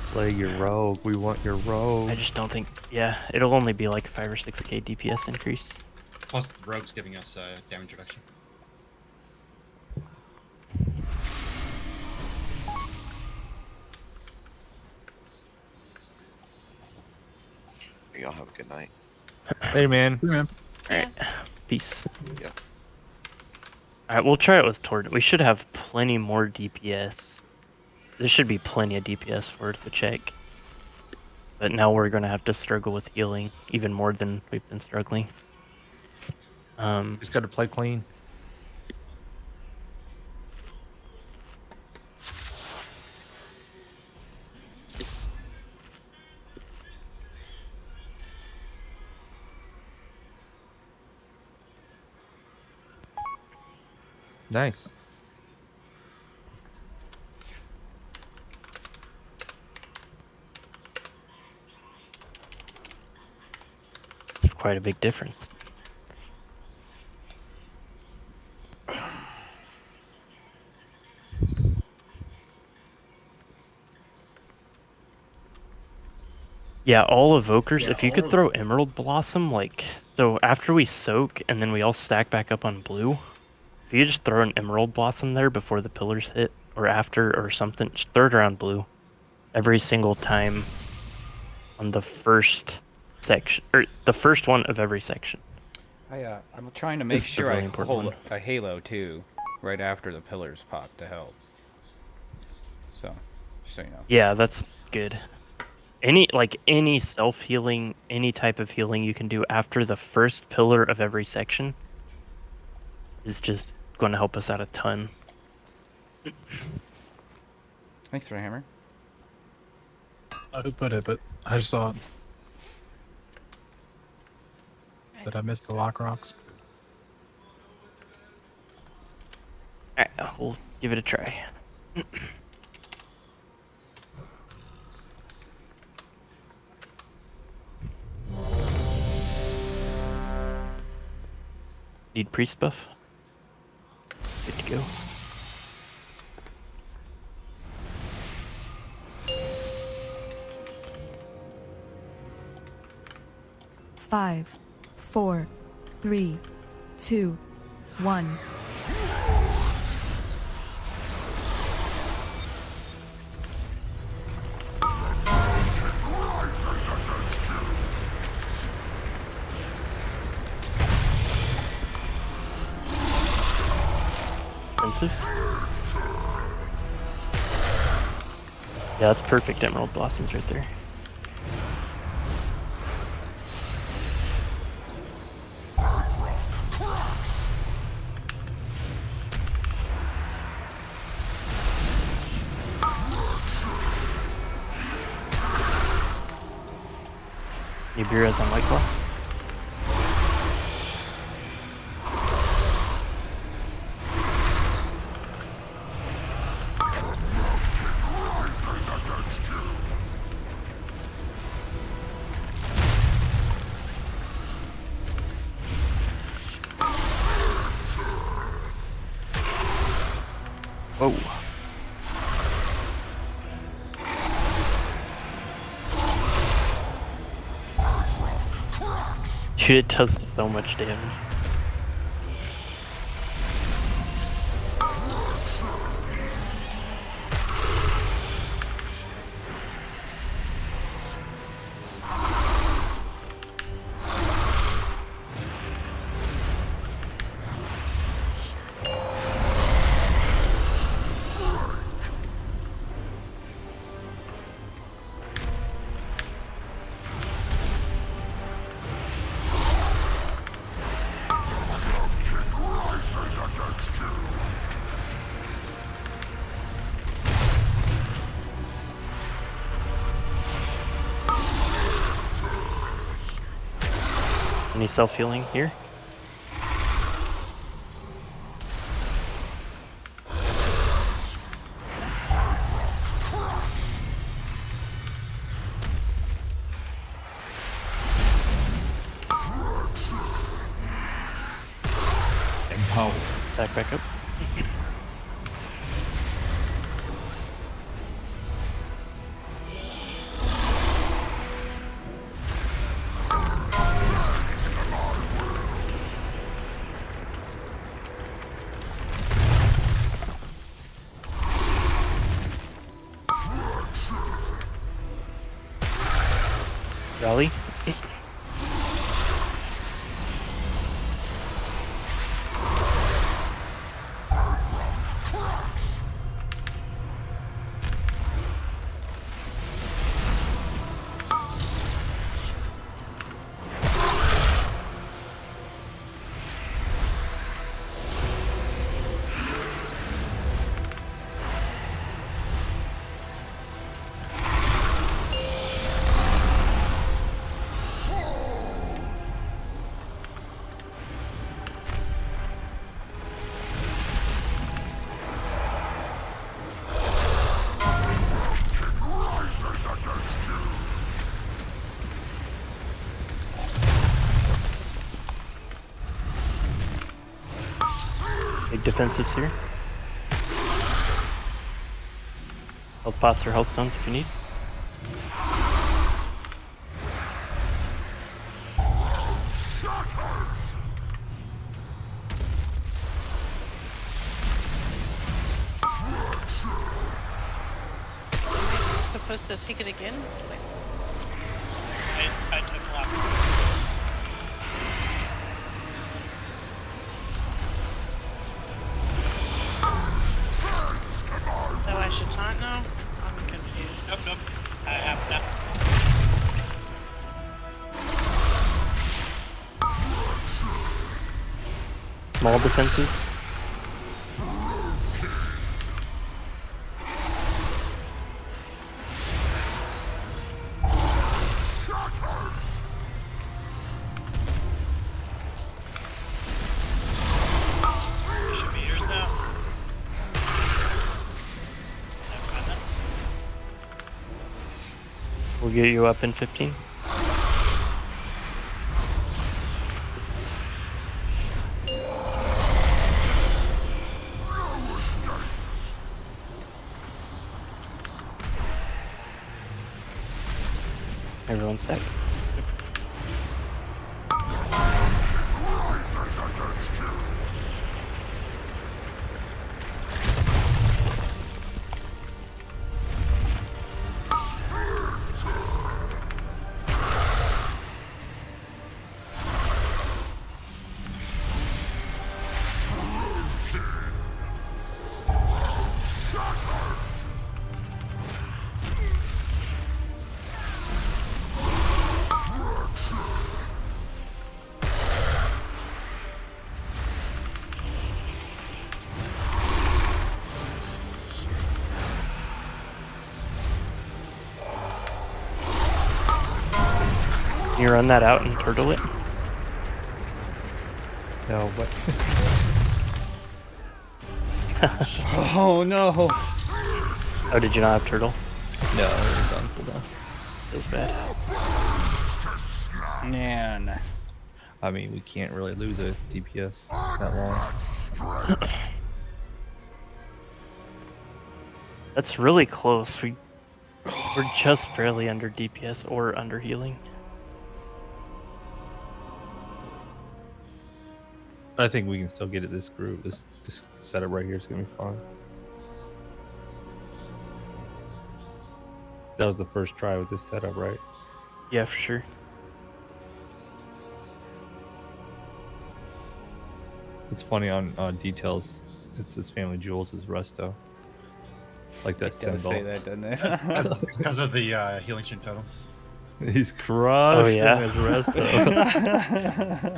Play your rogue. We want your rogue. I just don't think. Yeah, it'll only be like 5 or 6k DPS increase. Plus, the rogue's giving us damage reduction. Y'all have a good night. Hey, man. Hey, man. Alright, peace. Yeah. Alright, we'll try it with Tord. We should have plenty more DPS. There should be plenty of DPS for it to check. But now we're going to have to struggle with healing even more than we've been struggling. Just got to play clean. Nice. It's quite a big difference. Yeah, all evokers, if you could throw Emerald Blossom, like, so after we soak and then we all stack back up on blue, if you just throw an Emerald Blossom there before the pillars hit, or after, or something, just throw it around blue. Every single time on the first section, or the first one of every section. I'm trying to make This is a sure really I important hold one. a halo too, right after the pillars pop to help. So, just so you know. Yeah, that's good. Any self-healing, any type of healing you can do after the first pillar of every section is just going to help us out a ton. Thanks for the hammer. I did put it, but I just saw it. Did I miss the lock rocks? Alright, we'll give it a try. Need priest buff? Good to go. Five, 4, 3, 2, 1. Princess? Yeah, that's perfect Emerald Blossoms right there. Nibira's on White Claw. Whoa. Dude, it does so much damage. Any self-healing here? Empower. Back up. Rally. Big defensives here. Health pots or health stones if you need. Supposed to take it again? Wait. I took the last one. Oh, I should taunt now? I'm confused. Nope. I have that. Small defenses. It should be yours now. We'll get you up in 15. Everyone's set. Can you run that out and turtle it? No, what? Oh no! Oh, did you not have turtle? No, it was on cooldown. Feels bad. Man. I mean, we can't really lose a DPS that long. That's really close. We're just barely under DPS or under healing. I think we can still get it this group. This setup right here is gonna be fine. That was the first try with this setup, right? Yeah, for sure. It's funny on details. It says Family Jewels is Resto. Like that It does symbol. say that, doesn't it? That's because of the healing stream total. He's crushing yeah. as Resto.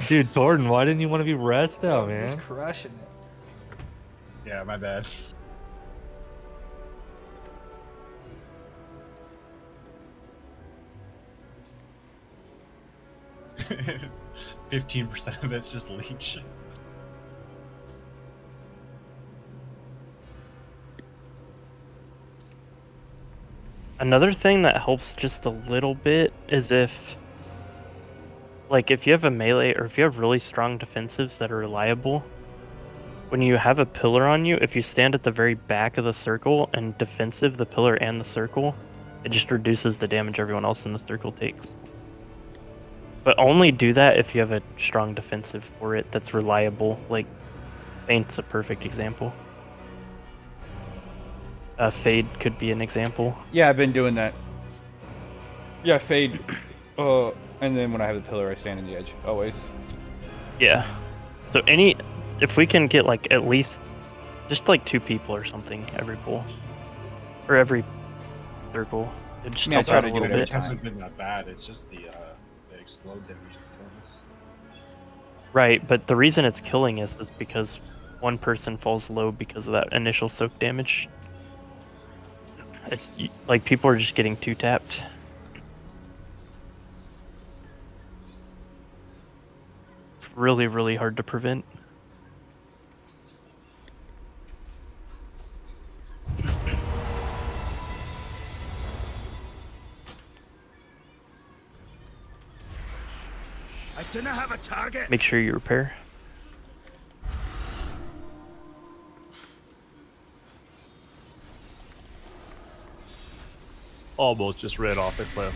Dude, Torton, why didn't you want to be Resto, man? He's crushing it. Yeah, my bad. 15% of it's just leech. Another thing that helps just a little bit is if you have a melee or if you have really strong defensives that are reliable, when you have a pillar on you, if you stand at the very back of the circle and defensive the pillar and the circle, it just reduces the damage everyone else in the circle takes. But only do that if you have a strong defensive for it that's reliable. Like, Feint's a perfect example. Fade could be an example. Yeah, I've been doing that. Yeah, Fade. And then when I have the pillar, I stand in the edge, always. Yeah. So if we can get like at least just like 2 people or something every pool. Or every circle. It just helps out a little bit. It hasn't been that bad, it's just the explode damage is killing us. Right, but the reason it's killing us is because one person falls low because of that initial soak damage. It's like people are just getting 2-tapped. It's really, really hard to prevent. I didn't have a target. Make sure you repair. Almost just ran off the cliff.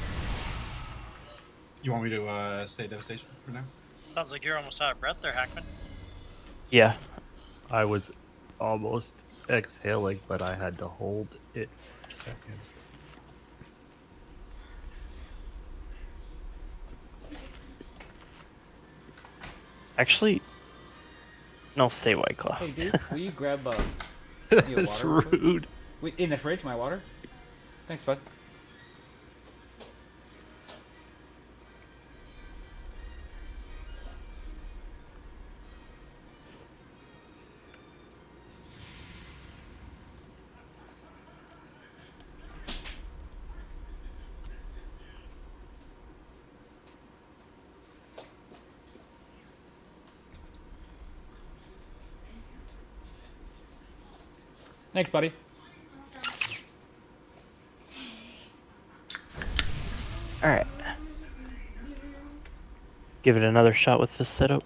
You want me to stay devastation for now? Sounds like you're almost out of breath there, Hackman. Yeah. I was almost exhaling, but I had to hold it for a second. Actually, no, stay White Claw. Hey, dude, will you grab your That's water? rude. Wait, in the fridge, my water? Thanks, bud. Thanks, buddy. Alright. Give it another shot with this setup.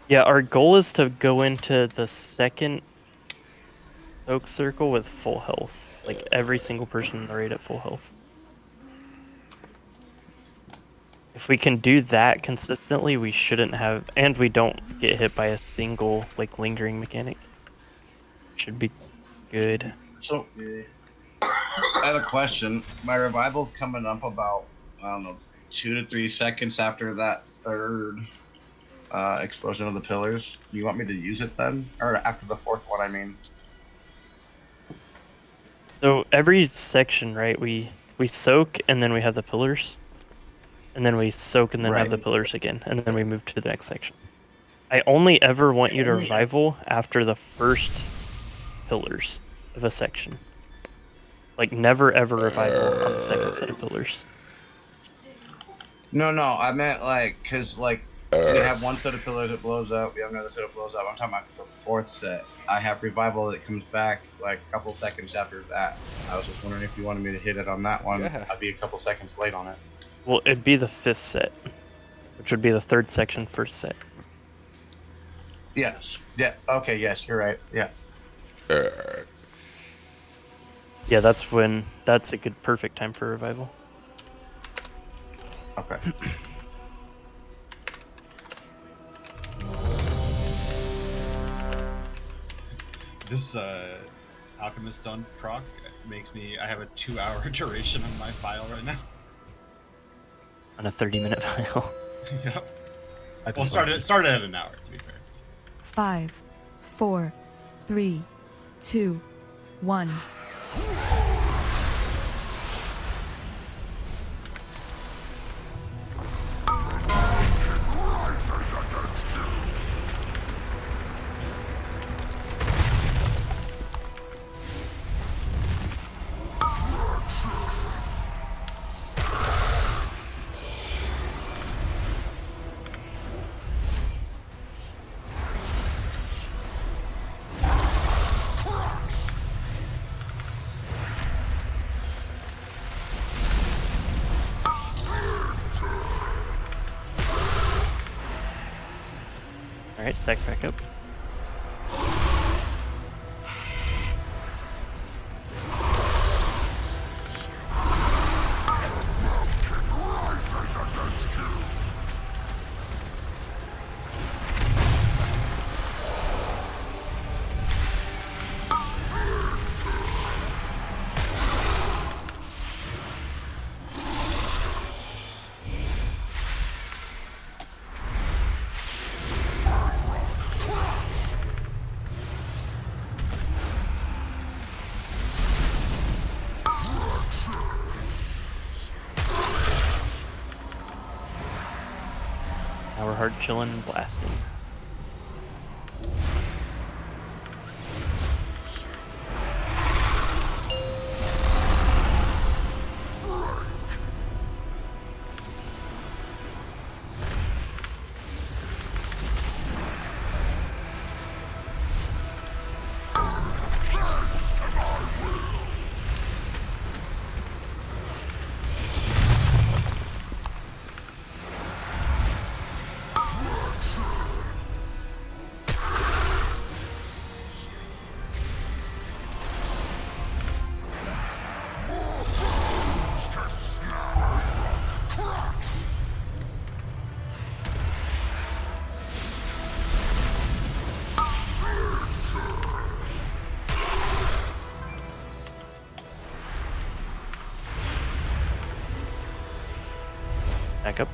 Yeah, our goal is to go into the second oak circle with full health. Like every single person in the raid at full health. If we can do that consistently, we shouldn't have, and we don't get hit by a single like lingering mechanic. Should be good. So, I have a question. My revival's coming up about, I don't know, 2 to 3 seconds after that third explosion of the pillars. Do you want me to use it then? Or after the fourth one, I mean? So every section, right, we soak and then we have the pillars. And then we soak and then have the pillars again. And then we move to the next section. I only ever want you to revival after the first pillars of a section. Like never ever revival on the second set of pillars. No, I meant like, cause like we have one set of pillars that blows up, we have another set that blows up. I'm talking about the fourth set. I have revival that comes back like a couple seconds after that. I was just wondering if you wanted me to hit it on that one. Yeah. I'd be a couple seconds late on it. Well, it'd be the 5th set, which would be the 3rd section, 1st set. Yes. Yeah. Okay. Yes, you're right. Yeah. Yeah, that's a good perfect time for revival. Okay. This Alchemist Stone proc makes me. I have a 2-hour duration on my file right now. On a 30-minute file. Yep. Well, started at an hour, to be fair. 5, 4, 3, 2, 1. Alright, stack back up. Now we're hard chilling and blasting. Back up.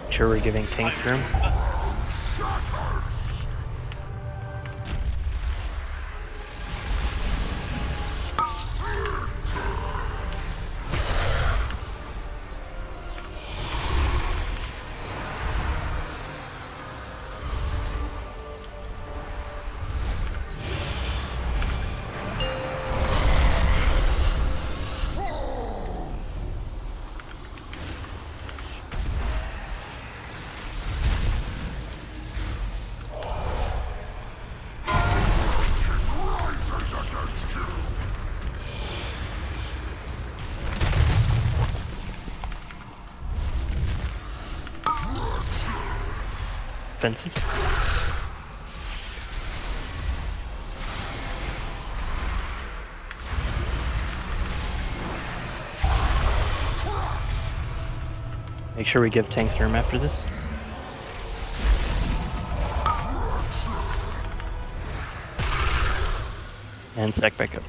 Make sure we're giving tanks room. Offensive. Make sure we give tanks room after this. And stack back up.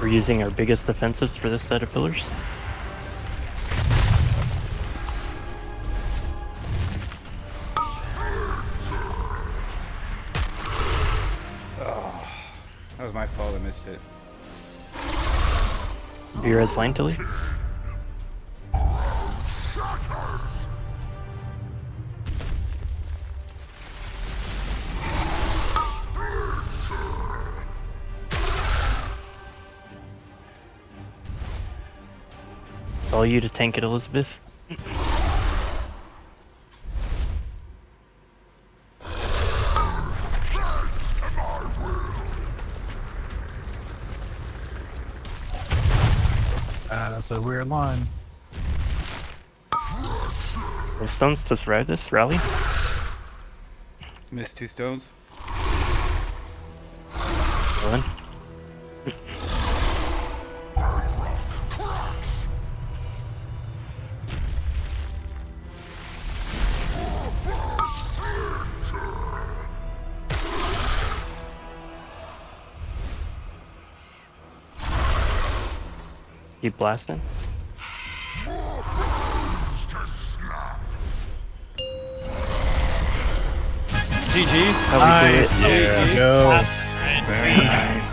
We're using our biggest defensives for this set of pillars. Oh, that was my fault. I missed it. Do your res line, Tilly? All you to tank it, Elizabeth. That's a weird line. The stones just rally. Missed 2 stones. One. Keep blasting. GG. How we do it. Yeah. Go. Very nice.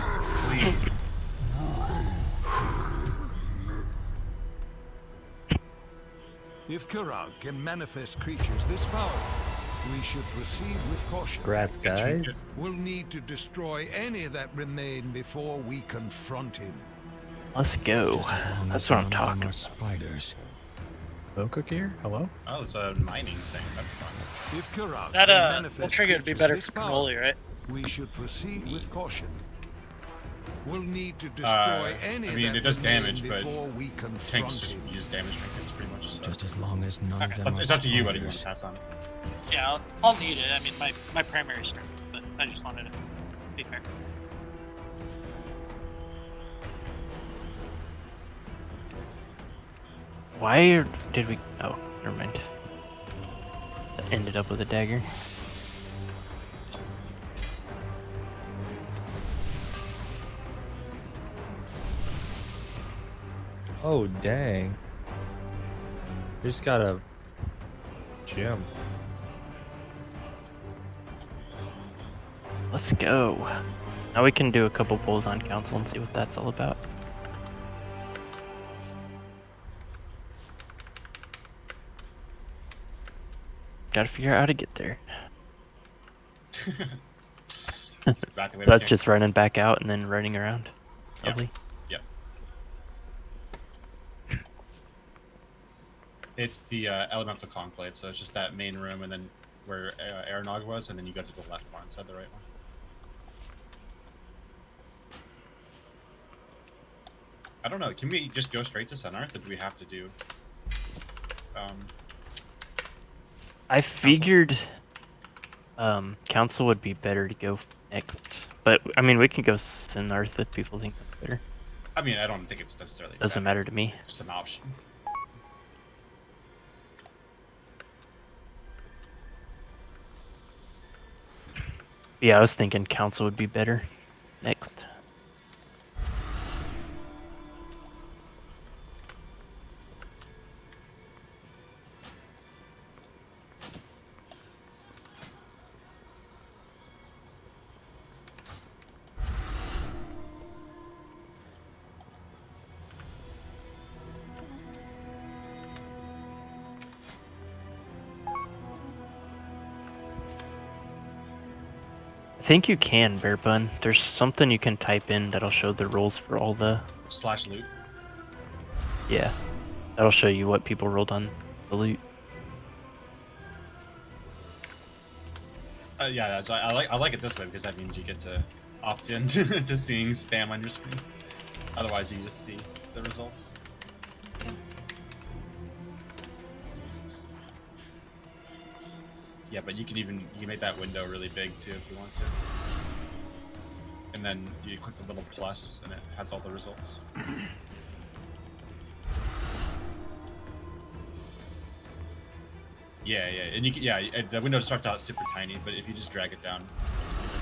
If Kurag can manifest creatures this powerful, we should proceed with caution. Congrats, guys. We'll need to destroy any that remain before we confront him. Let's go. That's what I'm talking about. Spiders. Hello, Cookie here. Hello. Oh, it's a mining thing. That's fun. If Kurag That can will manifest trigger to be creatures better this for powerful, cannoli, right? we should proceed with caution. We'll need to destroy any I mean, that it does remain damage, but before we confront tanks just him. use damage trinkets pretty much. So. Just as long as none of them are It's up to you what you want spiders. to pass on. Yeah, I'll need it. I mean, my primary strength, but I just wanted to be fair. Why did we? Oh, never mind. That ended up with a dagger. Oh, dang. Just got a gem. Let's go. Now we can do a couple pulls on council and see what that's all about. Gotta figure out how to get there. That's just running back out and then running around. Probably. Yep. It's the elemental conclave, so it's just that main room, and then where Aranog was, and then you go to the left one instead of the right one. I don't know. Can we just go straight to Sunarth, or do we have to do? I figured council would be better to go next, but I mean we can go Sinarth if people think that's better. I mean, I don't think it's necessarily. Doesn't matter to me. It's just an option. Yeah, I was thinking council would be better next. I think you can, Bear Bun. There's something you can type in that'll show the rules for all the... / loot. Yeah. That'll show you what people rolled on the loot. Yeah, that's, I like it this way because that means you get to opt in to seeing spam on your screen. Otherwise, you just see the results. Yeah, but you can make that window really big too if you want to. And then you click the little plus, and it has all the results. Yeah, and you can, the window starts out super tiny, but if you just drag it down, it's pretty big.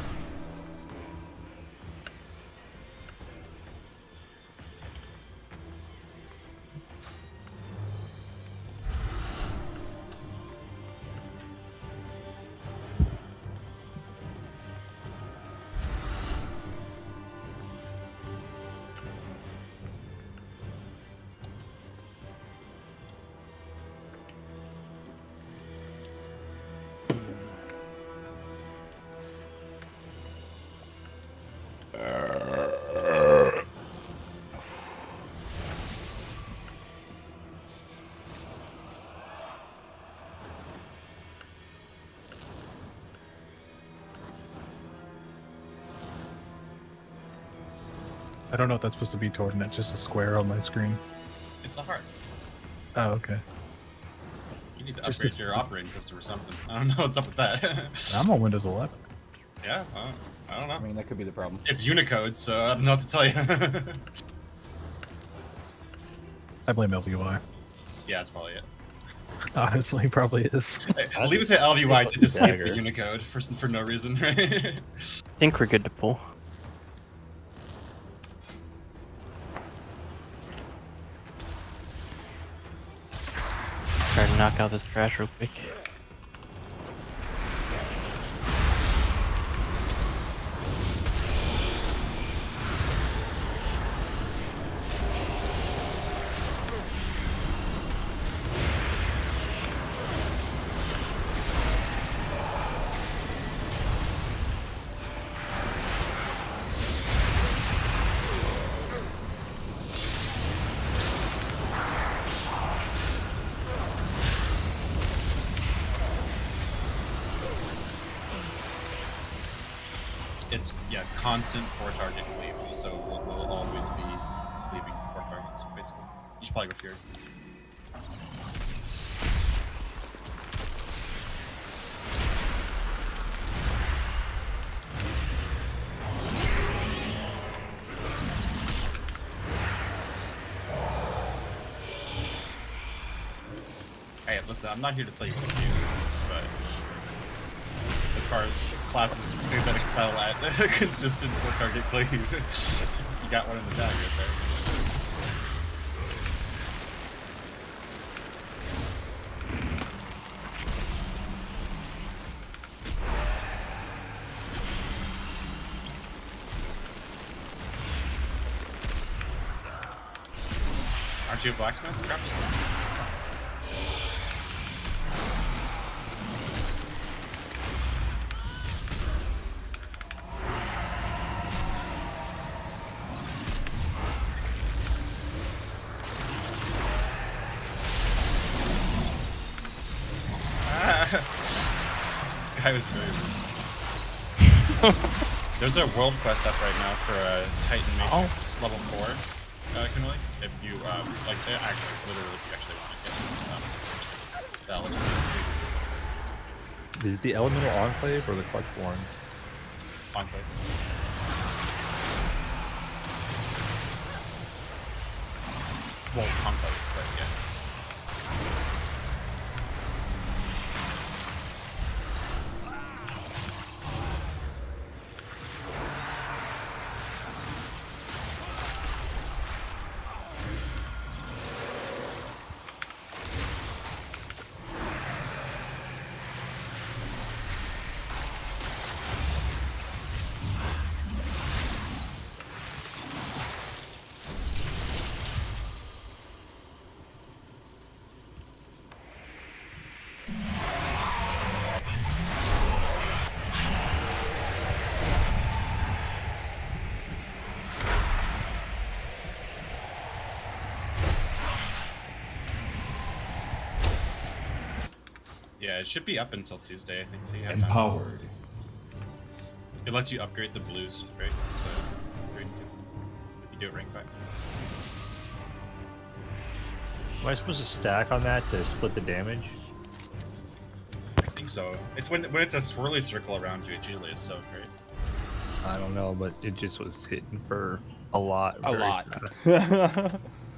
I don't know what that's supposed to be toward, and that's just a square on my screen. It's a heart. Oh, okay. You need to Just upgrade as- your operating system or something. I don't know what's up with that. I'm on Windows 11. Yeah, I don't know. I mean, that could be the problem. It's Unicode, so I don't know what to tell you. I blame LVY. Yeah, that's probably it. Honestly, probably is. I'll leave it to LVY to just sleep the Unicode for no reason, right? I think we're good to pull. Try to knock out this trash real quick. It's constant 4-target cleave, so we'll always be leaving 4 targets, basically. You should probably go Fury. Hey, listen, I'm not here to tell you what to do, but as far as classes that excel at consistent 4-target cleave, you got one in the bag right there. Aren't you a blacksmith? Grab this thing. This guy was very rude. There's a world quest up right now for a Titan Matrix level 4, Kimberly. If you like, actually, literally, if you actually want to get Is it the Elemental Enclave or the Clutch one? Enclave. Well, Enclave, but yeah. Yeah, it should be up until Tuesday, I think. So you have Empowered. It lets you upgrade the blues, right? So, grade 2. If you do it rank 5. Am I supposed to stack on that to split the damage? I think so. It's when it's a swirly circle around you, it usually is so great. I don't know, but it just was hitting for a lot. A very lot. fast.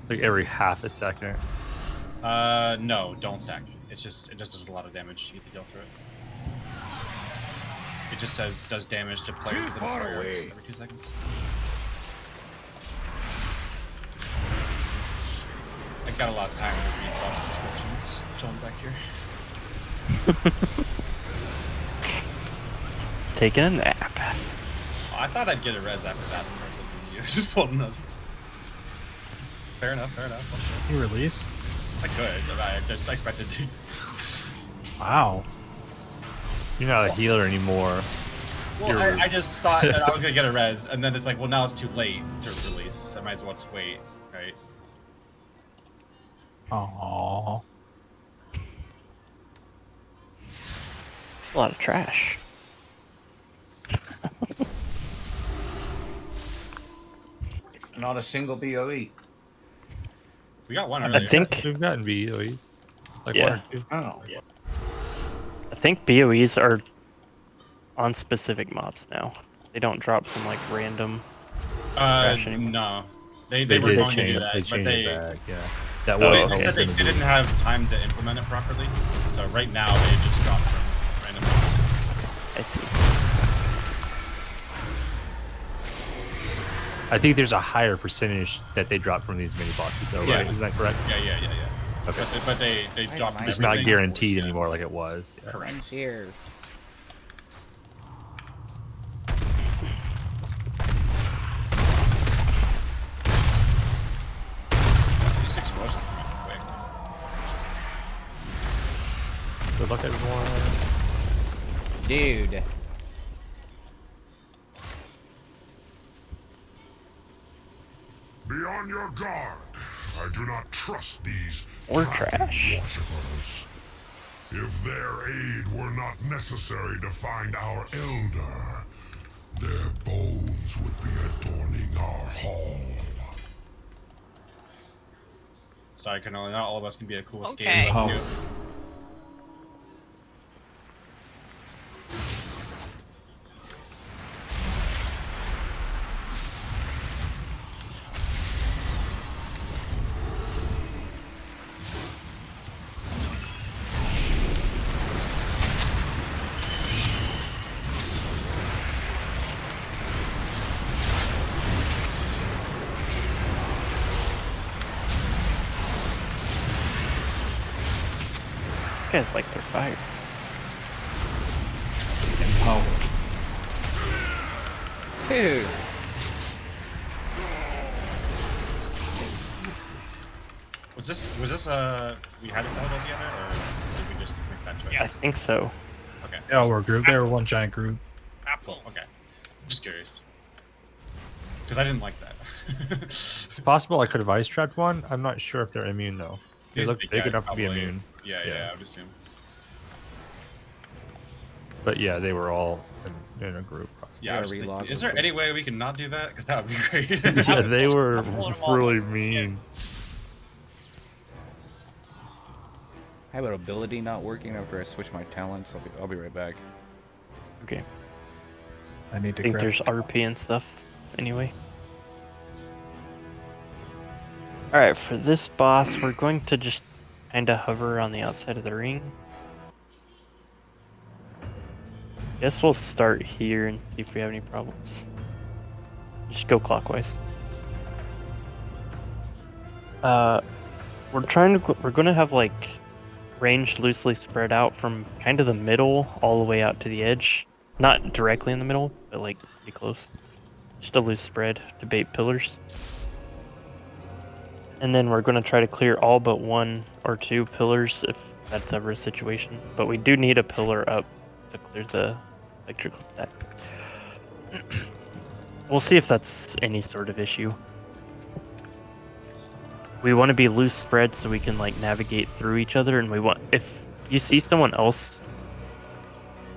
Like every half a second. No, don't stack. It just does a lot of damage. You have to go through it. It just says does damage to players within fireworks every 2 seconds. I got a lot of time to read boss descriptions. Chilling back here. Taking a nap. Oh, I thought I'd get a res after that one. You just pulled another. Fair enough. Fair enough. You release? I could. I just expected to. Wow. You're not a healer anymore. Well, I just thought that I was gonna get a res, and then it's like, well, now it's too late to release. I might as well just wait, right? Aww. A lot of trash. Not a single BOE. We got one I earlier. think. We've gotten BOEs. Like Yeah. one or two. Oh. I think BOEs are on specific mobs now. They don't drop from like random. trash anymore. No. They They were did going to change do it. that, They but changed they it back. Yeah. That was they said they gonna be- didn't have time to implement it properly. So right now they just drop from random. I see. I think there's a higher percentage that they drop from these mini bosses, though, Yeah. right? Isn't that correct? Yeah. Okay. But they dropped. It's not everything. guaranteed anymore like it was. Yeah. Correct. Here. These explosions come in quick. Good luck, everyone. Dude. Be on your guard. I do not trust these Or tracking trash. worshippers. If their aid were not necessary to find our elder, their bones would be adorning our hall. Sorry, Canola, not all of us can be a cool Okay. skater like you. These guys like their fire. Dude. Was this we had it all together, or did we just make that choice? Yeah, I think so. Okay. They all were a group. They were one giant group. Cool. Okay. Just curious. Because I didn't like that. It's possible I could have ice trapped one. I'm not sure if they're immune though. They These look big big guys enough to be probably- immune. Yeah, I would assume. But yeah, they were all in a group. Yeah, I was thinking, is there any way we can not do that? Because that would be great. Yeah, they were really mean. I have an ability not working after I switch my talents. I'll be right back. Okay. I need I to think grab. there's RP and stuff anyway. Alright, for this boss, we're going to just kind of hover on the outside of the ring. Guess we'll start here and see if we have any problems. Just go clockwise. We're gonna have like range loosely spread out from kind of the middle all the way out to the edge. Not directly in the middle, but like pretty close. Just a loose spread to bait pillars. And then we're going to try to clear all but one or two pillars if that's ever a situation. But we do need a pillar up to clear the electrical stacks. We'll see if that's any sort of issue. We want to be loose spread so we can like navigate through each other, and we want, if you see someone else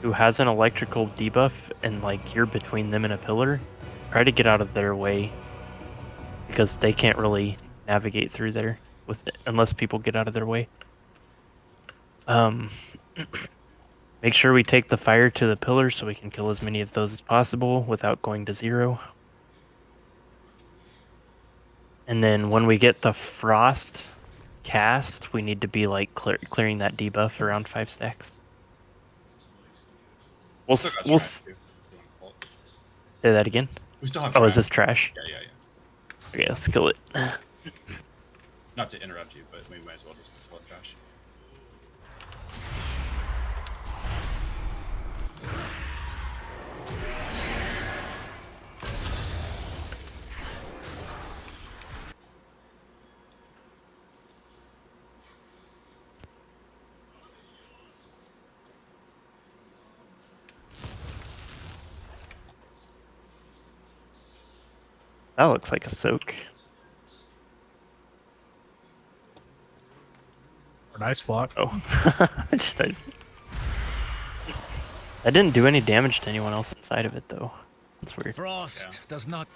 who has an electrical debuff and like you're between them and a pillar, try to get out of their way because they can't really navigate through there with it unless people get out of their way. Make sure we take the fire to the pillars so we can kill as many of those as possible without going to zero. And then when we get the frost cast, we need to be like clearing that debuff around 5 stacks. We'll say that again. We still have Oh, is trash. this trash? Yeah. Okay, let's kill it. Not to interrupt you, but we might as well just kill the trash. That looks like a soak. Or nice block. Oh. Just nice. I didn't do any damage to anyone else inside of it, though. That's weird. Frost does not.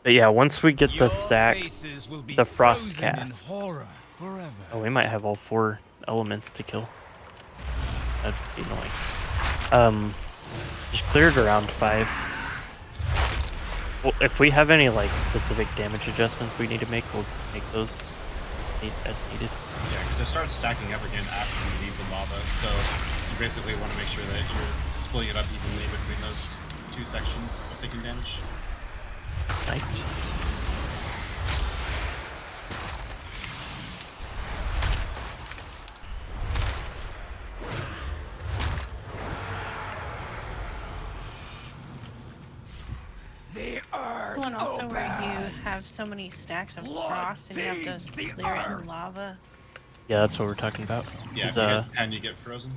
But yeah, once we get the stack, faces will be the frost frozen in cast. horror forever. Oh, we might have all 4 elements to kill. That'd be annoying. Just clear it around 5. Well, if we have any like specific damage adjustments we need to make, we'll make those as needed. Yeah, because it starts stacking up again after you leave the lava. So you basically want to make sure that you're splitting it up evenly between those 2 sections, taking damage. Nice. One also where you have so many stacks of frost and you have to clear it in lava. Yeah, that's what we're talking about. Yeah, if you get 10, you get frozen.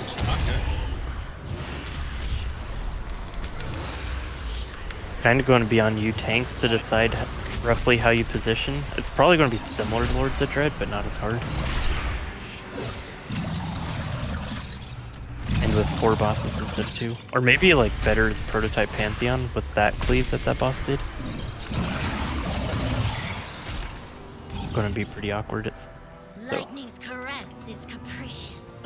It's not good. Kind of going to be on you tanks to decide roughly how you position. It's probably going to be similar to Lords of Dread, but not as hard. And with 4 bosses instead of 2. Or maybe like better as Prototype Pantheon with that cleave that boss did. It's going to be pretty awkward. So. Lightning's caress is capricious.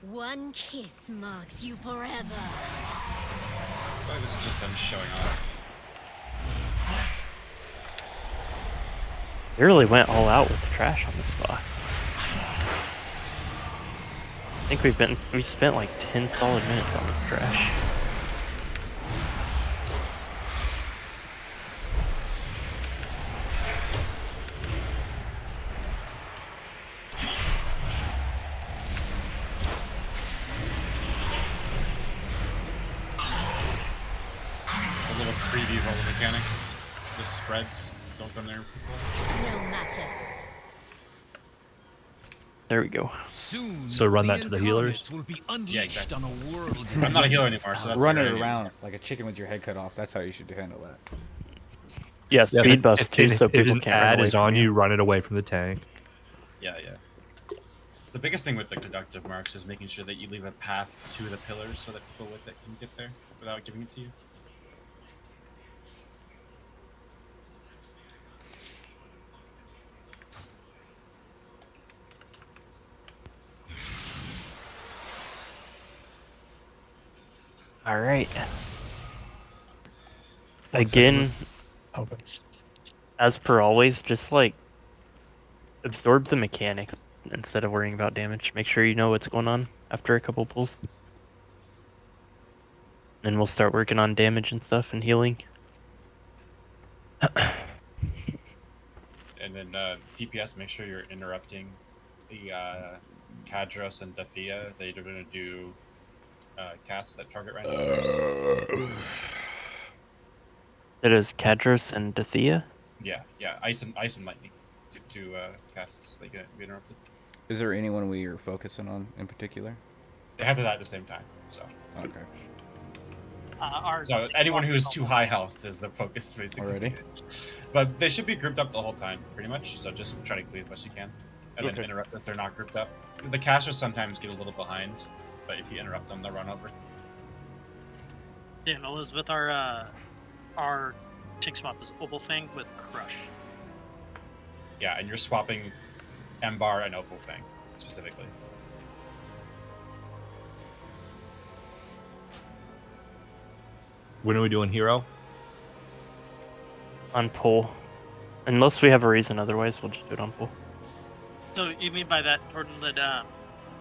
One kiss marks you forever. I feel like this is just them showing off. They really went all out with the trash on this boss. I think we spent like 10 solid minutes on this trash. It's a little preview of all the mechanics. The spreads don't come there. No matter. There we go. So run that to the healers? Yeah, exactly. I'm not a healer anymore, so that's Run it the area. around like a chicken with your head cut off. That's how you should handle that. Yeah, speed buffs too, so if people an can't run ad away is from on you, run it away from the tank. Yeah, yeah. The biggest thing with the conductive marks is making sure that you leave a path to the pillars so that people with it can get there without giving it to you. All right. Again, as per always, just like absorb the mechanics instead of worrying about damage. Make sure you know what's going on after a couple pulls. Then we'll start working on damage and stuff and healing. And then DPS, make sure you're interrupting the Kadros and Dathea. They're going to do casts that target random. It is Kadros and Dathea? Yeah, yeah. Ice and lightning do casts. They get interrupted. Is there anyone we are focusing on in particular? They have to die at the same time. So okay. So anyone who is too high health is the focus, basically. Already. But they should be grouped up the whole time, pretty much. So just try to clear as much as you can, and then interrupt if they're not grouped up. The casters sometimes get a little behind, but if you interrupt them, they'll run over. Yeah, and Elizabeth, our tick swap is Opal Fang with Crush. Yeah, and you're swapping Embar and Opal Fang specifically. When are we doing hero? On pull. Unless we have a reason, otherwise we'll just do it on pull. So you mean by that, Jordan, that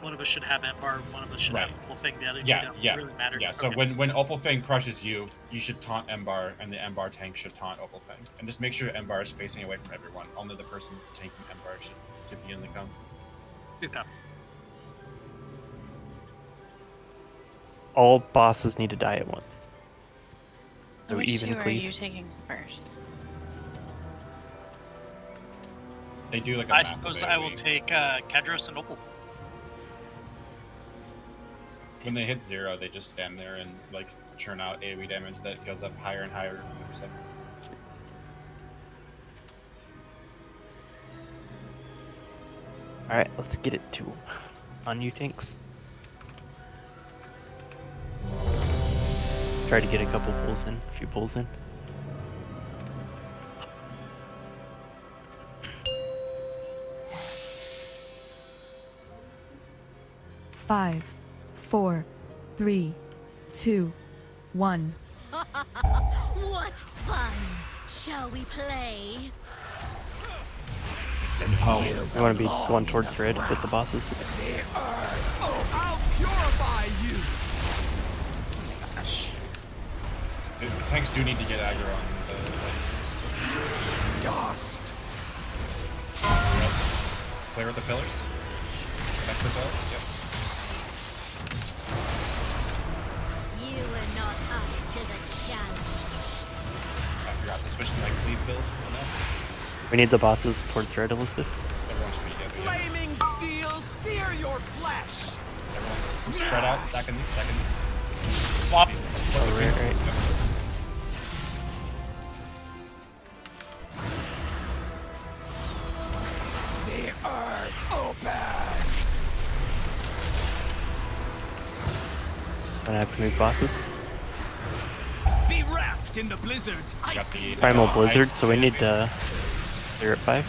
one of us should have Embar, one of us should have Opal Fang, the other two don't really matter? Yeah, so Okay. when Opal Fang crushes you, you should taunt Embar, and the Embar tank should taunt Opal Fang. And just make sure Embar is facing away from everyone. Only the person tanking Embar should be in the cone. Good cop. All bosses need to die at once. So Which even two are cleave. you taking first? They do like a I massive suppose AoE. I will take Kadros and Opal. When they hit 0, they just stand there and like churn out AoE damage that goes up higher and higher every second. Alright, let's get it to him. on you, Tinks. Try to get a couple pulls in, a few pulls in. Five, 4, 3, 2, 1. What fun! Shall we play? You want to be going towards red with the bosses. I'll purify you. The tanks do need to get aggro on the legends. Dust. Clear with the pillars. Next to the pillars. Yep. You were not up to the challenge. I forgot to switch to my cleave build. Oh, no. We need the bosses towards red, Elizabeth. Everyone's together. Flaming steel, sear your flesh. Everyone's spread out, stacking these. Swap. Oh, right. The earth open. Gonna have to move bosses. Be wrapped in the blizzard's icy. Primal Blizzard, so we need to clear at 5.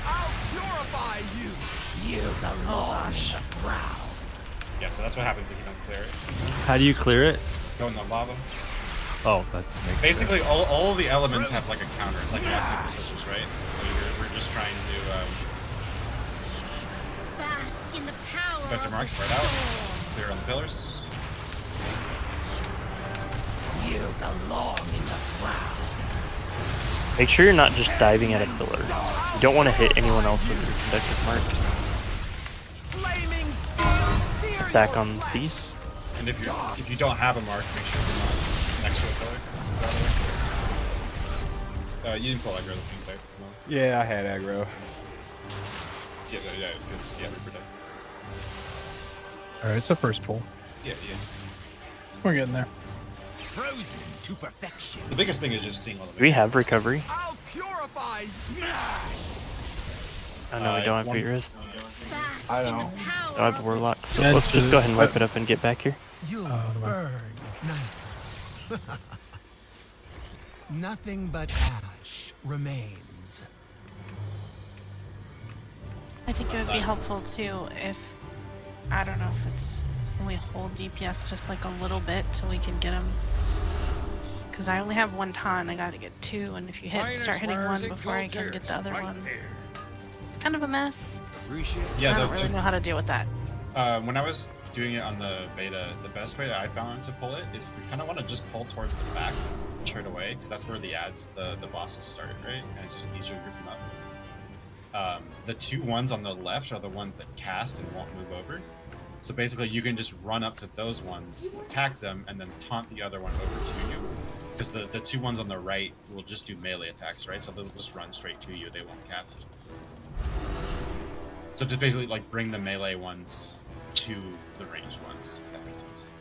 I'll purify you. You the launch proud. Yeah, so that's what happens if you don't clear it. How do you clear it? Go in the lava. Oh, that's Basically, all of the elements have like a counter. It's like rock, paper, scissors, right? So we're just trying to Bask in the power vector of mark, the spread out, storm. clear on the pillars. You belong in the crowd. Make sure you're not just diving at a pillar. You don't want to hit anyone else with your conductive mark. Flaming steel, sear Stack your on flesh. these. And if you don't have a mark, make sure you're not next to a pillar. You didn't pull aggro the team there. No. Yeah, I had aggro. Yeah, because Reaper died. Alright, so first pull. Yeah. We're getting there. Frozen to perfection. The biggest thing is just seeing all the. Do we have recovery? I'll purify. Smash. Oh no, we don't have beat wrist. I don't. Don't have Warlock, so Yeah, let's just go ahead and wipe it up and get back here. You'll burn nice. Nothing but ash remains. I think it would be helpful too if, I don't know if it's when we hold DPS just like a little bit till we can get them. Because I only have 1 ton, I gotta get 2, and if you start hitting one before I can get the other one, it's kind of a mess. Yeah, I don't really know how to deal with that. When I was doing it on the beta, the best way that I found to pull it is we kind of want to just pull towards the back, straight away, because that's where the bosses start, right? And it's just easier to group them up. The 2 ones on the left are the ones that cast and won't move over. So basically, you can just run up to those ones, attack them, and then taunt the other one over to you. Because the 2 ones on the right will just do melee attacks, right? So they'll just run straight to you. They won't cast. So just basically like bring the melee ones to the ranged ones. If that makes sense.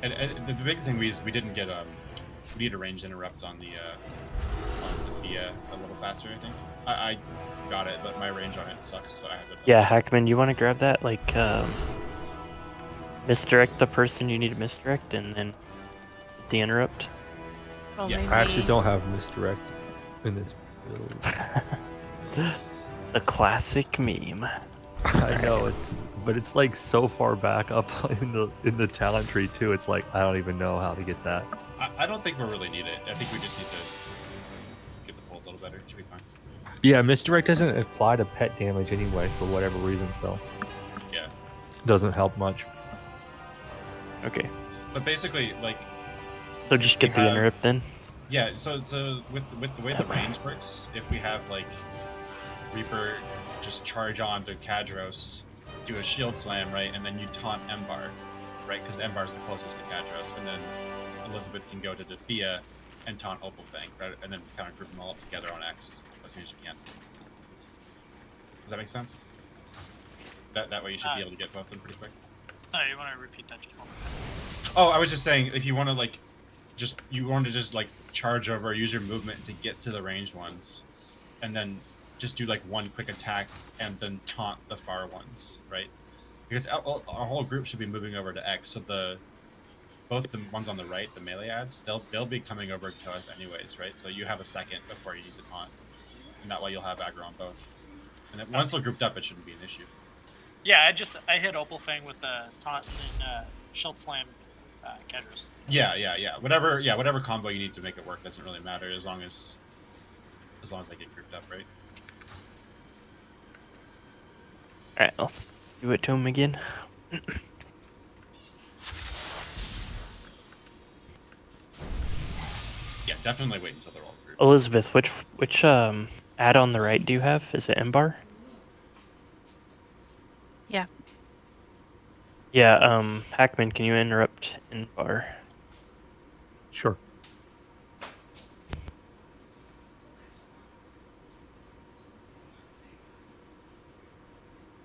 And the big thing we didn't get we need a ranged interrupt on the Thea a little faster. I think I got it, but my range on it sucks, so I have to. Yeah, Hackman, you want to grab that? Like, misdirect the person you need to misdirect, and then the interrupt. Well, Yeah. I actually don't have misdirect in this build. The classic meme. I know but it's like so far back up in the talent tree too. It's like I don't even know how to get that. I don't think we really need it. I think we just need to get the pull a little better. It should be fine. Yeah, misdirect doesn't apply to pet damage anyway for whatever reason, so Yeah. it doesn't help much. Okay. But basically, like. So just get the interrupt then. Yeah. So with the way the range works, if we have like Reaper just charge on to Kadros, do a shield slam, right, and then you taunt Embar, right, because Embar's the closest to Kadros, and then Elizabeth can go to the Thea and taunt Opalfang, right, and then kind of group them all up together on X as soon as you can. Does that make sense? That way you should be able to get both of them pretty quick. Sorry, you want to repeat that just one more time? Oh, I was just saying, if you want to like just you want to just like charge over, use your movement to get to the ranged ones, and then just do like one quick attack and then taunt the far ones, right? Because our whole group should be moving over to X, so both the ones on the right, the melee ads, they'll be coming over to us anyways, right? So you have a second before you need to taunt, and that way you'll have aggro on both. And then once they're grouped up, it shouldn't be an issue. Yeah, I hit Opalfang with the taunt and then Shield Slam Kedros. Yeah. Whatever combo you need to make it work doesn't really matter as long as they get grouped up, right? Alright, I'll do it to him again. Yeah, definitely wait until they're all grouped. Elizabeth, which ad on the right do you have? Is it M-bar? Yeah. Yeah, Hackman, can you interrupt M-bar? Sure.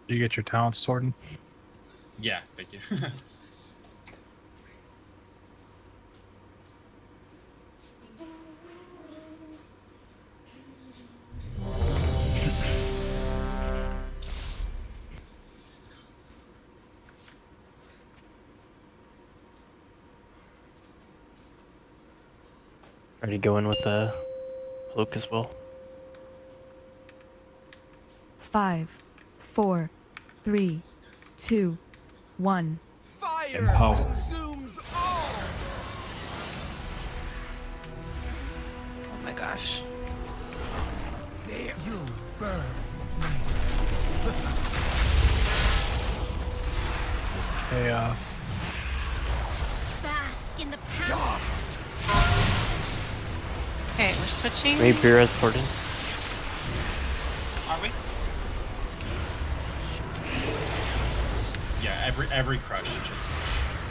Do you get your talents, Torton? Yeah, thank you. Ready to go in with the cloak as well? 5, 4, 3, 2, 1. Fire Empower. consumes all. Oh my gosh. There you burn nice. This is chaos. Bask in the past. Okay, we're switching. Maybe Beerus, Thornton. Are we? Yeah, every crush should switch.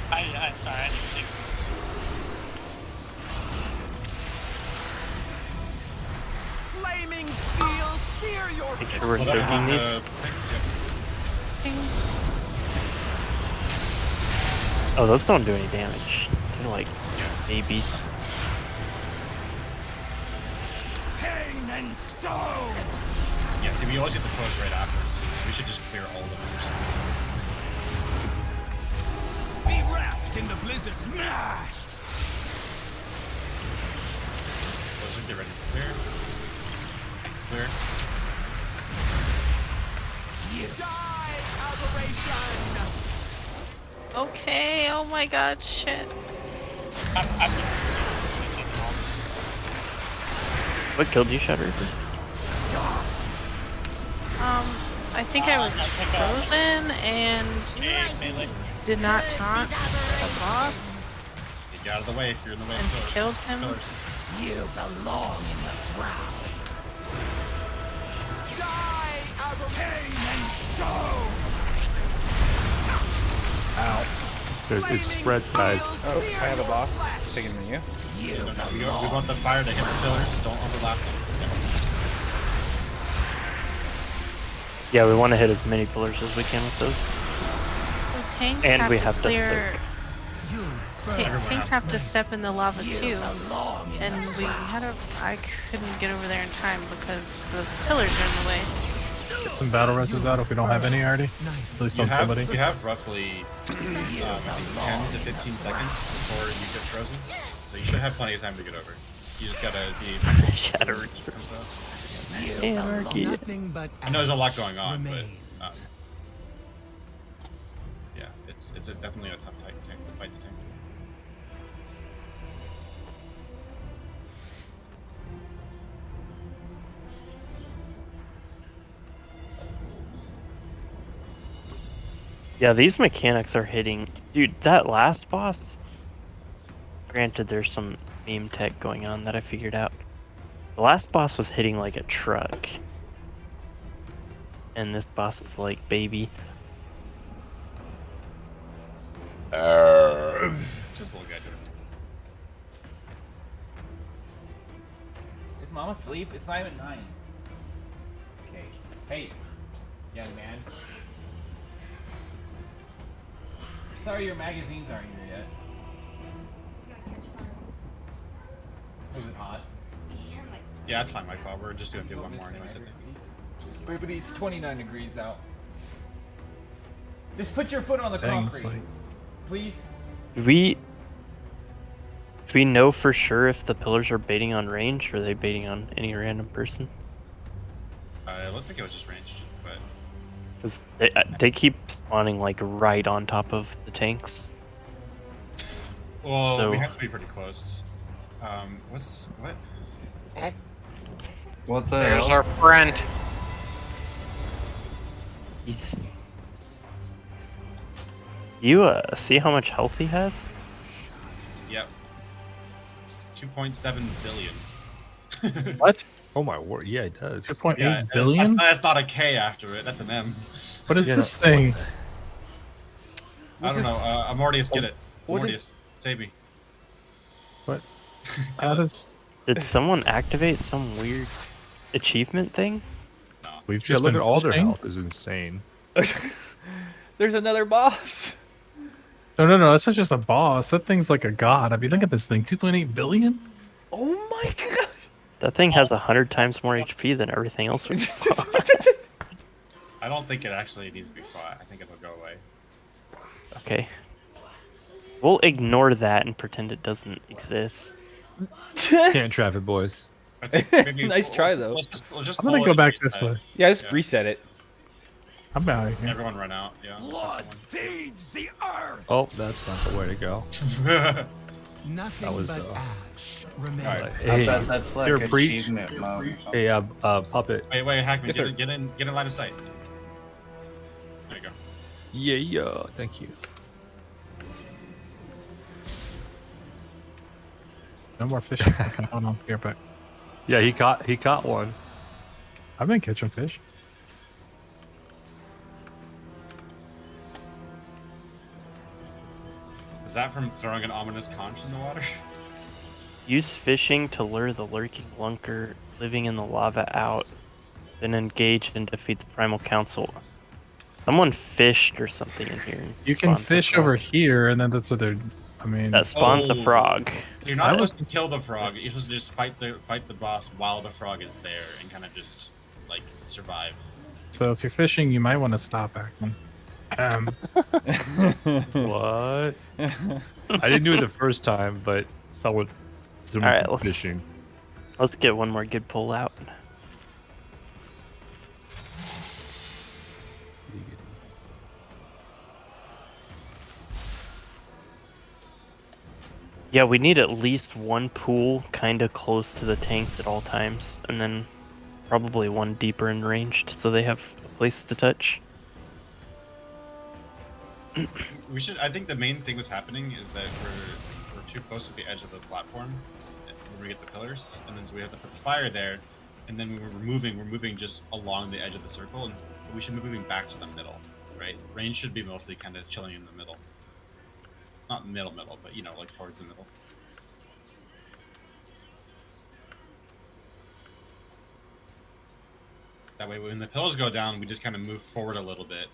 I sorry, I didn't see. Flaming steel, sear your Make sure we're soaking these. Oh, those don't do any damage. They're like babies. pain and stone. Yeah, see, we always get the pose right afterwards, so we should just clear all of them first. Be wrapped in the blizzard. Smash. Blizzard, get ready to clear. Clear. You die, aberration. Okay, oh my god, shit. What killed you, Shadow? I think I was frozen and did not taunt the boss Get out of the way if you're in the way and of pillars. killed him. Pillars. You belong in the ground. Die, pain and stone. It spreads, guys. Oh, I have a boss. Taking from you. We want the fire to hit the pillars. Don't overlap them. Yeah, we want to hit as many pillars as we can with those. So tanks And have we to have to clear. Everyone Tanks have to step in the lava too, and ground. I couldn't get over there in time because the pillars are in the way. Get some battle reses out if we don't have any already. At least on somebody. You have roughly 10 to 15 seconds before you get frozen, so you should have plenty of time to get over. You just gotta be Shadow. Anarchy. Nothing but I know there's a lot going on, but remains. yeah, it's definitely a tough fight to tank. Yeah, these mechanics are hitting. Dude, that last boss. Granted, there's some meme tech going on that I figured out. The last boss was hitting like a truck. And this boss is like baby. Just a little guy doing Is Mama asleep? It's not even 9. Okay. Hey, young man. Sorry your magazines aren't here yet. Is it hot? Yeah, that's fine, Mike. We're just gonna do one more anyways, I think. Wait, but it's 29 degrees out. Just put your foot on the Dang, it's concrete, like- please. Do we know for sure if the pillars are baiting on range or are they baiting on any random person? I don't think it was just ranged, but Because they keep spawning like right on top of the tanks. well, So- we have to be pretty close. What? What the There's hell? our friend. You see how much health he has? Yep. It's 2.7 billion. What? Oh my word! Yeah, it does. 2.8 Yeah, billion? that's not a K after it. That's an M. What is Yeah, this thing? I don't know. Amortius, get it. What Amortius, is- save me. What? How does? Did someone activate some weird achievement thing? We've Yeah, just look been at all their fishing? health is insane. There's another boss. No. This is just a boss. That thing's like a god. I mean, look at this thing. 2.8 billion? Oh my god. That thing has 100 times more HP than everything else. we fought. I don't think it actually needs to be fought. I think it'll go away. Okay. We'll ignore that and pretend it doesn't exist. Can't trap it, boys. I think maybe Nice try, though. Let's just I'm gonna pull go it back and this reset. way. Yeah, just Yeah. reset it. I'm out of here. Everyone run out. Yeah. Blood feeds the earth. Oh, that's not the way to go. Nothing That was, but uh, ash remains. Alright, I hey, bet that's like here, an preach. achievement mode or something. Hey, puppet. Wait, Hackman, Yes, sir. get in line of sight. There you go. Yeah, thank you. No more fishing. Okay, hold on. Here, back. Yeah, he caught one. I've been catching fish. Is that from throwing an ominous conch in the water? Use fishing to lure the lurking lunker living in the lava out, then engage and defeat the primal council. Someone fished or something in here. and You can spawned a fish frog. over here, and then that's what they're. I mean, That spawns a Oh. frog. You're not I supposed to kill the frog. You're supposed to just fight the boss while the frog is there and kind of just like survive. so if you're fishing, you might want to stop, Ackman. What? I didn't do it the first time, but someone's Alright, let's- fishing. Let's get one more good pull out. Yeah, we need at least one pool kind of close to the tanks at all times, and then probably one deeper and ranged so they have a place to touch. We should. I think the main thing that's happening is that we're too close to the edge of the platform when we get the pillars, and then so we have to put the fire there, and then when we're moving just along the edge of the circle, and we should be moving back to the middle, right? Range should be mostly kind of chilling in the middle, not middle, but you know, like towards the middle. That way, when the pillars go down, we just kind of move forward a little bit,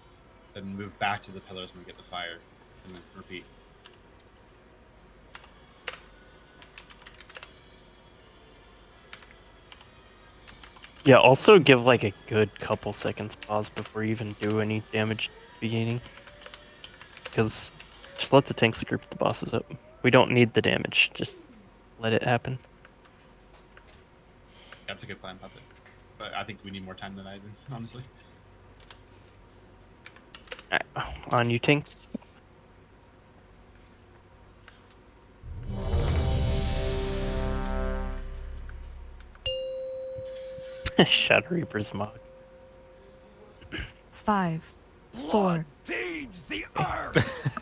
then move back to the pillars when we get the fire, and then repeat. Yeah, also give like a good couple seconds pause before you even do any damage beginning. Because just let the tanks group the bosses up. We don't need the damage, just let it happen. That's a good plan, Puppet. But I think we need more time than I do, honestly. Alright, on you tanks. Shadow Reaper's mod. 5, 4, Feeds the earth.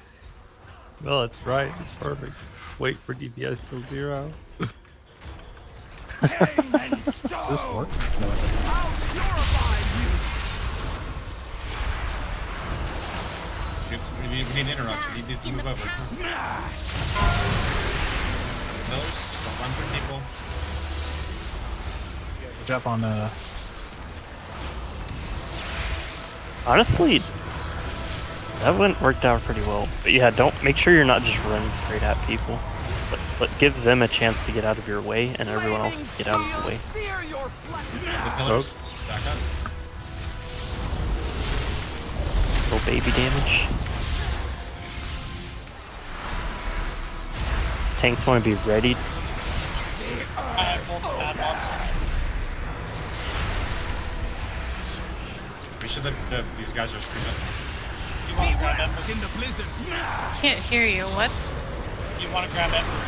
No, that's right. It's perfect. Wait for DPS till 0. Does this work? No, it doesn't. We need interrupts. We need these to move over. Pillars, don't run through people. Good job on Honestly, that one worked out pretty well. But yeah, don't make sure you're not just running straight at people. But give them a chance to get out of your way, and everyone else get out of the way. The pillars stack up. Roll baby damage. Tanks want to be ready. We should have these guys are screwed up. You want to grab Effort? In the blizzard. Can't hear you. What? You want to grab Effort?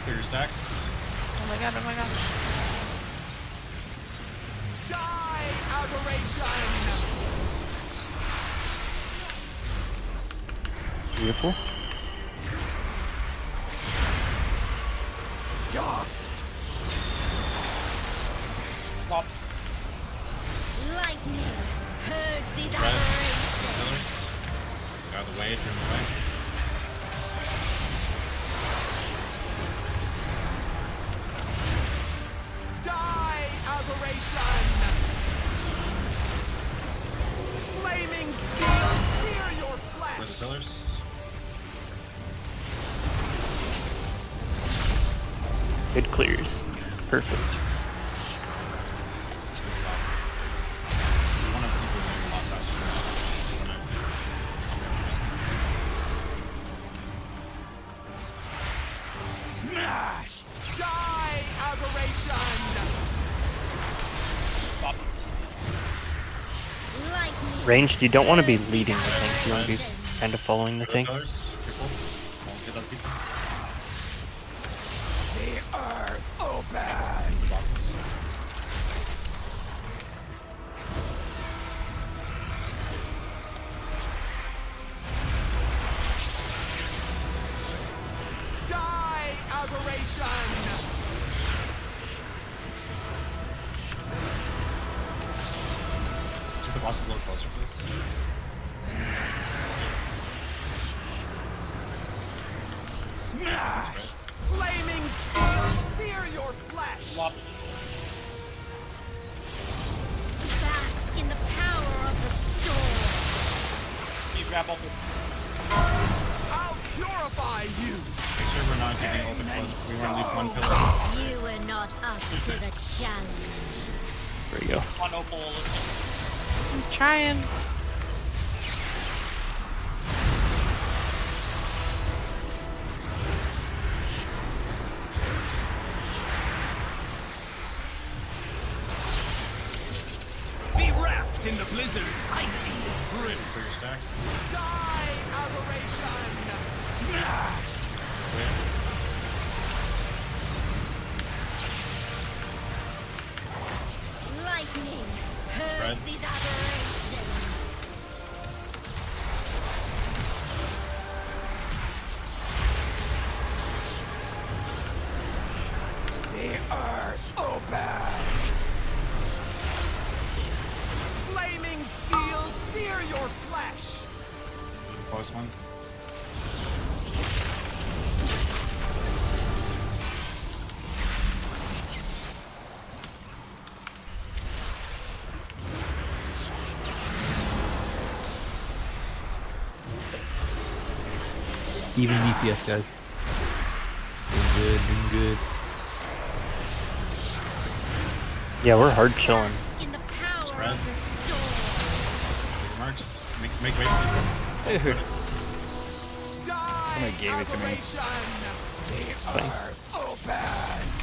Clear your stacks. Oh my god, oh my gosh. Die, aberration! Beautiful. Dust! Pop. Lightning, purge these Red. aberrations. Pillars. Get out of the way, turn the way. Die, aberration! Flaming steel, sear your Where the flesh! pillars? Good clears. Perfect. One of the people moving a lot faster than Smash! Die, aberration! Lightning, Ranged, you don't want to be leading the tanks. You want to be kind of following the tanks. pillars. Careful. Don't get other people. The earth open! The bosses. Die, aberration! Shoot the bosses a little closer, please. Smash! Flaming steel, sear your flesh! Pop. bask in the power of the storm. You grab Effort. I'll purify you! Make sure we're not getting open close. We want to leave one pillar. You were not up to the challenge. There you go. One opal, listen. I'm trying. Be wrapped in the blizzard's icy Clear your embrace! stacks. Die, aberration! Smash! Lightning, Spread. purge these aberrations. The earth opens! Flaming steel, sear your flesh! Close one. Even DPS, guys. Doing good, doing good. Yeah, we're hard chilling. In the power Spread. of the storm. Marks. Make way for people. Dude. Die, Somebody gave it to me. aberration! The earth opens!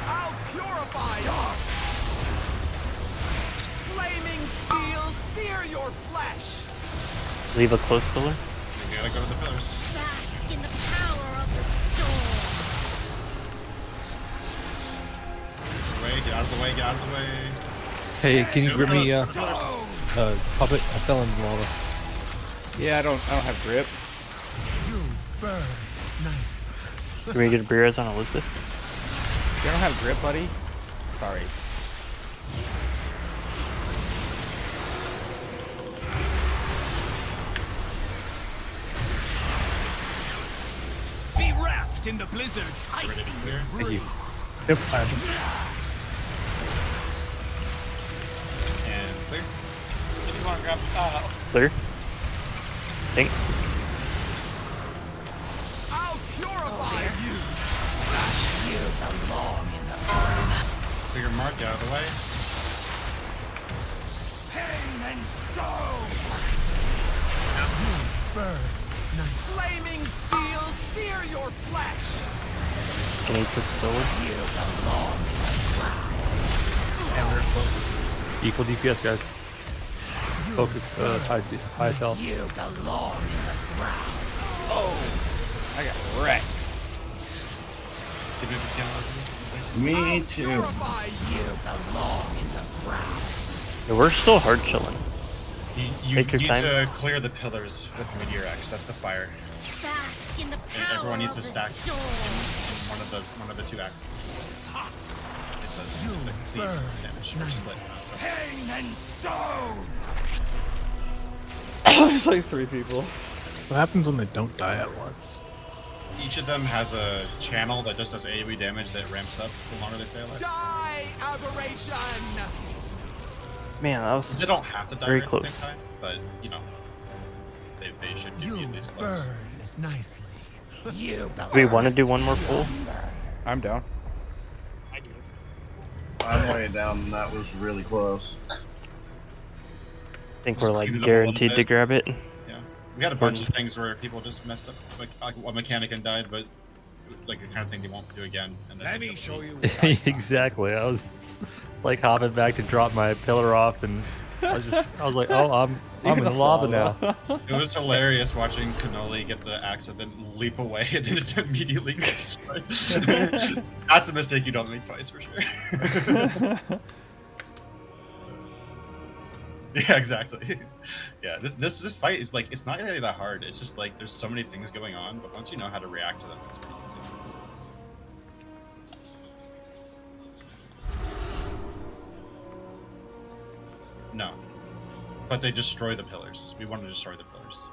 I'll purify us! Flaming steel, sear your flesh! Leave a close pillar. You gotta go to the pillars. Bask in the power of the storm. Get out of the way, get out of the way. Hey, can you grip me, Pillars. puppet? I fell in lava. Yeah, I don't have grip. You burn. Nice. Can we get a Beerus on Elizabeth? You don't have grip, buddy? Sorry. out in the blizzard's icy Thank you. breeze. Yep. And clear. If you want to grab. Clear. Thanks. I'll purify you. Flash you belong in the burn. Clear mark out of the way. Pain and stone. You burn. Flaming steel sear your flesh. Can I eat this sword? You belong in the ground. And we're close. Equal DPS, guys. Focus, highest health. You belong in the ground. Oh, I got wrecked. Me too. Purify you belong in the ground. Yeah, we're still hard chilling. You Take your need time. to clear the pillars with Meteor X. That's the fire. Bask in the And power everyone needs to of the stack storm. in one of the two axes. It's a cleave damage or split. So. Pain and stone. There's like 3 people. What happens when they don't die at once? Each of them has a channel that just does AoE damage that ramps up the longer they stay alive. Die, aberration. Man, that was They don't have to die very at the close. same time, but you know, they should be at least close. Burn nicely. You Do we want to do one more pull? I'm down. I'm way down, and that was really close. I think Just we're like clean it up a little guaranteed to bit. grab it. Yeah, we got a bunch of things where people just messed up, like a mechanic and died, but like the kind of thing they won't do again. And then Let me show you. Exactly. I was like hopping back to drop my pillar off, and I was like, oh, I'm in the lava now. It was hilarious watching Cannoli get the axe and then leap away and then just immediately get destroyed. That's a mistake you don't make twice for sure. Yeah, exactly. Yeah, this fight is like, it's not really that hard. It's just like there's so many things going on, but once you know how to react to them, it's pretty easy. No. But they destroy the pillars. We want to destroy the pillars.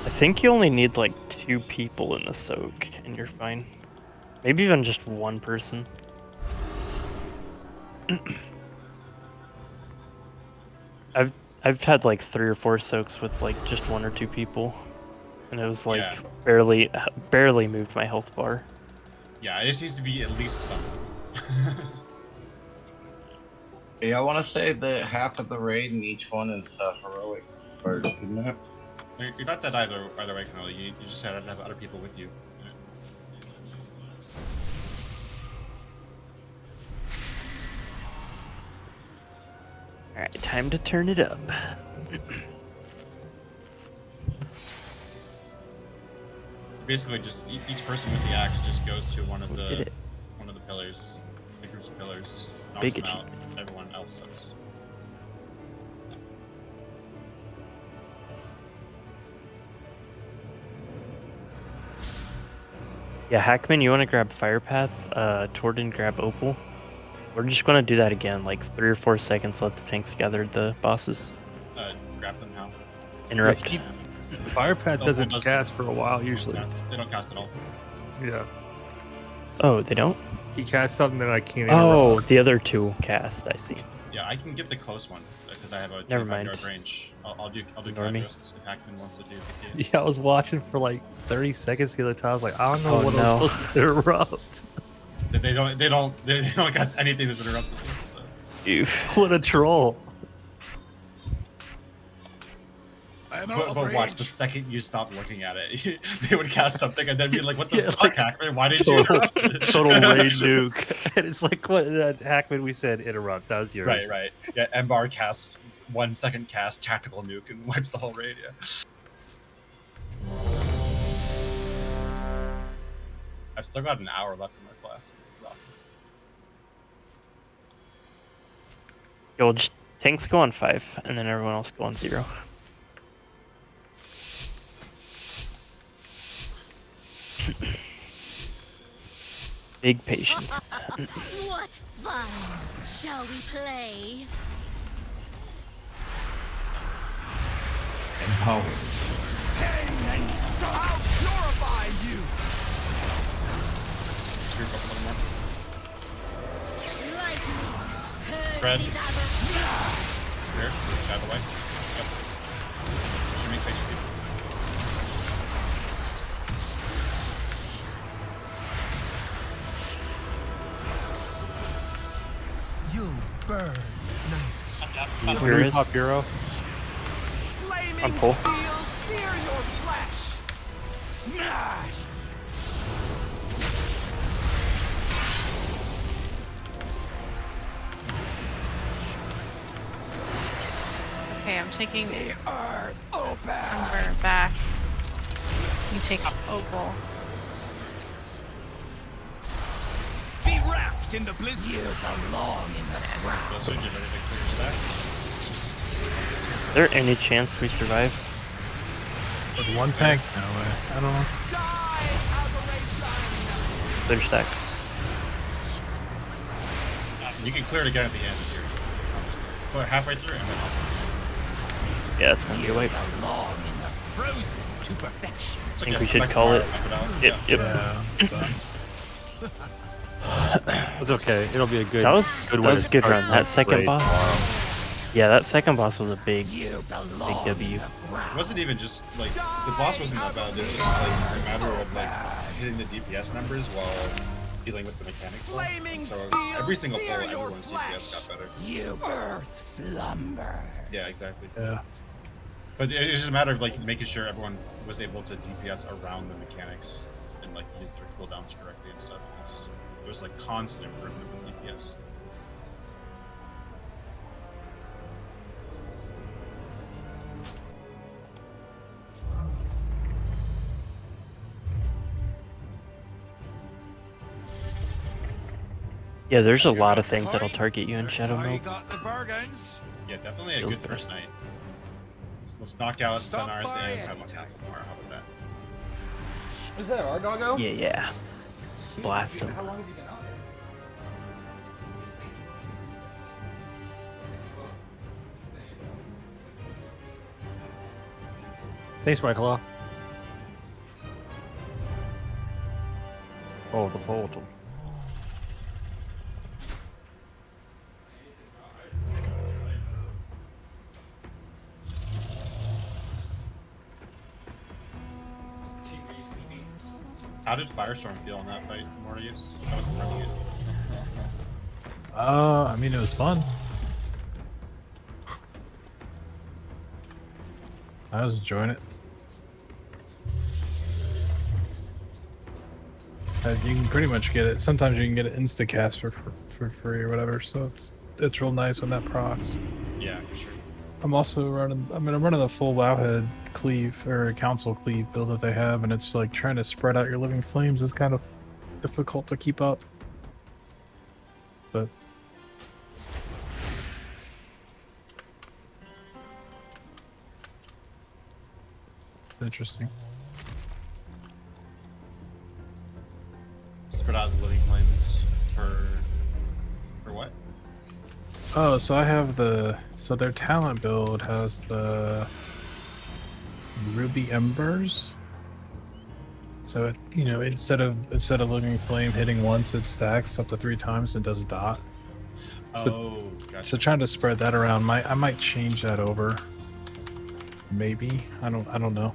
I think you only need like 2 people in the soak, and you're fine. Maybe even just 1 person. I've had like 3 or 4 soaks with like just 1 or 2 people, and it was like Yeah. barely moved my health bar. Yeah, it just needs to be at least some. Yeah, I want to say that half of the raid and each one is heroic, or isn't it? You're not that either way, Connolly. You just have to have other people with you. Alright, time to turn it up. Basically, just each person with the axe just goes to one of Did the it. pillars, the groups of pillars, knocks Big them achievement. out, and everyone else sucks. Yeah, Hackman, you want to grab Firepath? Torden, grab Opal. We're just going to do that again, like 3 or 4 seconds, let the tanks gather the bosses. Grab them how? Interrupt. Firepath Oh, doesn't doesn't- cast for a while usually. They don't cast at all. Yeah. Oh, they don't? He casts something that I can't Oh, interrupt. the other 2 cast, I see. Yeah, I can get the close one because I have a Never 25-yard mind. range. I'll do Ignore me. Cadros if Hackman wants to do the kid. Yeah, I was watching for like 30 seconds the other time. I was like, I don't know Oh, what no. I'm supposed to interrupt. They don't cast anything that's interrupted. So. What a troll. But watch, the second you stop looking at it, they would cast something and then be like, what the Yeah, fuck, like, Hackman? Why did you interrupt? Total raid nuke. And it's like, what? Hackman, we said interrupt. That was yours. Right. Yeah, Embar casts 1 second cast tactical nuke and wipes the whole raid, yeah. I've still got an hour left in my class. This is awesome. Yo, just tanks go on 5, and then everyone else go on 0. Big patience. What fun! Shall we play? Oh. I'll purify you. Spread. Here, out of the way. Yep. Should make space for you. You'll burn nice. Here is. Pop Euro. I'm full. Steel, sear your flesh. Smash. Okay, I'm taking the earth open. Umber back. You take Opal. Be wrapped in the blizzard. You belong in the ground. Also, get ready to clear your stats. Is there any chance we survive? With one tank? No way. I don't know. Clear stacks. You can clear it again at the end here. Clear halfway through and then also. Yeah, it's gonna be a wipe. Belong in the frozen to perfection. I think we should call it. Yep, yep. It's okay. It'll be a good. That was good that way was to a good start run. That second raid boss. tomorrow. Yeah, that second boss was a big W. It wasn't even just like the boss wasn't that bad. It was just like a matter of like hitting the DPS numbers while dealing with the mechanics. And so every single pull, everyone's DPS got better. You earth slumber. Yeah, exactly. Yeah. But it's just a matter of like making sure everyone was able to DPS around the mechanics and like use their cooldowns correctly and stuff. It was like constant improvement with DPS. Yeah, there's a lot of things that'll target you in Shadow Mode. Yeah, definitely a good first night. Let's knock out Sunarth and have one cancel tomorrow. How about that? Is that our doggo? Yeah, yeah. Blast him. How long have you been out there? Thanks, Michael. Oh, the portal. How did Firestorm feel in that fight, Mortius? I wasn't running it. I mean, it was fun. I was enjoying it. You can pretty much get it. Sometimes you can get it instacast for free or whatever. So it's real nice when that procs. Yeah, for sure. I'm also running. I'm running the full Wowhead cleave or council cleave build that they have, and it's like trying to spread out your living flames is kind of difficult to keep up. But it's interesting. Spread out the living flames for what? Oh, so I have so their talent build has the Ruby Embers. So it, instead of living flame hitting once, it stacks up to 3 times and does a dot. Oh, gotcha. So trying to spread that around, I might change that over. Maybe I don't know.